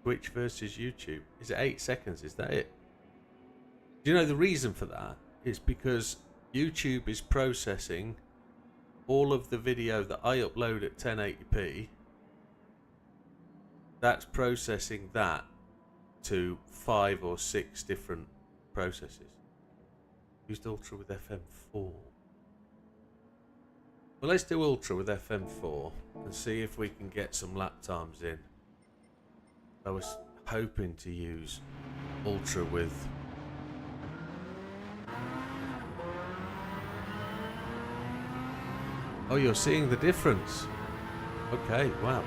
Twitch versus YouTube. Is it 8 seconds? Is that it? Do you know the reason for that? It's because YouTube is processing all of the video that I upload at 1080p. That's processing that to 5 or 6 different processes. Used Ultra with FM4. Well, let's do Ultra with FM4 and see if we can get some lap times in. I was hoping to use Ultra with... Oh, you're seeing the difference. Okay, wow.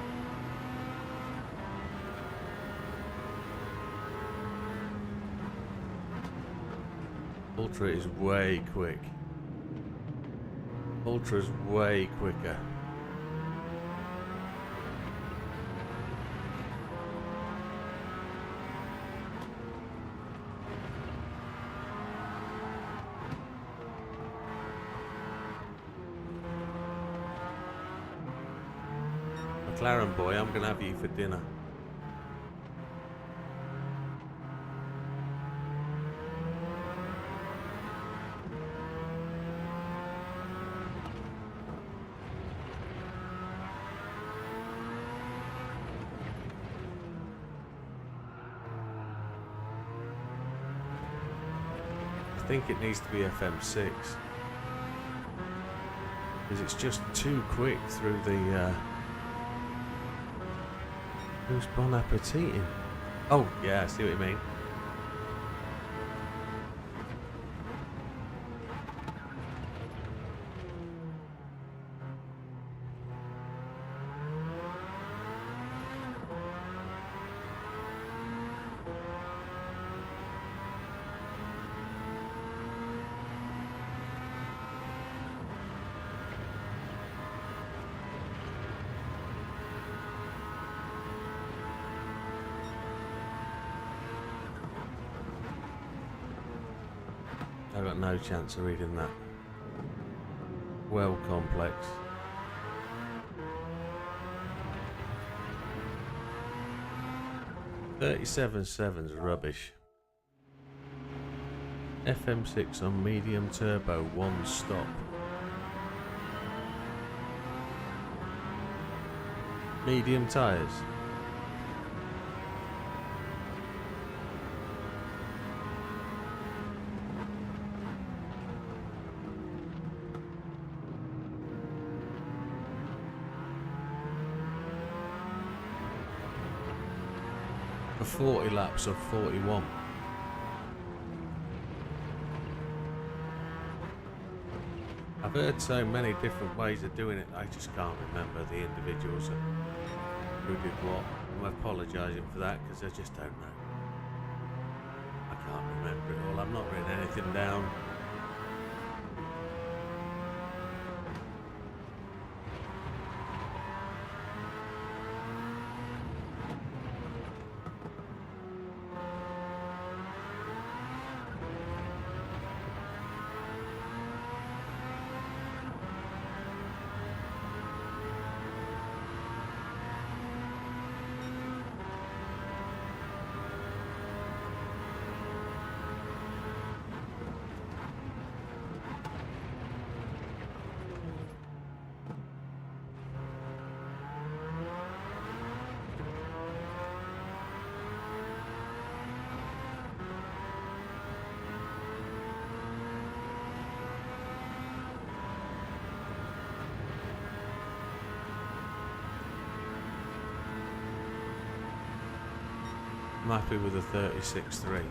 Ultra is way quick. Ultra is way quicker. McLaren boy, I'm gonna have you for dinner. I think it needs to be FM6 because it's just too quick through the who's Bon Appetit? Oh yeah, I see what you mean. I got no chance of reading that. Well complex. .37.7's rubbish. FM6 on medium turbo, 1 stop. Medium tyres. For 40 laps of 41. I've heard so many different ways of doing it, I just can't remember the individuals who did what. I'm apologising for that because I just don't know. I can't remember it all. I've not written anything down. I'm happy with a 36.3.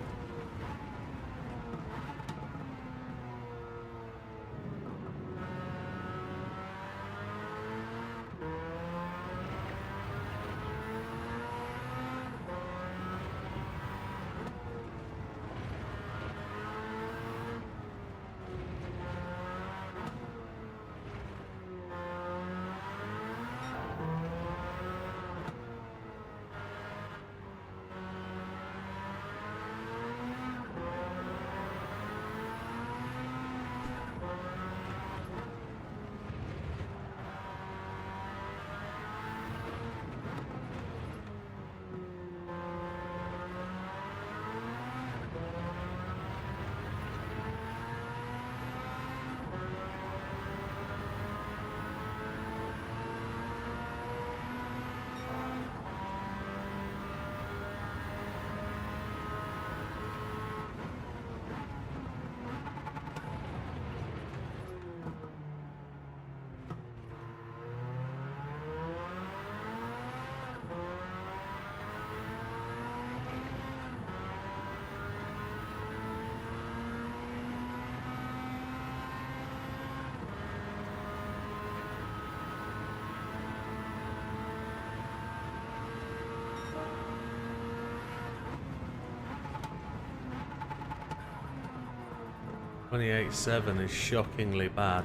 28.7 is shockingly bad.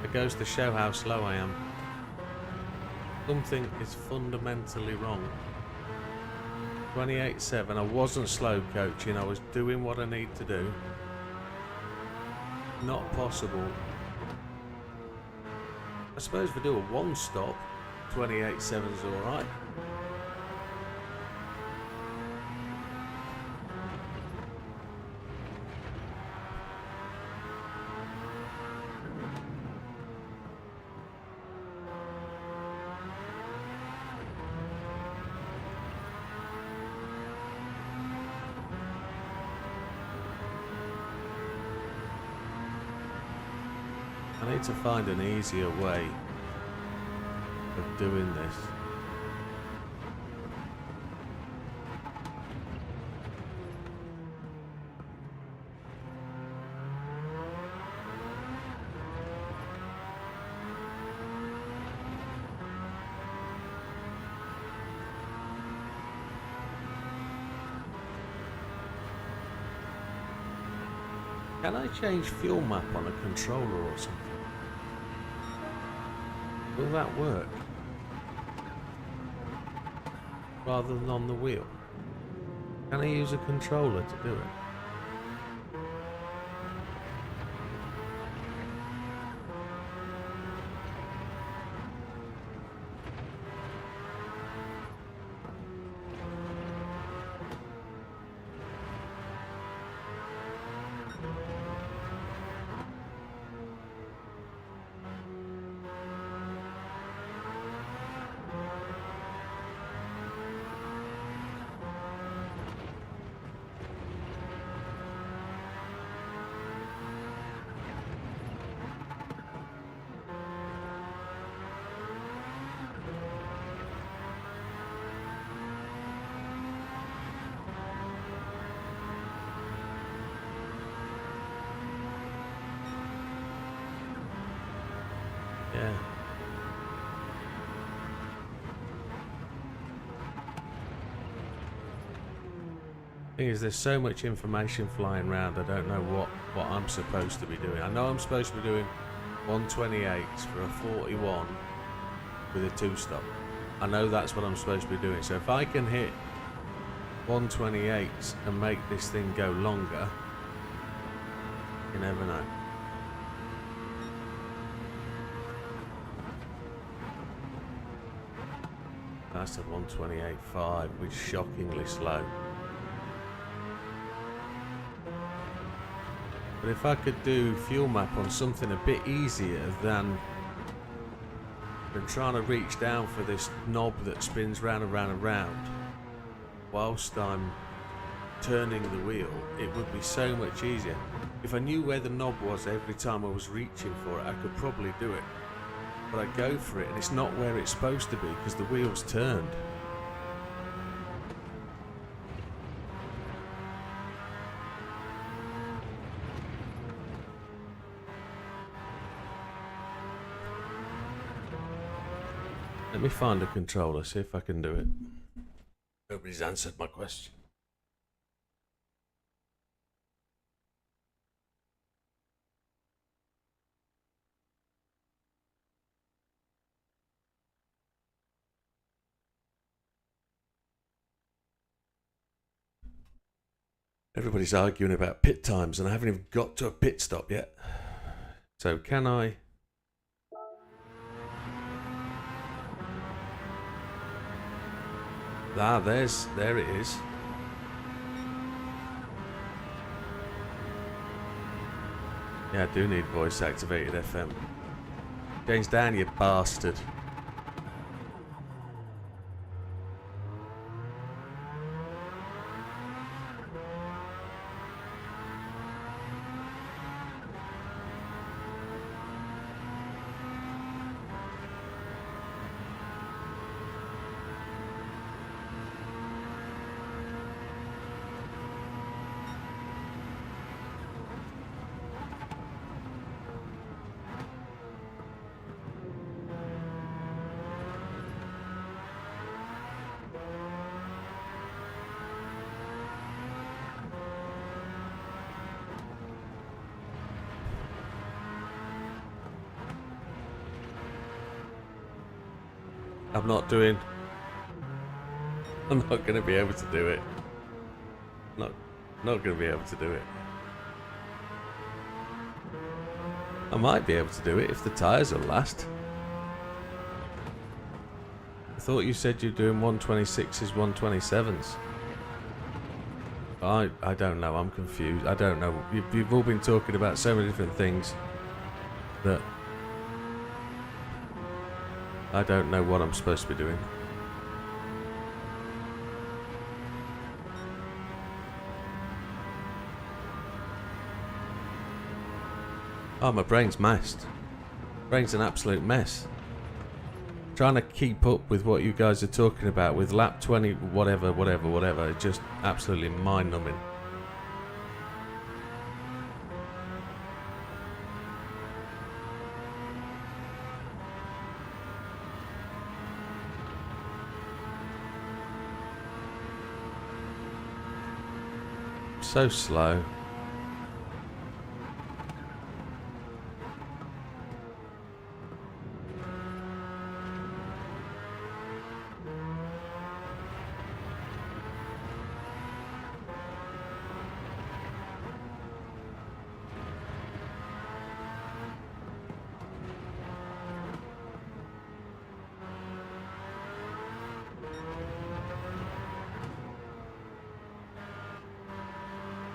It goes to show how slow I am. Something is fundamentally wrong. 28.7, I wasn't slow coaching, I was doing what I need to do. Not possible. I suppose if I do a one stop, 28.7 is alright. I need to find an easier way of doing this. Can I change fuel map on a controller or something? Will that work? Rather than on the wheel? Can I use a controller to do it? Yeah. Thing is, there's so much information flying around, I don't know what I'm supposed to be doing. I know I'm supposed to be doing 128s for a 41 with a two-stop. I know that's what I'm supposed to be doing. So if I can hit 128s and make this thing go longer, you never know. That's a 128.5, which is shockingly slow. But if I could do fuel map on something a bit easier than trying to reach down for this knob that spins round and round and round whilst I'm turning the wheel, it would be so much easier. If I knew where the knob was every time I was reaching for it, I could probably do it. But I go for it and it's not where it's supposed to be because the wheel's turned. Let me find a controller, see if I can do it. Nobody's answered my question. Everybody's arguing about pit times and I haven't even got to a pit stop yet. So can I... Ah, there it is. Yeah, I do need voice activated FM. James down, you bastard. I'm not going to be able to do it. Not going to be able to do it. I might be able to do it if the tyres will last. I thought you said you're doing 126s, 127s. I don't know. I'm confused. I don't know. You've all been talking about so many different things that I don't know what I'm supposed to be doing. Oh, my brain's messed. Brain's an absolute mess. Trying to keep up with what you guys are talking about with lap 20, whatever, it's just absolutely mind-numbing. So slow.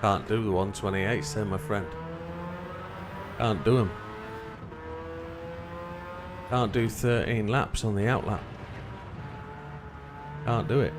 Can't do the 128s then, my friend. Can't do them. Can't do 13 laps on the outlap. Can't do it.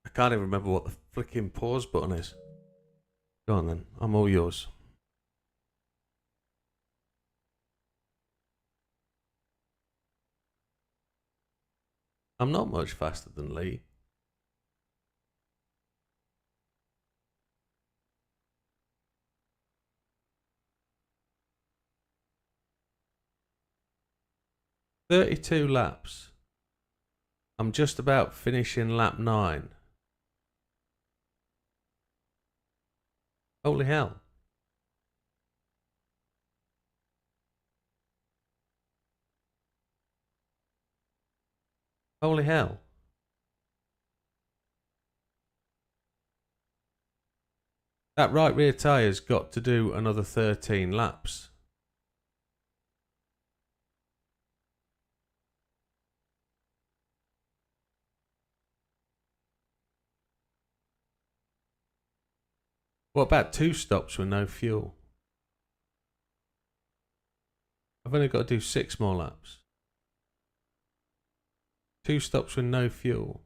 I can't even remember what the flicking pause button is. Go on then, I'm all yours. I'm not much faster than Lee. "32 laps. I'm just about finishing lap 9. Holy hell. Holy hell. That right rear tyre's got to do another 13 laps. What about 2 stops with no fuel? I've only got to do 6 more laps. 2 stops with no fuel.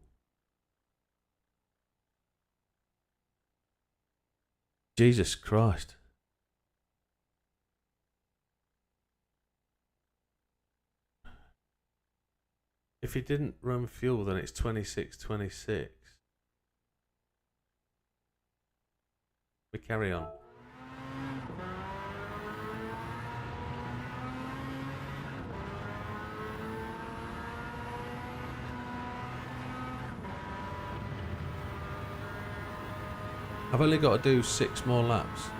Jesus Christ. If he didn't run fuel, then it's 26.26. We carry on. I've only got to do 6 more laps.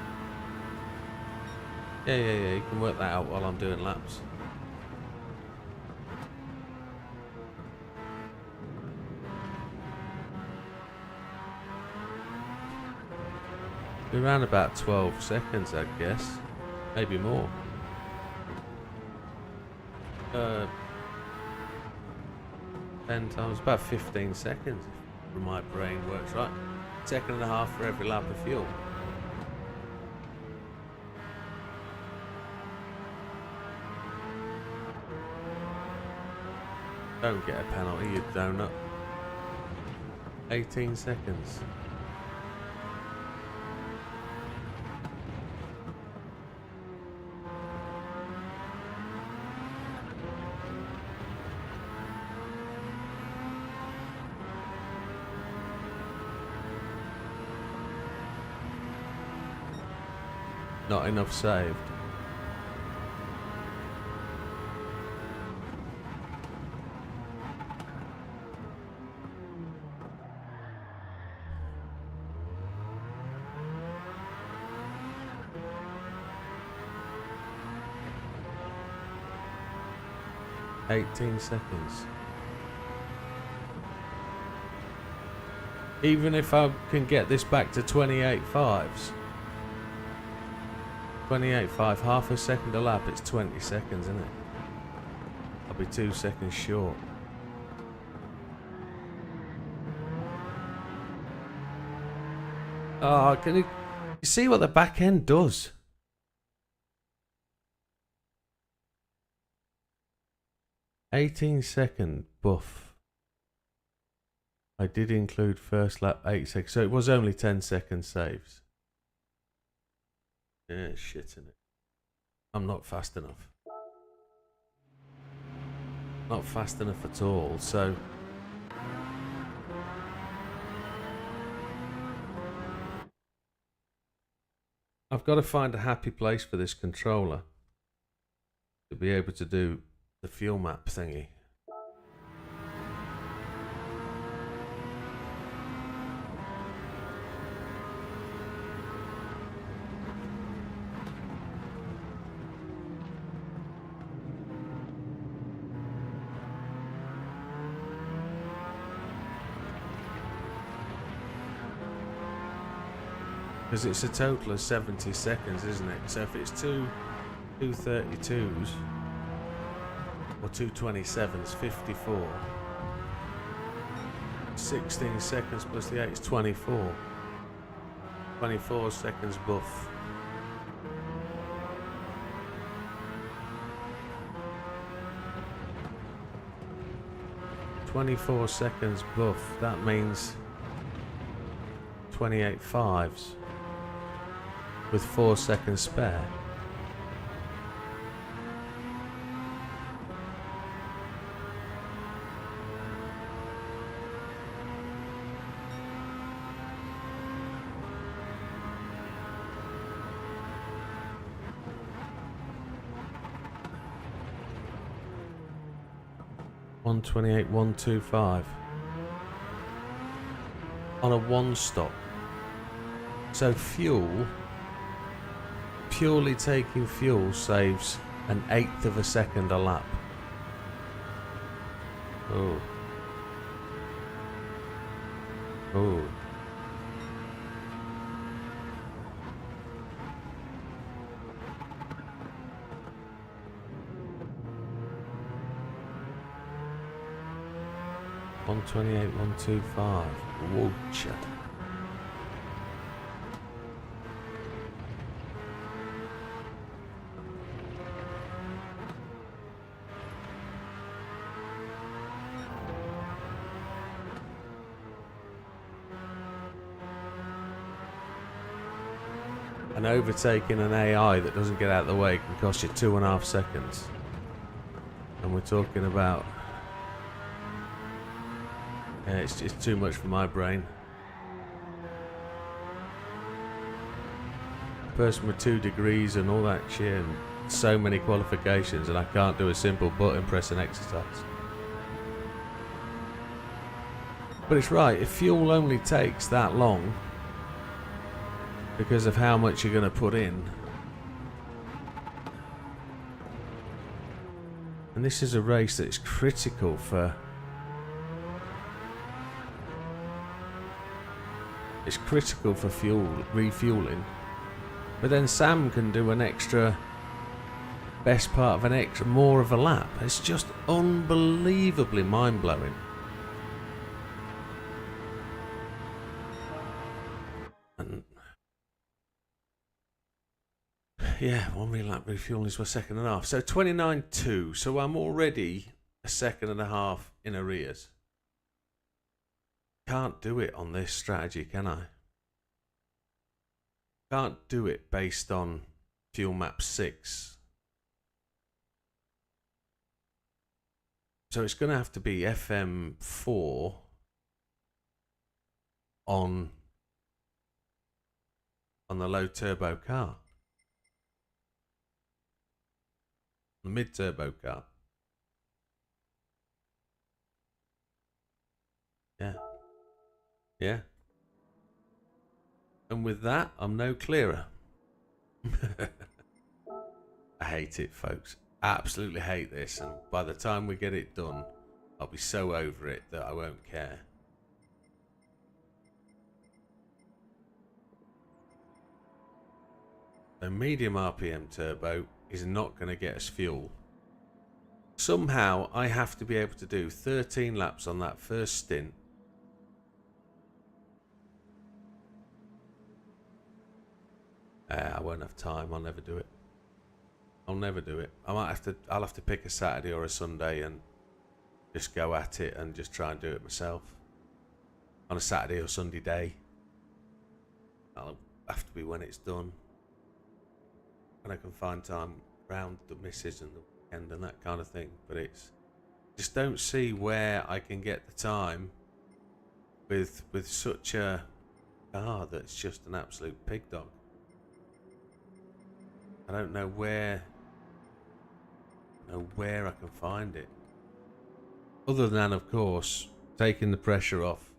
Yeah, you can work that out while I'm doing laps. Around about 12 seconds, I guess. Maybe more. 10 times, about 15 seconds, if my brain works right. 1.5 for every lap of fuel. Don't get a penalty, you donut. 18 seconds. Not enough saved. $18 seconds. Even if I can get this back to 28.5s. 28.5, half a second a lap, it's 20 seconds, isn't it? I'll be 2 seconds short. Oh, can you see what the back end does? $18 buff. I did include first lap 8 seconds, so it was only 10-second saves. Yeah, shit in it. I'm not fast enough. Not fast enough at all, so... I've got to find a happy place for this controller to be able to do the fuel map thingy. Because it's a total of 70 seconds, isn't it? So if it's two 232s or 227s, 54. 16 seconds plus the 8 is 24. 24 seconds buff. "24 seconds buff", that means 28 fives with 4 seconds spare. "128, 125" on a one stop. So fuel, purely taking fuel, saves 1/8 of a second a lap. Oh. Oh. "128, 125". Whoa. And overtaking an AI that doesn't get out of the way can cost you 2.5 seconds. And we're talking about... yeah, it's just too much for my brain. A person with 2 degrees and all that shit and so many qualifications, and I can't do a simple button pressing exercise. But it's right, if fuel only takes that long because of how much you're going to put in, and this is a race that's critical for... it's critical for fuel, refueling. But then Sam can do an extra, best part of an extra, more of a lap. It's just unbelievably mind-blowing. And yeah, 1 lap refueling is 1.5 seconds. So 29.2. So I'm already 1.5 seconds in arrears. Can't do it on this strategy, can I? Can't do it based on fuel map 6. So it's going to have to be FM4 on the low turbo car. The mid-turbo car. Yeah. Yeah. And with that, I'm no clearer. I hate it, folks. Absolutely hate this. And by the time we get it done, I'll be so over it that I won't care. So medium RPM turbo is not going to get us fuel. Somehow I have to be able to do 13 laps on that first stint. I won't have time. I'll never do it. I'll never do it. I'll have to pick a Saturday or a Sunday and just go at it and just try and do it myself. On a Saturday or Sunday day. That'll have to be when it's done. When I can find time around the missus and the weekend and that kind of thing. But it's just don't see where I can get the time with such a car that's just an absolute pig dog. I don't know where I can find it. Other than, of course, taking the pressure off,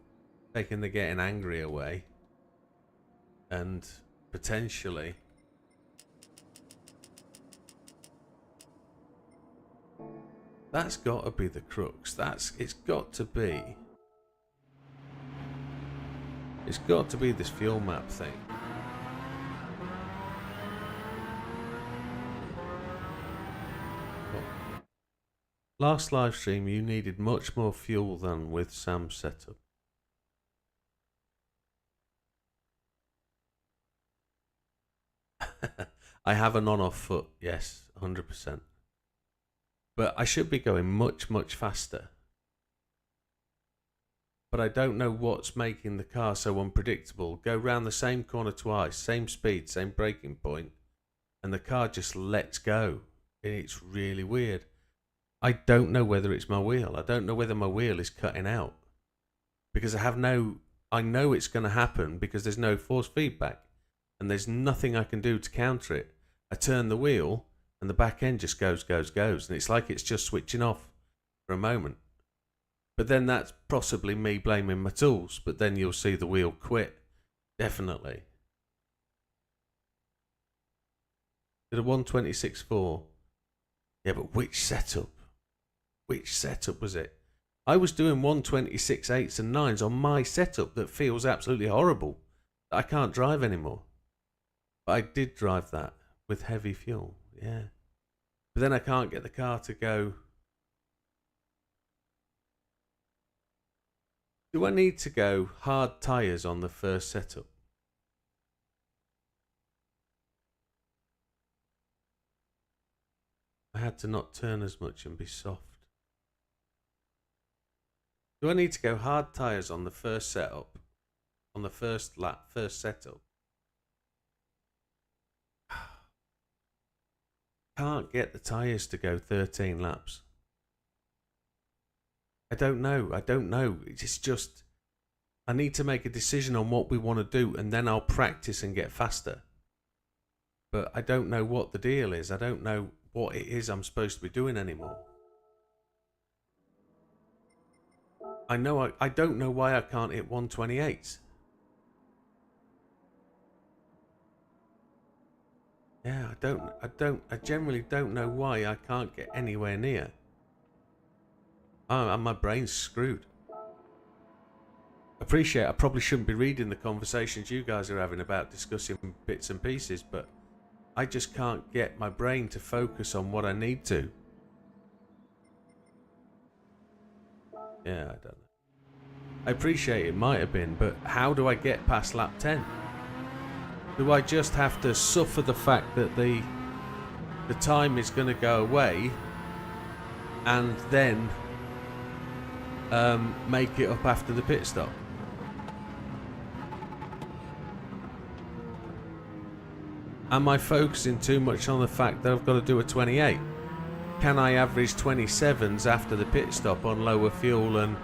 taking the getting angry away, and potentially that's got to be the crux. It's got to be this fuel map thing. Last live stream, you needed much more fuel than with Sam's setup. I have an on-off foot, yes, 100%. But I should be going much, much faster. But I don't know what's making the car so unpredictable. Go round the same corner twice, same speed, same braking point, and the car just lets go. It's really weird. I don't know whether it's my wheel. I don't know whether my wheel is cutting out. Because I know it's going to happen because there's no force feedback. And there's nothing I can do to counter it. I turn the wheel and the back end just goes. And it's like it's just switching off for a moment. But then that's possibly me blaming my tools. But then you'll see the wheel quit. Definitely. Did a 126.4. Yeah, but which setup? Which setup was it? I was doing 126.8s and 9s on my setup that feels absolutely horrible. That I can't drive anymore. But I did drive that with heavy fuel, yeah. But then I can't get the car to go. Do I need to go hard tyres on the first setup? I had to not turn as much and be soft. Do I need to go hard tyres on the first setup? On the first lap, first setup? Can't get the tyres to go 13 laps. I don't know. It's just, I need to make a decision on what we want to do and then I'll practice and get faster. But I don't know what the deal is. I don't know what it is I'm supposed to be doing anymore. I don't know why I can't hit 128s. Yeah, I generally don't know why I can't get anywhere near. Oh, my brain's screwed. I probably shouldn't be reading the conversations you guys are having about discussing bits and pieces, but I just can't get my brain to focus on what I need to. Yeah, I don't know. I appreciate it might have been, but how do I get past lap 10? Do I just have to suffer the fact that the time is going to go away and then make it up after the pit stop? Am I focusing too much on the fact that I've got to do a 28? Can I average 27s after the pit stop on lower fuel and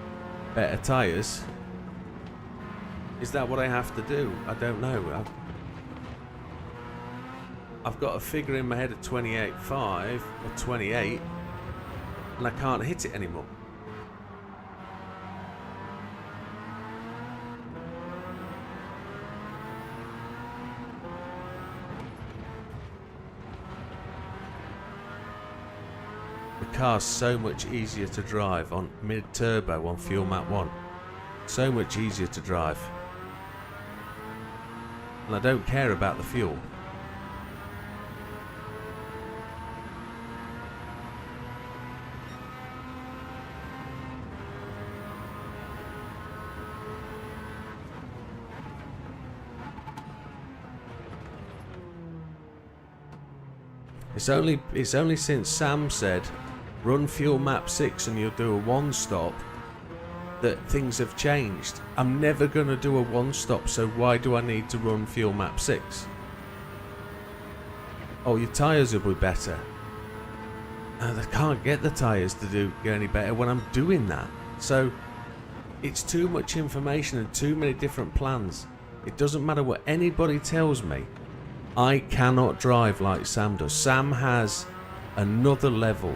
better tyres? Is that what I have to do? I don't know. I've got a figure in my head of 28.5 or 28, and I can't hit it anymore. The car's so much easier to drive on mid-turbo on Fuel Map 1. So much easier to drive. And I don't care about the fuel. It's only since Sam said run Fuel Map 6 and you'll do a one-stop that things have changed. I'm never going to do a one-stop, so why do I need to run Fuel Map 6? Oh, your tyres will be better. I can't get the tyres to do any better when I'm doing that. So it's too much information and too many different plans. It doesn't matter what anybody tells me. I cannot drive like Sam does. Sam has another level.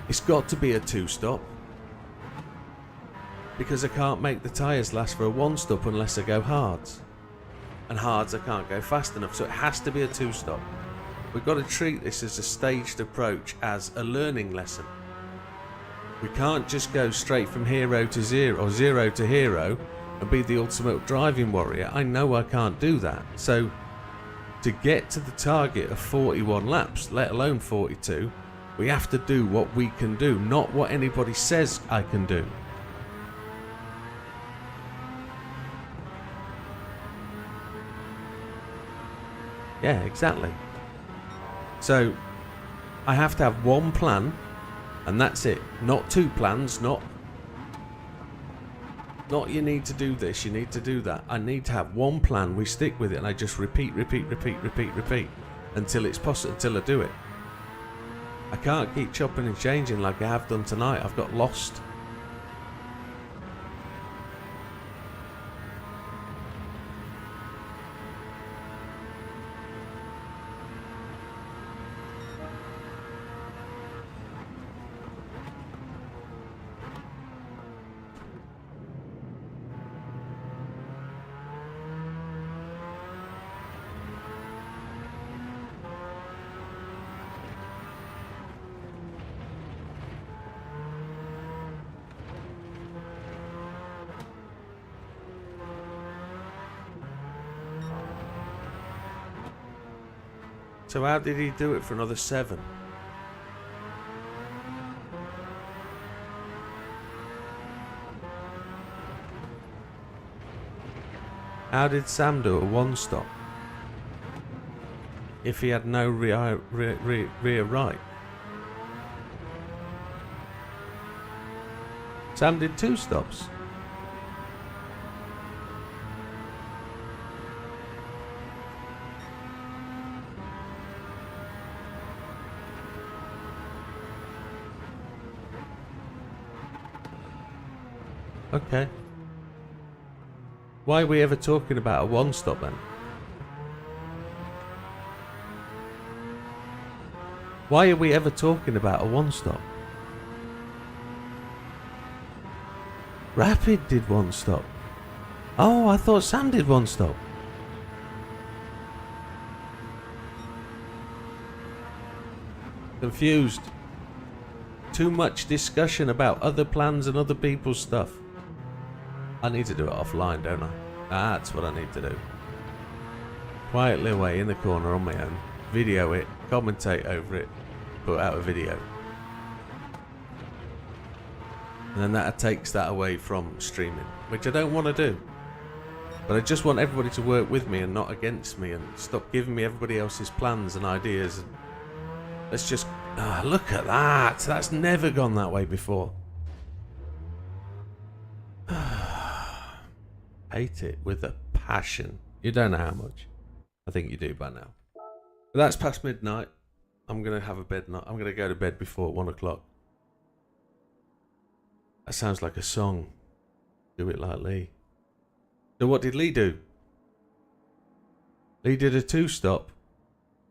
It's got to be a two-stop, because I can't make the tyres last for a one-stop unless I go hards, and hards I can't go fast enough, so it has to be a two-stop. We've got to treat this as a staged approach, as a learning lesson. We can't just go straight from hero to zero or zero to hero and be the ultimate driving warrior. I know I can't do that. So to get to the target of 41 laps, let alone 42, we have to do what we can do, not what anybody says I can do. Yeah, exactly. So I have to have one plan, and that's it. Not two plans, not you need to do this, you need to do that. I need to have one plan, we stick with it, and I just repeat until it's possible, until I do it. I can't keep chopping and changing like I have done tonight. I've got lost. So how did he do it for another 7? How did Sam do a one-stop if he had no rear right? Sam did 2 stops. Okay. Why are we ever talking about a one-stop then? Why are we ever talking about a one-stop? Rapid did one-stop. Oh, I thought Sam did one-stop. Confused. Too much discussion about other plans and other people's stuff. I need to do it offline, don't I? That's what I need to do. Quietly away in the corner on my own. Video it, commentate over it, put out a video. And then that takes that away from streaming, which I don't want to do. But I just want everybody to work with me and not against me, and stop giving me everybody else's plans and ideas. And let's just... look at that! That's never gone that way before. Hate it with a passion. You don't know how much. I think you do by now. But that's past midnight. I'm going to have a bed night. I'm going to go to bed before 1 o'clock. That sounds like a song. Do it like Lee. So what did Lee do? He did a 2-stop.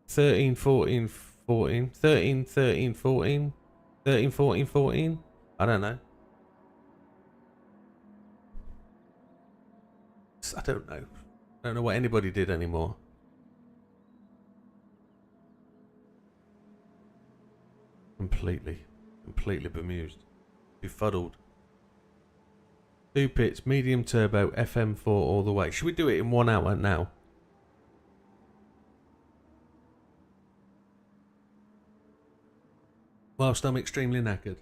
13, 14, 14. 13, 13, 14. 13, 14, 14. I don't know. I don't know. I don't know what anybody did anymore. Completely bemused. Befuddled. 2 pits, medium turbo, FM4 all the way. Should we do it in 1 hour now? Whilst I'm extremely knackered.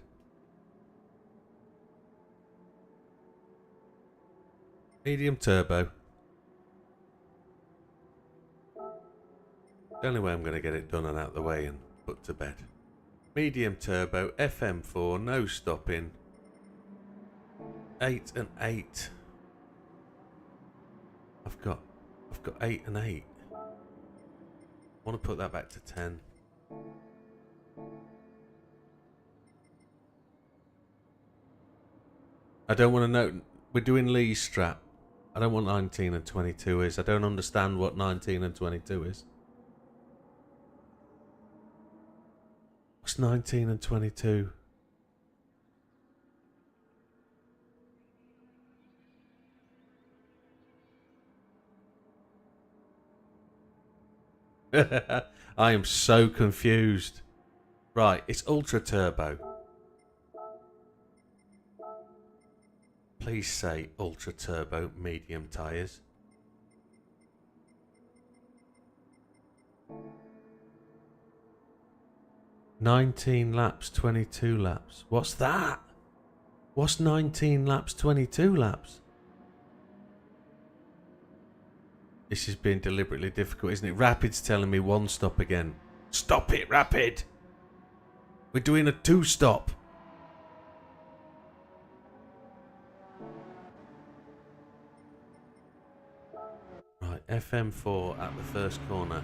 Medium turbo. The only way I'm going to get it done and out of the way and put to bed. Medium turbo, FM4, no stopping. 8 and 8. I've got 8 and 8. I want to put that back to 10. I don't want to know. We're doing Lee's strap. I don't want 19 and 22 is. I don't understand what 19 and 22 is. What's 19 and 22? I am so confused. Right, it's ultra turbo. Please say ultra turbo medium tyres. "19 laps, 22 laps." What's that? What's 19 laps, 22 laps? This has been deliberately difficult, isn't it? Rapid's telling me 1 stop again. Stop it, Rapid! We're doing a 2-stop. Right, FM4 at the first corner.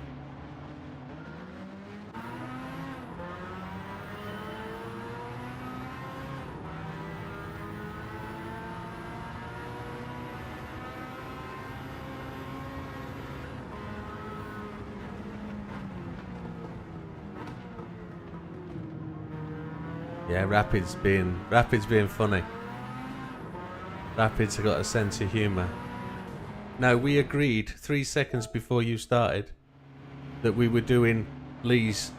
Yeah, Rapid's being funny. Rapid's got a sense of humour. Now, we agreed 3 seconds before you started that we were doing Lee's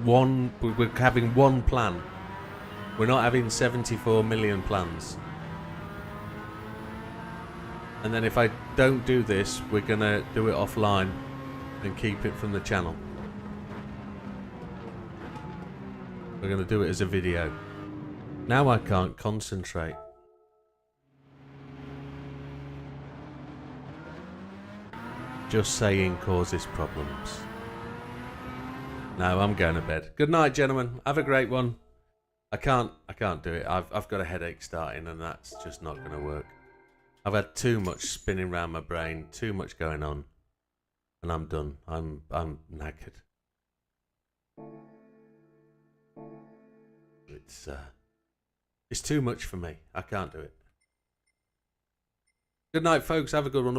one. We're having one plan. We're not having 74 million plans. And then if I don't do this, we're gonna do it offline and keep it from the channel. We're going to do it as a video. Now I can't concentrate. Just saying causes problems. No, I'm going to bed. Good night, gentlemen. Have a great one. I can't do it. I've got a headache starting, and that's just not going to work. I've had too much spinning around my brain, too much going on, and I'm done. I'm knackered. It's too much for me. I can't do it. Good night, folks. Have a good one.